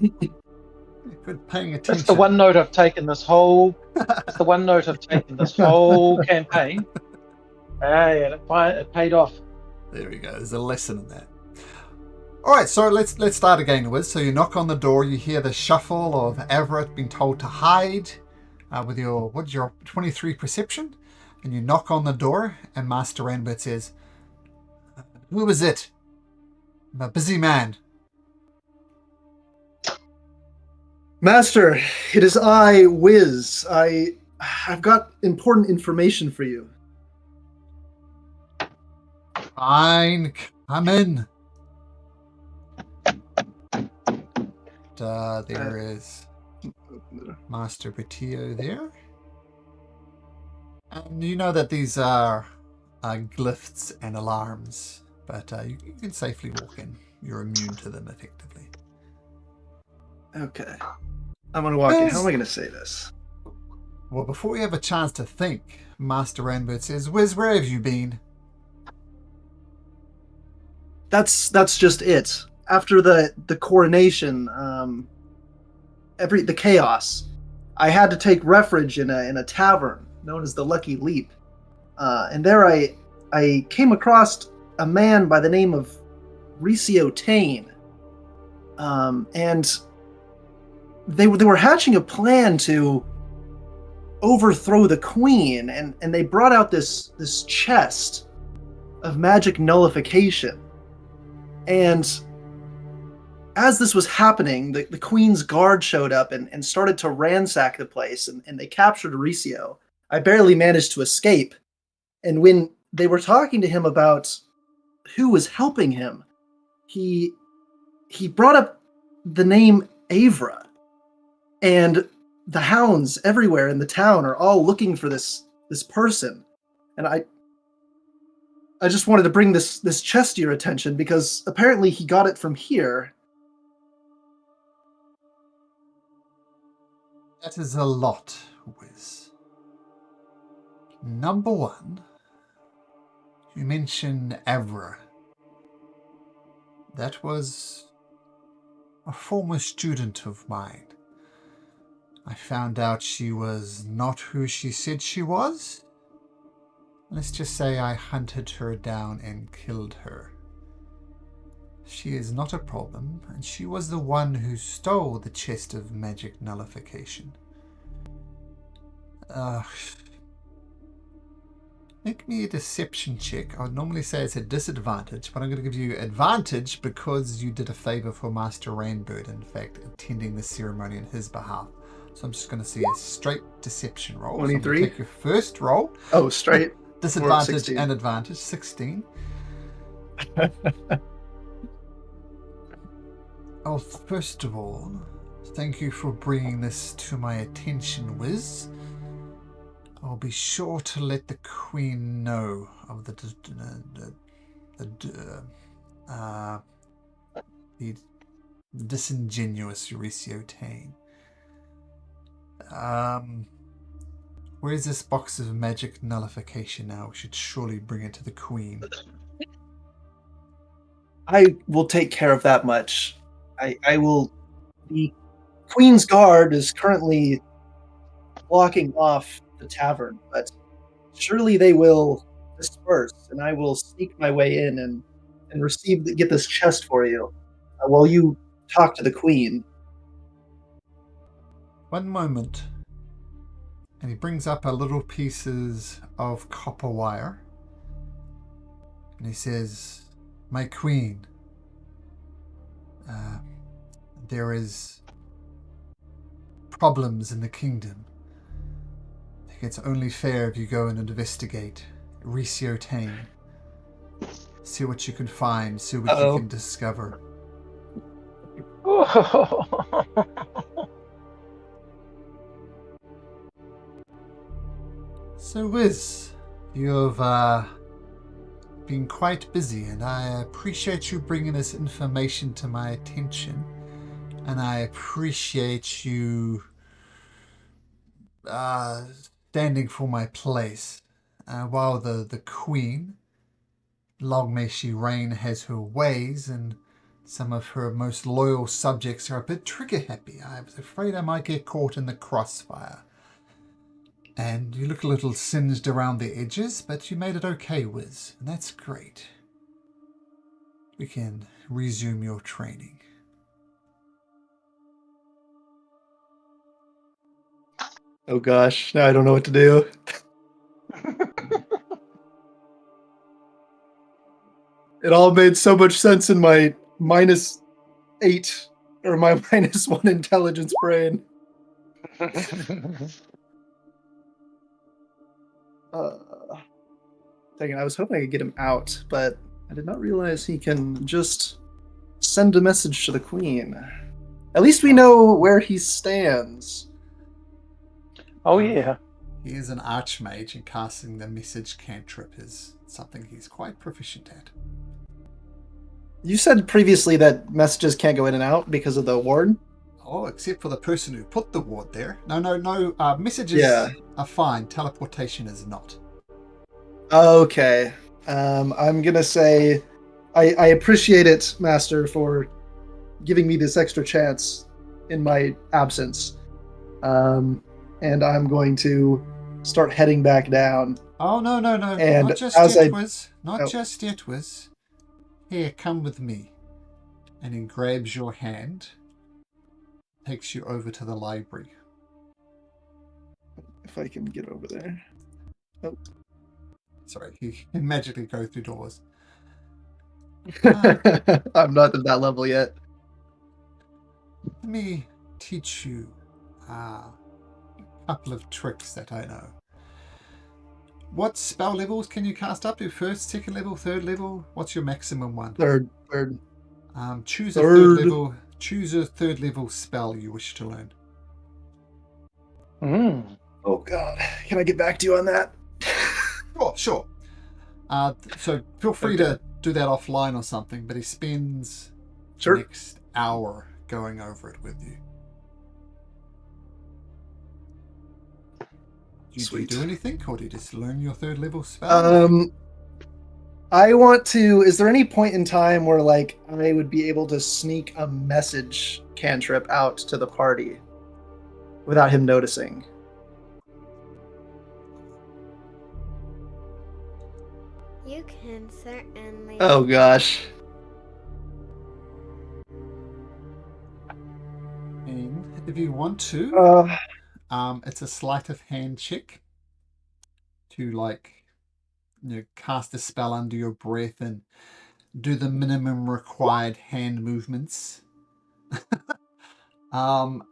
Good paying attention. That's the one note I've taken this whole. That's the one note I've taken this whole campaign. Hey, and it paid off. There we go. There's a lesson in that. All right, so let's start again, Wiz. So you knock on the door. You hear the shuffle of Everett being told to hide with your 23 perception, and you knock on the door, and Master Randbert says, "Who is it? I'm a busy man." Master, it is I, Wiz. I've got important information for you. Fine, come in. There is Master Batillo there. And you know that these are glyphs and alarms, but you can safely walk in. You're immune to them effectively. Okay. I'm going to walk in. How am I going to say this? Well, before we have a chance to think, Master Randbert says, Wiz, where have you been? That's just it. After the coronation, the chaos, I had to take refuge in a tavern known as the Lucky Leap, and there I came across a man by the name of Ricio Tane, and they were hatching a plan to overthrow the queen, and they brought out this chest of magic nullification. And as this was happening, the Queen's Guard showed up and started to ransack the place, and they captured Ricio. I barely managed to escape. And when they were talking to him about who was helping him, he brought up the name Avra. And the hounds everywhere in the town are all looking for this person. And I just wanted to bring this chest to your attention because apparently he got it from here. That is a lot, Wiz. Number one, you mentioned Avra. That was a former student of mine. I found out she was not who she said she was. Let's just say I hunted her down and killed her. She is not a problem, and she was the one who stole the chest of magic nullification. Make me a deception check. I would normally say it's a disadvantage, but I'm going to give you advantage because you did a favor for Master Randbert, in fact, attending the ceremony on his behalf. So I'm just going to see a straight deception roll. 23? So take your first roll. Oh, straight. Disadvantage and advantage, 16. Oh, first of all, thank you for bringing this to my attention, Wiz. I'll be sure to let the Queen know of the disingenuous Ricio Tane. Where's this box of magic nullification now? We should surely bring it to the Queen. I will take care of that much. I will. The Queen's Guard is currently blocking off the tavern, but surely they will disperse, and I will sneak my way in and get this chest for you while you talk to the Queen. One moment. And he brings up a little pieces of copper wire. And he says, my Queen, there is problems in the kingdom. I think it's only fair if you go and investigate Ricio Tane. See what you can find. See what Uh-oh. you can discover. So, Wiz, you've been quite busy, and I appreciate you bringing this information to my attention. And I appreciate you standing for my place. While the Queen, long may she reign, has her ways, and some of her most loyal subjects are a bit trigger-happy. I was afraid I might get caught in the crossfire. And you look a little singed around the edges, but you made it okay, Wiz, and that's great. We can resume your training. Oh gosh, now I don't know what to do. It all made so much sense in my -8 or my -1 intelligence brain. Dang it, I was hoping I could get him out, but I did not realize he can just send a message to the Queen. At least we know where he stands. Oh yeah. He is an archmage, and casting the message cantrip is something he's quite proficient at. You said previously that messages can't go in and out because of the ward? Oh, except for the person who put the ward there. No. Messages are fine. Teleportation is not. Okay. I'm gonna say I appreciate it, Master, for giving me this extra chance in my absence. And I'm going to start heading back down. Oh, no. And not just as yet, I- Wiz. Not just yet, Wiz. Here, come with me. And he grabs your hand, takes you over to the library. If I can get over there. Sorry, he can magically go through doors. I'm not at that level yet. Let me teach you a couple of tricks that I know. What spell levels can you cast up to? First, second level, third level? What's your maximum one? Third. Choose a Third. third level. Choose a third level spell you wish to learn. Oh god. Can I get back to you on that? Sure. So feel free to do that offline or something, but he spends Sure. the next hour going over it with you. Do you Sweet. do anything, or do you just learn your third level spell? I want to. Is there any point in time where, like, I would be able to sneak a message cantrip out to the party without him noticing? You can certainly. Oh gosh. And if you want to, Uh, it's a sleight of hand check to, like, cast a spell under your breath and do the minimum required hand movements. And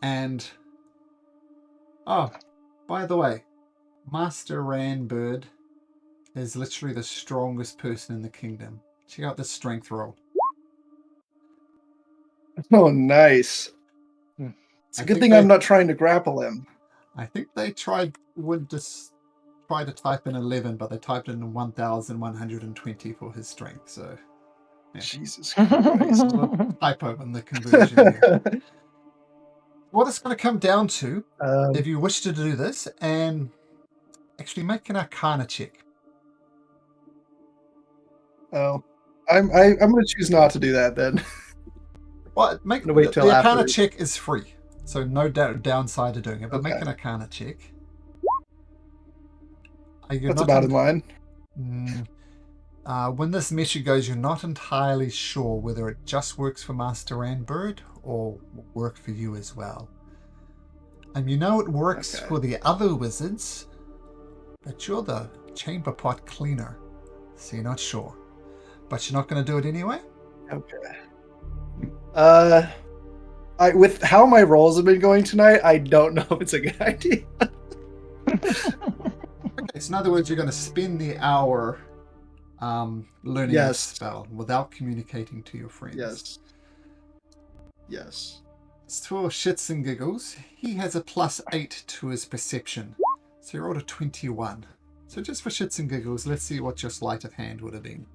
by the way, Master Ranbird is literally the strongest person in the kingdom. Check out the strength roll. oh, nice. It's a I good think thing they- I'm not trying to grapple him. I think they would just try to type in 11, but they typed in 1,120 for his strength. So Jesus Christ. typo in the conversion here. What it's going to come down to, Um, if you wish to do this, and actually make an Arcana check. oh, I'm going to choose not to do that then. Well, make gonna wait till the Arcana after. check is free, so no downside to doing it. But make Okay. an Arcana check. You're That's not about in line. When this message goes, you're not entirely sure whether it just works for Master Ranbird or will work for you as well. And you know it works Okay. for the other wizards, but you're the chamber pot cleaner, so you're not sure. But you're not going to do it anyway? Okay. With how my rolls have been going tonight, I don't know if it's a good idea. Okay, so in other words, you're going to spend the hour learning Yes. this spell without communicating to your friends. Yes. Yes. As for shits and giggles, he has a +8 to his perception. So you rolled a 21. So just for shits and giggles, let's see what your sleight of hand would have been.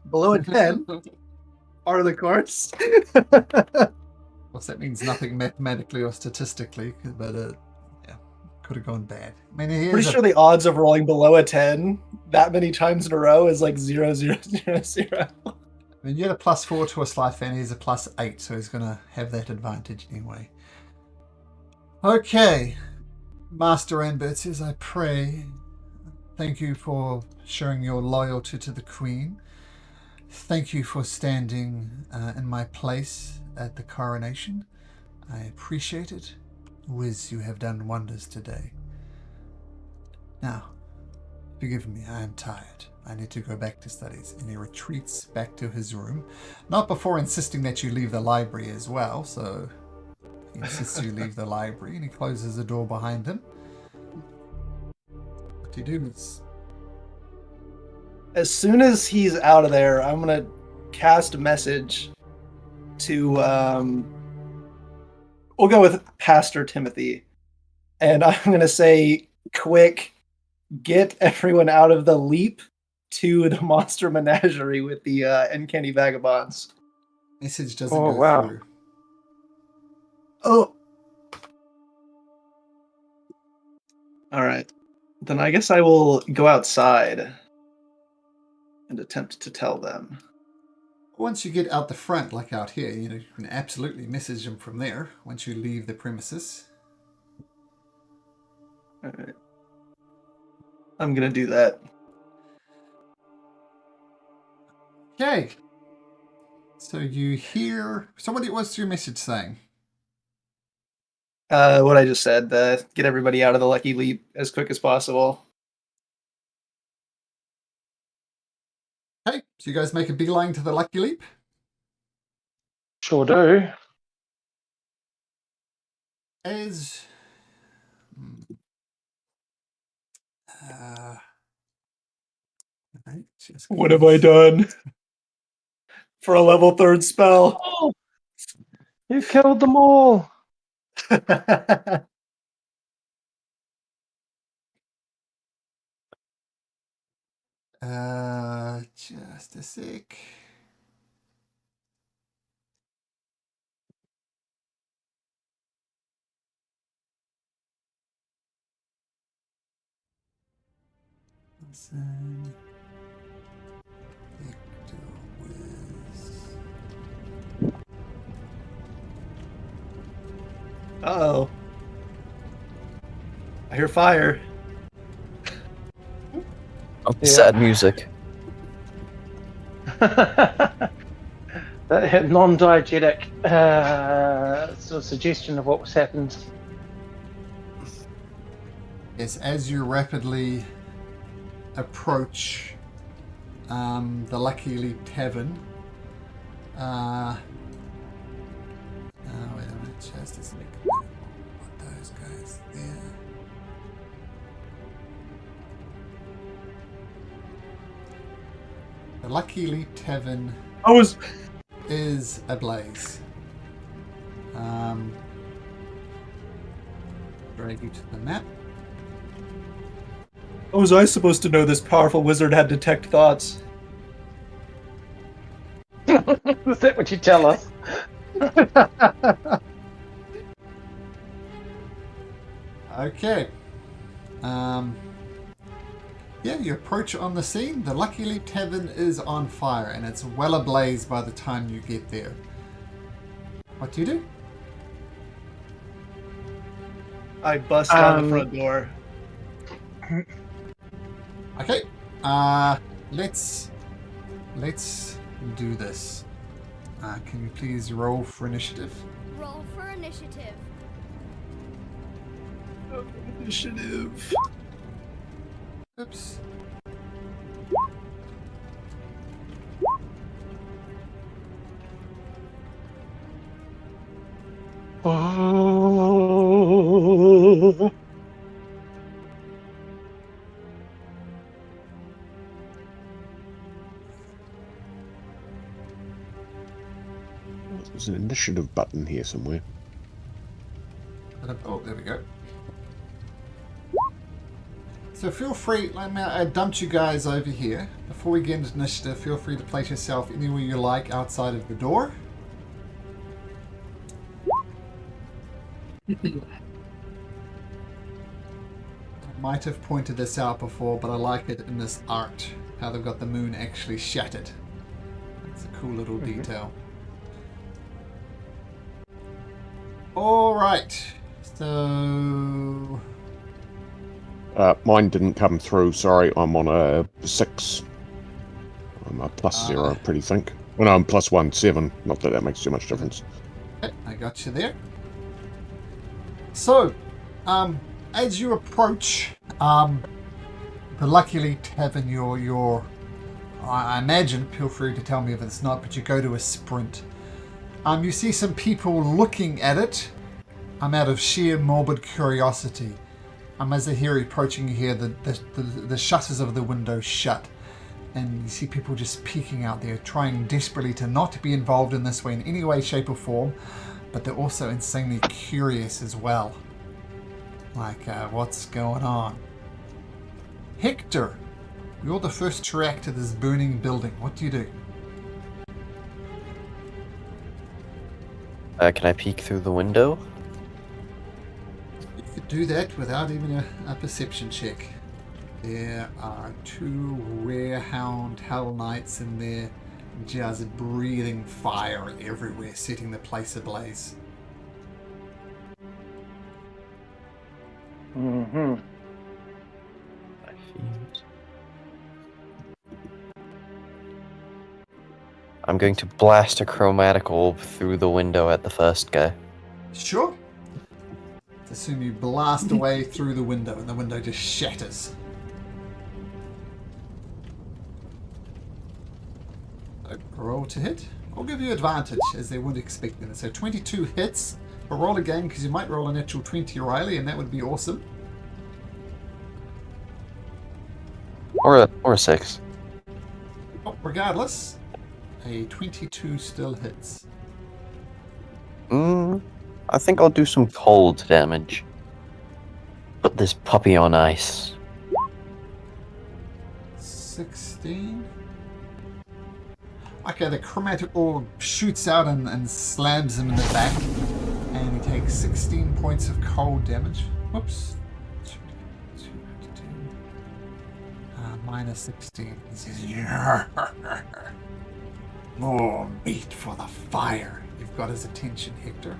Below a 10 are the cards. Of course, that means nothing mathematically or statistically, but yeah, could have gone bad. I mean, Pretty sure the odds of rolling below a 10 that many times in a row is like 0, 0, 0, 0. I mean, you had a +4 to a sleight of hand. He's a +8, so he's going to have that advantage anyway. Okay, Master Anbert says, I pray. Thank you for showing your loyalty to the Queen. Thank you for standing in my place at the coronation. I appreciate it. Wiz, you have done wonders today. Now, forgive me, I am tired. I need to go back to studies. And he retreats back to his room. Not before insisting that you leave the library as well, so he insists you leave the library, and he closes the door behind him. What do you do? As soon as he's out of there, I'm going to cast a message to, we'll go with Pastor Timothy. And I'm going to say, quick, get everyone out of the leap to the monster menagerie with the uncanny vagabonds. Message doesn't Oh, go wow. through. Oh. All right. Then I guess I will go outside and attempt to tell them. Once you get out the front, like out here, you can absolutely message them from there once you leave the premises. All right. I'm going to do that. Okay. So you hear... Somebody, what's your message saying? What I just said, get everybody out of the Lucky Leap as quick as possible. Okay, so you guys make a beeline to the Lucky Leap. Sure do. As... right, just What have I done? For a level 3rd spell. Oh, you killed them all. Just a sec. Listen. Victor Wiz. Uh-oh. I hear fire. Sad music. That non-diegetic sort of suggestion of what was happened. Yes, as you rapidly approach the Lucky Leap Tavern. Wait a minute, just a second. What those guys there? The Lucky Leap Tavern is Ablaze. Drag you to the map. How was I supposed to know this powerful wizard had detect thoughts? Is that what you tell us? Okay. Yeah, you approach on the scene. The Lucky Leap Tavern is on fire, and it's well ablaze by the time you get there. What do you do? I bust down the front door. Okay. Let's do this. Can you please roll for initiative? Roll for initiative. Initiative. Oops. Oh. There's an initiative button here somewhere. Oh, there we go. So feel free, I dumped you guys over here. Before we get into initiative, feel free to place yourself anywhere you like outside of the door. I might have pointed this out before, but I like it in this art, how they've got the moon actually shattered. It's a cool little detail. Alright, so... Mine didn't come through, sorry. I'm on a 6. I'm a +0, I pretty think. Well, no, I'm +1, 7. Not that makes too much difference. Okay, I got you there. So, as you approach the Lucky Tavern, your I imagine, feel free to tell me if it's not, but you go to a sprint. You see some people looking at it. Out of sheer morbid curiosity. As they hear approaching, you hear the shutters of the window shut. And you see people just peeking out there, trying desperately to not be involved in this way in any way, shape or form. But they're also insanely curious as well. Like, what's going on? Hector, you're the first to react to this burning building. What do you do? Can I peek through the window? You could do that without even a perception check. There are 2 rare hound hell knights in there, just breathing fire everywhere, setting the place ablaze. Mm-hmm. I'm going to blast a chromatic orb through the window at the first guy. Sure. Let's assume you blast away through the window and the window just shatters. So, roll to hit. I'll give you advantage as they wouldn't expect it. So 22 hits. But roll again because you might roll a natural 20, Riley, and that would be awesome. Or a 6. Oh, regardless, a 22 still hits. I think I'll do some cold damage. Put this puppy on ice. 16. Okay, the chromatic orb shoots out and slams him in the back. And he takes 16 points of cold damage. Whoops. Minus 16. He says, "Yeah, more meat for the fire." You've got his attention, Hector.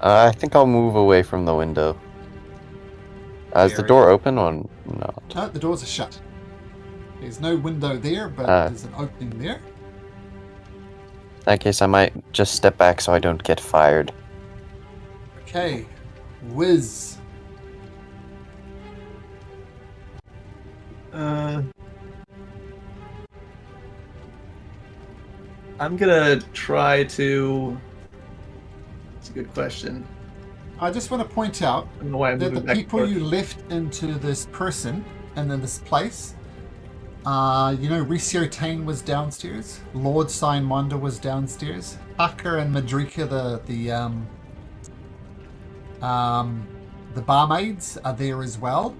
I think I'll move away from the window. Is the door open or not? No, the doors are shut. There's no window there, but there's an opening there. In that case, I might just step back so I don't get fired. Okay, Wiz. I'm gonna try to. It's a good question. I just want to point out I don't know why I'm that the moving back and people forth. you left into this person and in this place, Ricio Tane was downstairs, Lord Simonda was downstairs, Tucker and Madrika, the barmaids are there as well.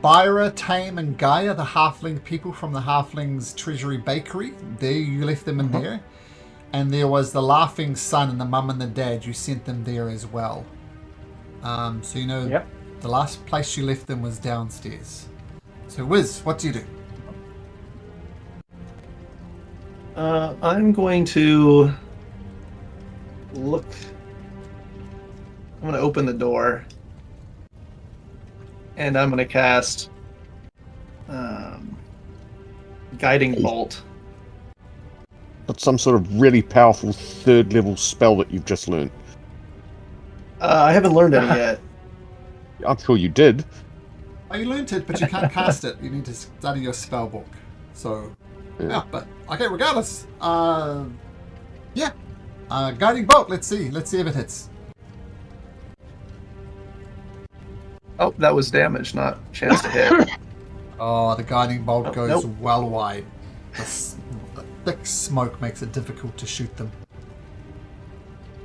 Byra, Tame, and Gaia, the halfling people from the Halflings Treasury Bakery, there you left them in there. And there was the Laughing Son and the mum and the dad, you sent them there as well. Yep. The last place you left them was downstairs. So Wiz, what do you do? I'm going to look. I'm going to open the door. And I'm going to cast Guiding Bolt. That's some sort of really powerful 3rd level spell that you've just learned. I haven't learned any yet. I'm sure you did. Oh, you learnt it, but you can't cast it. You need to study your spell book. So, yeah, but okay, regardless. Guiding Bolt, let's see if it hits. Oh, that was damage, not chance to hit. Oh, the Guiding Bolt goes nope. well wide. The thick smoke makes it difficult to shoot them.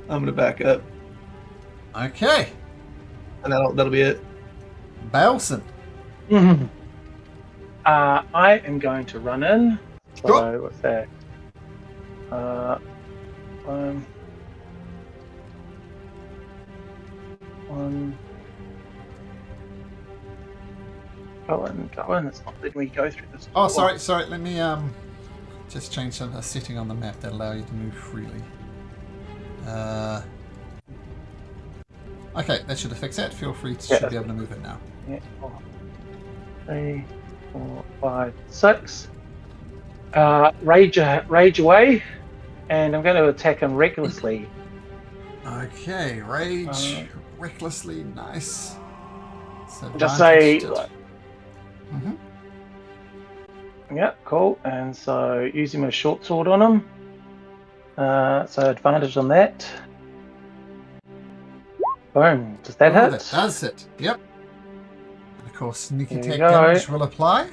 I'm gonna back up, Okay, and that'll be it. Balson. I am going to run in. So Sure. what's that? One. Go in. It's not letting me go through this. Oh, door. sorry. Let me just change a setting on the map that allow you to move freely. Okay, that should have fixed that. Feel free to should be able to move it now. Yeah. 3, 4, 5, 6. Rage away, and I'm going to attack him recklessly. Okay, rage recklessly, nice. So Just say, Mhm. yeah, cool. And so using my short sword on him. So advantage on that. Boom. Does that hit? That does it. Yep. And of course, sneak There you attack go. damage will apply.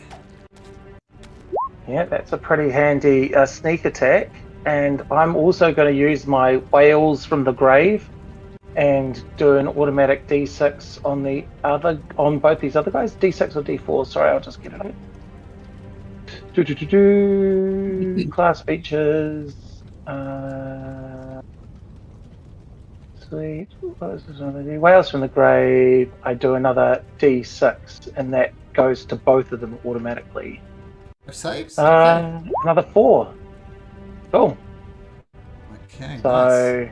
Yeah, that's a pretty handy sneak attack. And I'm also going to use my whales from the grave and do an automatic D6 on both these other guys. D6 or D4? Sorry, I'll just get it out. Class features. Sweet. What is this one? Whales from the grave. I do another D6, and that goes to both of them automatically. Saves? Okay. Another 4. Cool. Okay, nice. So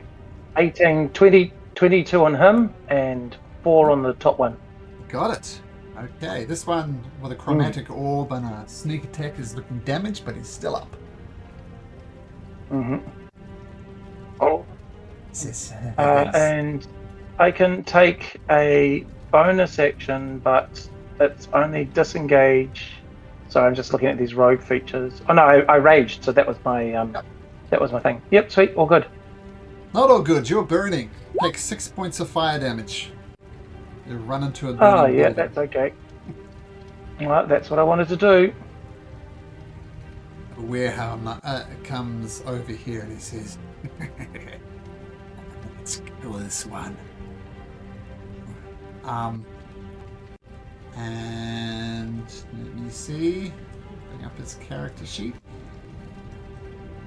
18, 20, 22 on him, and 4 on the top one. Got it. Okay, this one with a chromatic orb and a sneak attack is looking damaged, but he's still up. Mm-hmm. Oh. Yes. And I can take a bonus action, but it's only disengage. So I'm just looking at these rogue features. Oh no, I raged, so that was my thing. Yep, sweet, all good. Not all good. You're burning. Take 6 points of fire damage. You run into a burning Oh yeah, building. that's okay. Well, that's what I wanted to do. Warehouse comes over here and he says, "Let's kill this one." And let me see. Bring up his character sheet.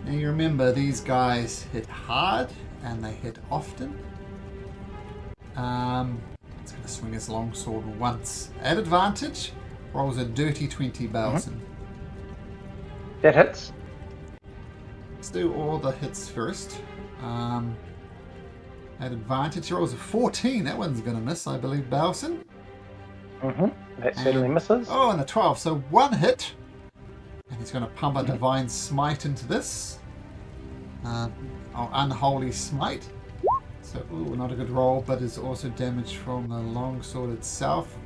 Now you remember these guys hit hard and they hit often. It's going to swing his longsword once at advantage. Rolls a dirty 20, Balson. That hits. Let's do all the hits first. At advantage, he rolls a 14. That one's going to miss, I believe, Balson. That certainly misses. Oh, and a 12. So one hit. And he's going to pump a divine smite into this. Unholy smite. So, ooh, not a good roll, but it's also damage from the longsword itself.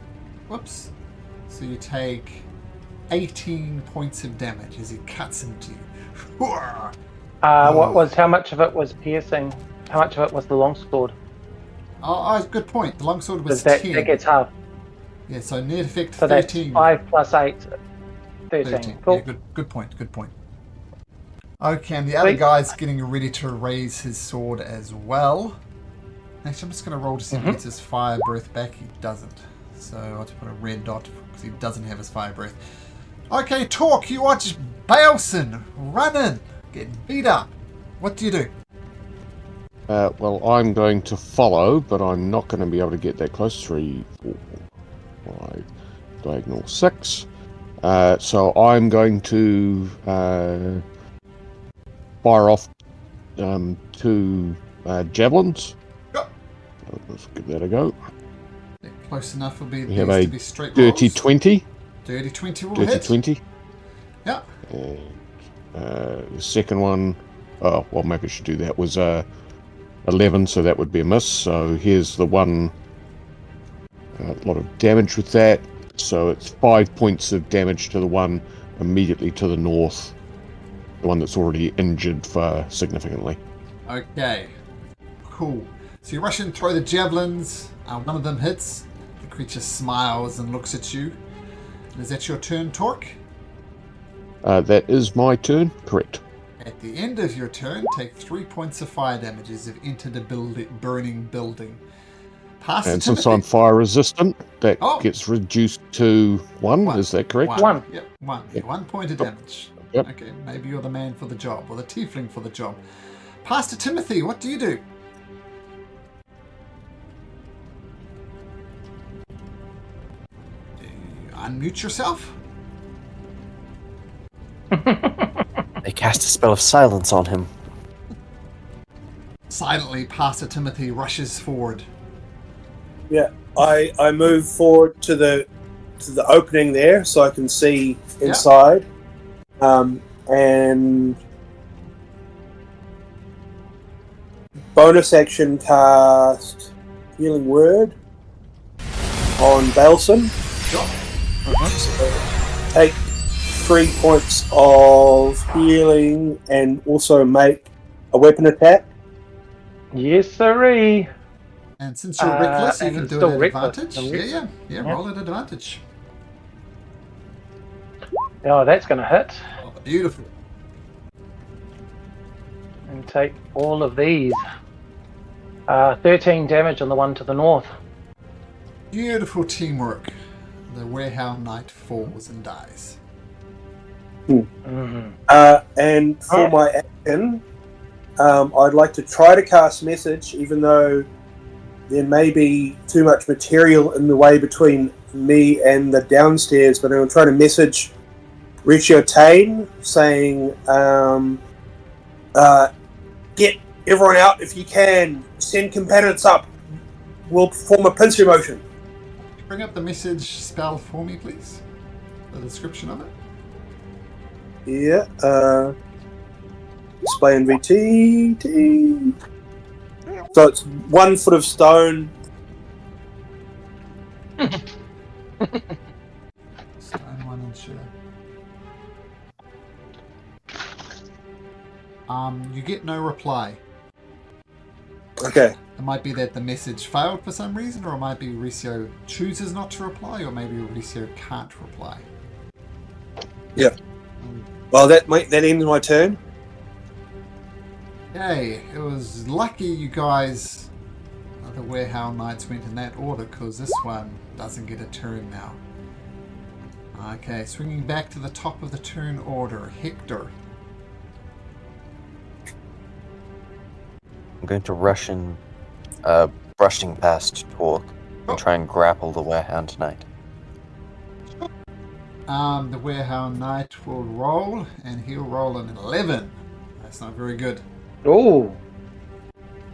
Whoops. So you take 18 points of damage as he cuts into you. How much of it was piercing? How much of it was the longsword? Oh, good point. The longsword was That 10. gets half. Yeah, so net effect So 13. that's 5 plus 8. 13. Cool. Yeah, good point. Okay, and the other guy's getting ready to raise his sword as well. Actually, I'm just going to roll to see if he gets his fire breath back. He doesn't. So I'll have to put a red dot because he doesn't have his fire breath. Okay, Torque, you watch Balson run in, get beat up. What do you do? Well, I'm going to follow, but I'm not going to be able to get that close. 3, 4, 5, diagonal 6. So I'm going to fire off 2 javelins. Yep. Let's give that a go. Close enough will be We have these a to be straight dirty rolls. 20. Dirty 20 will Dirty hit. 20. Yeah. And the second one, oh, well, maybe I should do that, was 11, so that would be a miss. So here's the one, a lot of damage with that. So it's 5 points of damage to the one immediately to the north, the one that's already injured for significantly. Okay. Cool. So you rush in, throw the javelins. One of them hits. The creature smiles and looks at you. And is that your turn, Torque? That is my turn, correct. At the end of your turn, take 3 points of fire damage as you've entered a burning building. Pass And to since Timothy. I'm fire resistant, that Oh. gets reduced to 1. One. Is that correct? One. Yep, 1. Yep. 1 point of damage. Yep. Okay, maybe you're the man for the job, or the tiefling for the job. Pass to Timothy, what do you do? Do you unmute yourself? They cast a spell of silence on him. Silently, Pastor Timothy rushes forward. Yeah, I move forward to the opening there so I can see inside. And bonus action cast Healing Word on Balsam. Sure. So take 3 points of healing and also make a weapon attack. Yes, sirree. And since you're reckless, you and can it's do still it at reckless, advantage. so Yeah, roll at advantage. Oh, that's going to hit. Oh, beautiful. And take all of these. 13 damage on the one to the north. Beautiful teamwork. The Warehound Knight falls and dies. Mm-hmm. And for my action, I'd like to try to cast Message, even though there may be too much material in the way between me and the downstairs, but I'm going to try to message Richio Tane, saying, get everyone out if you can, send combatants up, we'll perform a pincer motion. Bring up the message spell for me, please. The description of it. Yeah, display in VT. So it's 1 foot of stone. Stone 1 inch. You get no reply. Okay. It might be that the message failed for some reason, or it might be Ricio chooses not to reply, or maybe Ricio can't reply. Yeah. Well, that ends my turn. Yay, it was lucky you guys, the Warehound Knights, went in that order, because this one doesn't get a turn now. Okay, swinging back to the top of the turn order, Hector. I'm going to rush in, brushing past Torque and try and grapple the Warehound tonight. The Warehound Knight will roll, and he'll roll an 11. That's not very good. Oh,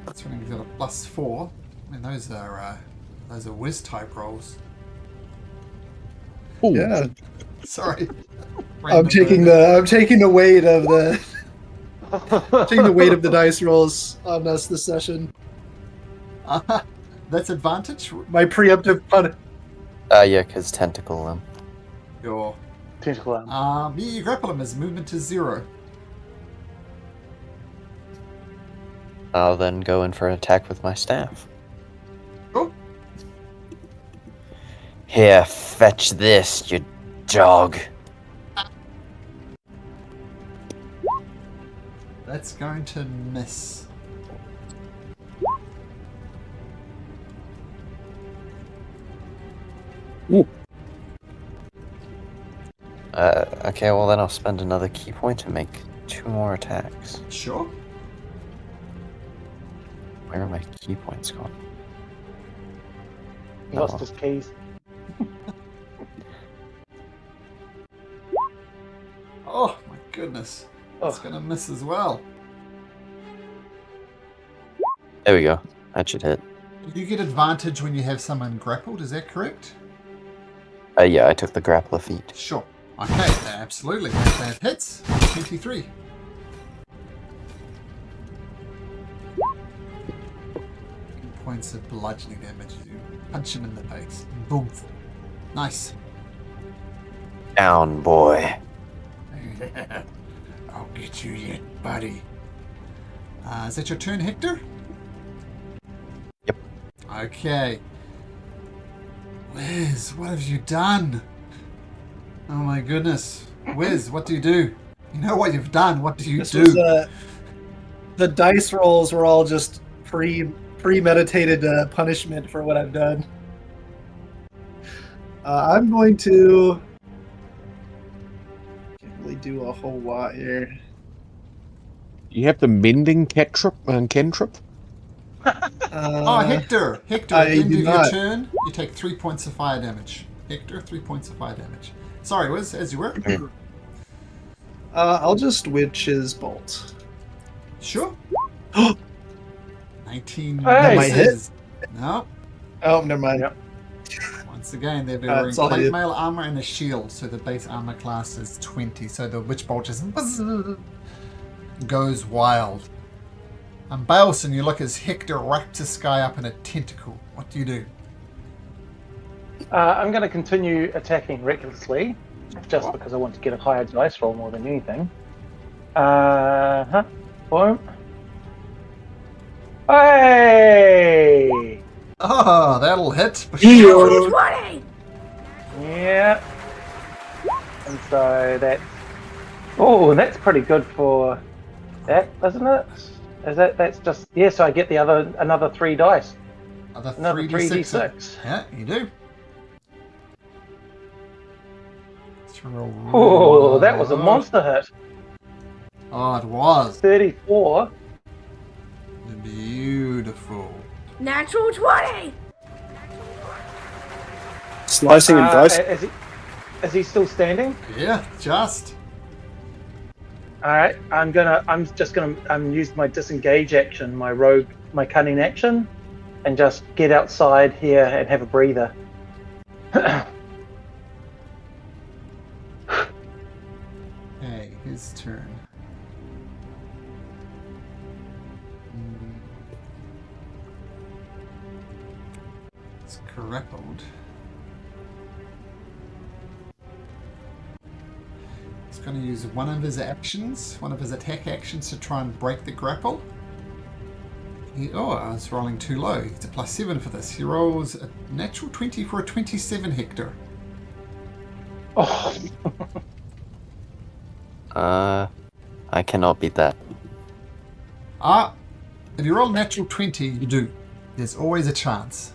That's when he's got a +4. I mean, those are whiz type rolls. Ooh. Yeah, Sorry. I'm taking the weight of the taking the weight of the dice rolls on us this session. That's advantage. My preemptive pun. Yeah, because tentacle them. Your tentacle arm. yeah, you grapple him. His movement is 0. I'll then go in for an attack with my staff. Cool. Here, fetch this, you dog. That's going to miss. Okay, well then I'll spend another key point to make 2 more attacks. Sure. Where are my key points gone? He lost his keys. Oh my goodness. That's going to miss as well. There we go. That should hit. You get advantage when you have someone grappled, is that correct? Yeah, I took the grappler feat. Sure. Okay, absolutely. That hits. 23. Points of bludgeoning damage. You punch him in the face. Boom. Nice. Down, boy. I'll get you yet, buddy. Is that your turn, Hector? Yep. Okay. Liz, what have you done? Oh my goodness. Wiz, what do you do? You know what you've done. What do you This do? was the dice rolls were all just premeditated punishment for what I've done. I'm going to. Can't really do a whole lot here. You have the mending cantrip. Oh, Hector! Hector, I at the end do of your not. turn, you take 3 points of fire damage. Hector, 3 points of fire damage. Sorry, Wiz, as you were. I'll just Witch's Bolt. Sure. 19 Hey! Might hit. misses. No. Oh, never mind. Yep. Once again, they're wearing that's all I plate did. mail armor and a shield, so the base armor class is 20. So the witch bolt just goes wild. And Baleson, you look as Hector wraps this guy up in a tentacle. What do you do? I'm going to continue attacking recklessly, just because I want to get a higher dice roll more than anything. Boom. Hey! Oh, that'll hit. For sure. 20! Yeah. And so that's... Oh, that's pretty good for that, isn't it? That's just... Yeah, so I get another 3 dice. Another 3d6. Yeah, you do. Oh, that was a monster hit. Oh, it was. 34. Beautiful. Natural 20! Slicing and dice. Is he still standing? Yeah, just. Alright, I'm just gonna use my disengage action, my rogue, my cunning action, and just get outside here and have a breather. Okay, his turn. It's grappled. He's going to use one of his actions, one of his attack actions, to try and break the grapple. I was rolling too low. It's a +7 for this. He rolls a natural 20 for a 27, Hector. Oh, I cannot beat that. If you roll a natural 20, you do. There's always a chance.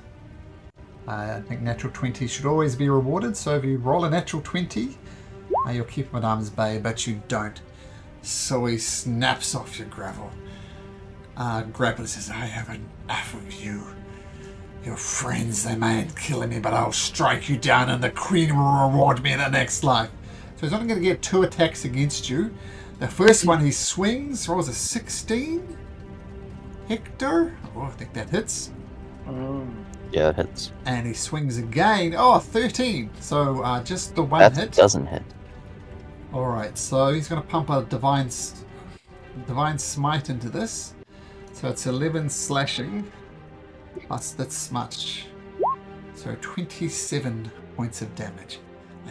I think natural 20 should always be rewarded, so if you roll a natural 20, you'll keep him at arm's bay, but you don't. So he snaps off your gravel. Grappler says, I have enough of you. Your friends, they may kill me, but I'll strike you down and the queen will reward me in the next life. So he's only going to get 2 attacks against you. The first one he swings, rolls a 16. Hector, I think that hits. Yeah, it hits. And he swings again, 13. So just the one That hit. doesn't hit. Alright, so he's going to pump a divine smite into this. So it's 11 slashing, plus that's much. So 27 points of damage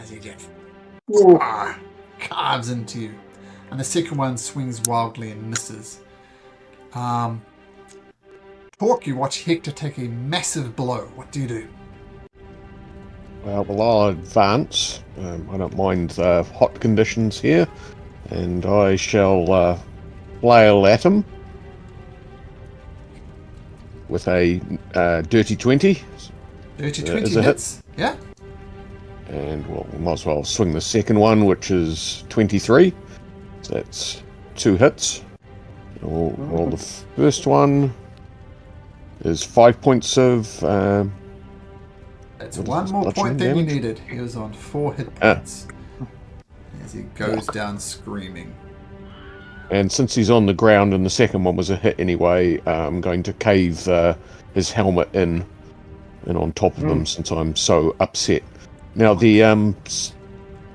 as he just carves into you. And the second one swings wildly and misses. Torque, you watch Hector take a massive blow. What do you do? Well, I'll advance. I don't mind the hot conditions here. And I shall flail at him with a dirty 20. Dirty 20 a hit. hits. Yeah? And we might as well swing the second one, which is 23. So that's 2 hits. We'll roll the first one. Is 5 points of... That's one more point than you needed. He was on 4 hit points. As he goes down screaming. And since he's on the ground and the second one was a hit anyway, I'm going to cave his helmet in and on top of him since I'm so upset. Now the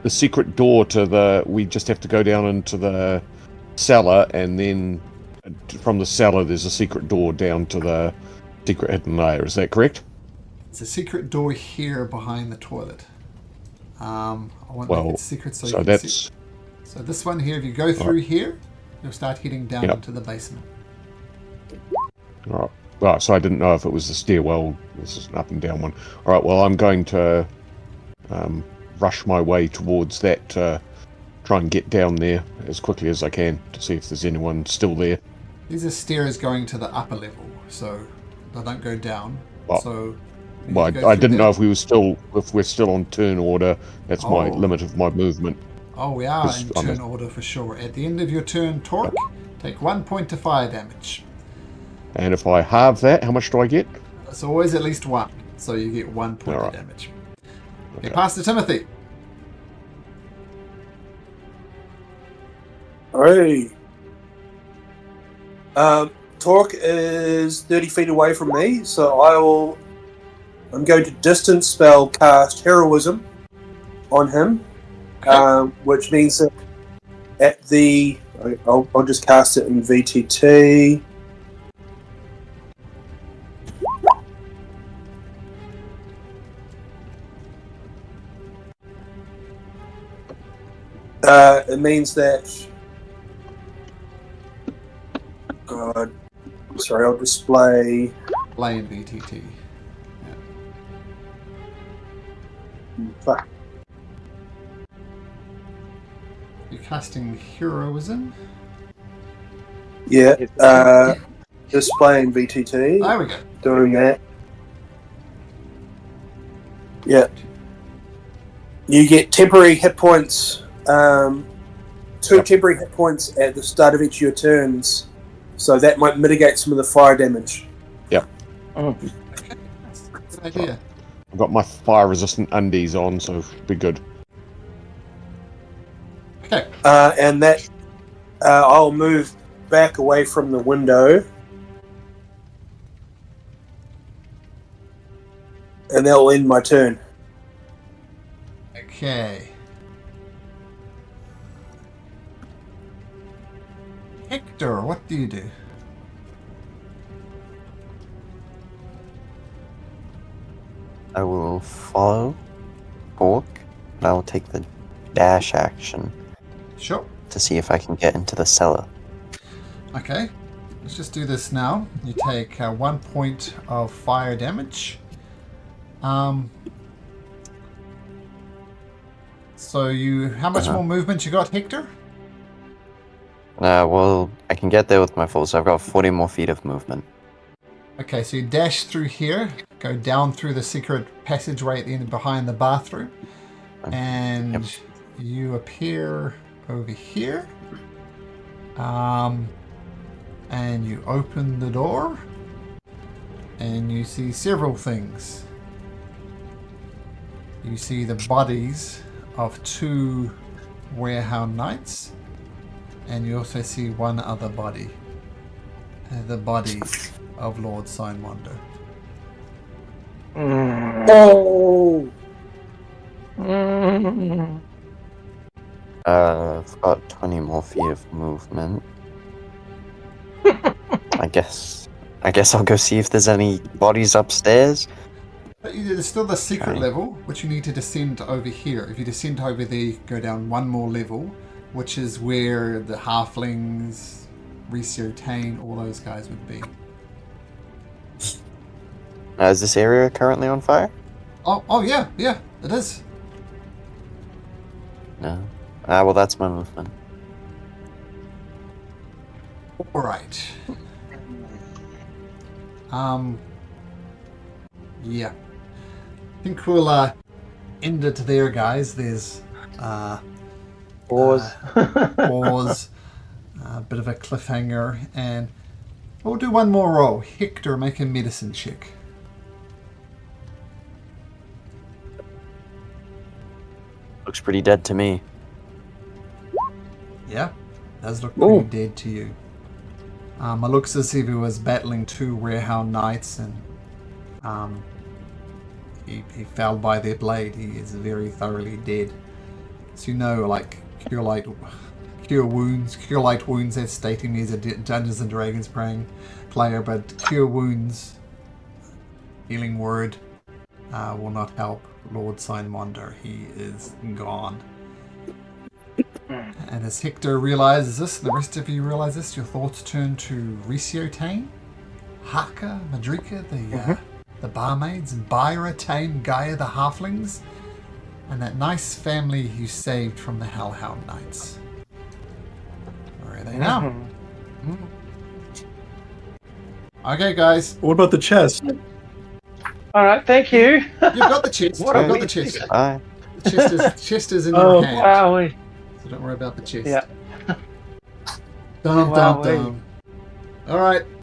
secret door to the... We just have to go down into the cellar, and then from the cellar there's a secret door down to the secret hidden layer. Is that correct? It's a secret door here behind the toilet. I want to make it secret so you can see. So this one here, if you go through here, you'll start heading down into the basement. All right. Well, so I didn't know if it was the stairwell. This is an up and down one. All right. Well, I'm going to rush my way towards that try and get down there as quickly as I can to see if there's anyone still there. These are stairs going to the upper level, so they don't go down. Well, So we Well, need to go I through didn't know there. if we're still on turn order. That's my Oh. limit of my movement. Oh, we are in I'm a- turn order for sure. At the end of your turn, Torque, take 1 point of fire damage. And if I halve that, how much do I get? It's always at least 1, so you get 1 point Alright. of damage. Okay. Okay, pass to Timothy. Alright. Torque is 30 feet away from me, so I'm going to distance spell cast Heroism on him, which means that at the... I'll just cast it in VTT. It means that... sorry, I'll display... Play in VTT. Fuck. You're casting Heroism. Yeah, displaying VTT. There we go. Doing that. Yeah. You get temporary hit points, 2 temporary hit points at the start of each of your turns, so that might mitigate some of the fire damage. Okay, that's a good idea. I've got my fire resistant undies on, so be good. Okay, And that I'll move back away from the window, and that will end my turn. okay. Hector, what do you do? I will follow Bork, and I will take the dash action Sure. to see if I can get into the cellar. Okay, let's just do this now. You take 1 point of fire damage. So how much more movement you got, Hector? Well, I can get there with my full, so I've got 40 more feet of movement. Okay, so you dash through here, go down through the secret passageway at the end behind the bathroom, and you appear over here. And you open the door, and you see several things. You see the bodies of 2 Warehound Knights, and you also see one other body. The body of Lord Signwander. Oh! I've got 20 more feet of movement. I guess I'll go see if there's any bodies upstairs. But there's still the secret level, which you need to descend over here. If you descend over there, you go down 1 more level, which is where the halflings, Recio Tane, all those guys would be. Is this area currently on fire? Oh yeah, it is. No. Well, that's my movement. All right. Yeah. I think we'll end it there, guys. There's Pause. pause, a bit of a cliffhanger, and we'll do one more roll. Hector, make a medicine check. Looks pretty dead to me. Yeah, does look pretty dead to you. It looks as if he was battling 2 Warehound Knights, and he fell by their blade. He is very thoroughly dead. So you know, like, cure light wounds. That's stating he's a Dungeons and Dragons player, but cure wounds, healing word, will not help Lord Signwander. He is gone. And as Hector realizes this, the rest of you realize this, your thoughts turn to Recio Tane, Haka, Madrika, the barmaids, Byra, Tane, Gaia, the halflings. And that nice family you saved from the Hellhound Knights. Where are they now? Mhm. Okay, guys. What about the chest? All right, thank you. You've got the chest. What You've a got the weird chest. thing. Bye. The chest is in Oh, your hand. Wowee. So don't worry about the chest. Yeah. Dum, dum, Wowee. dum. All right.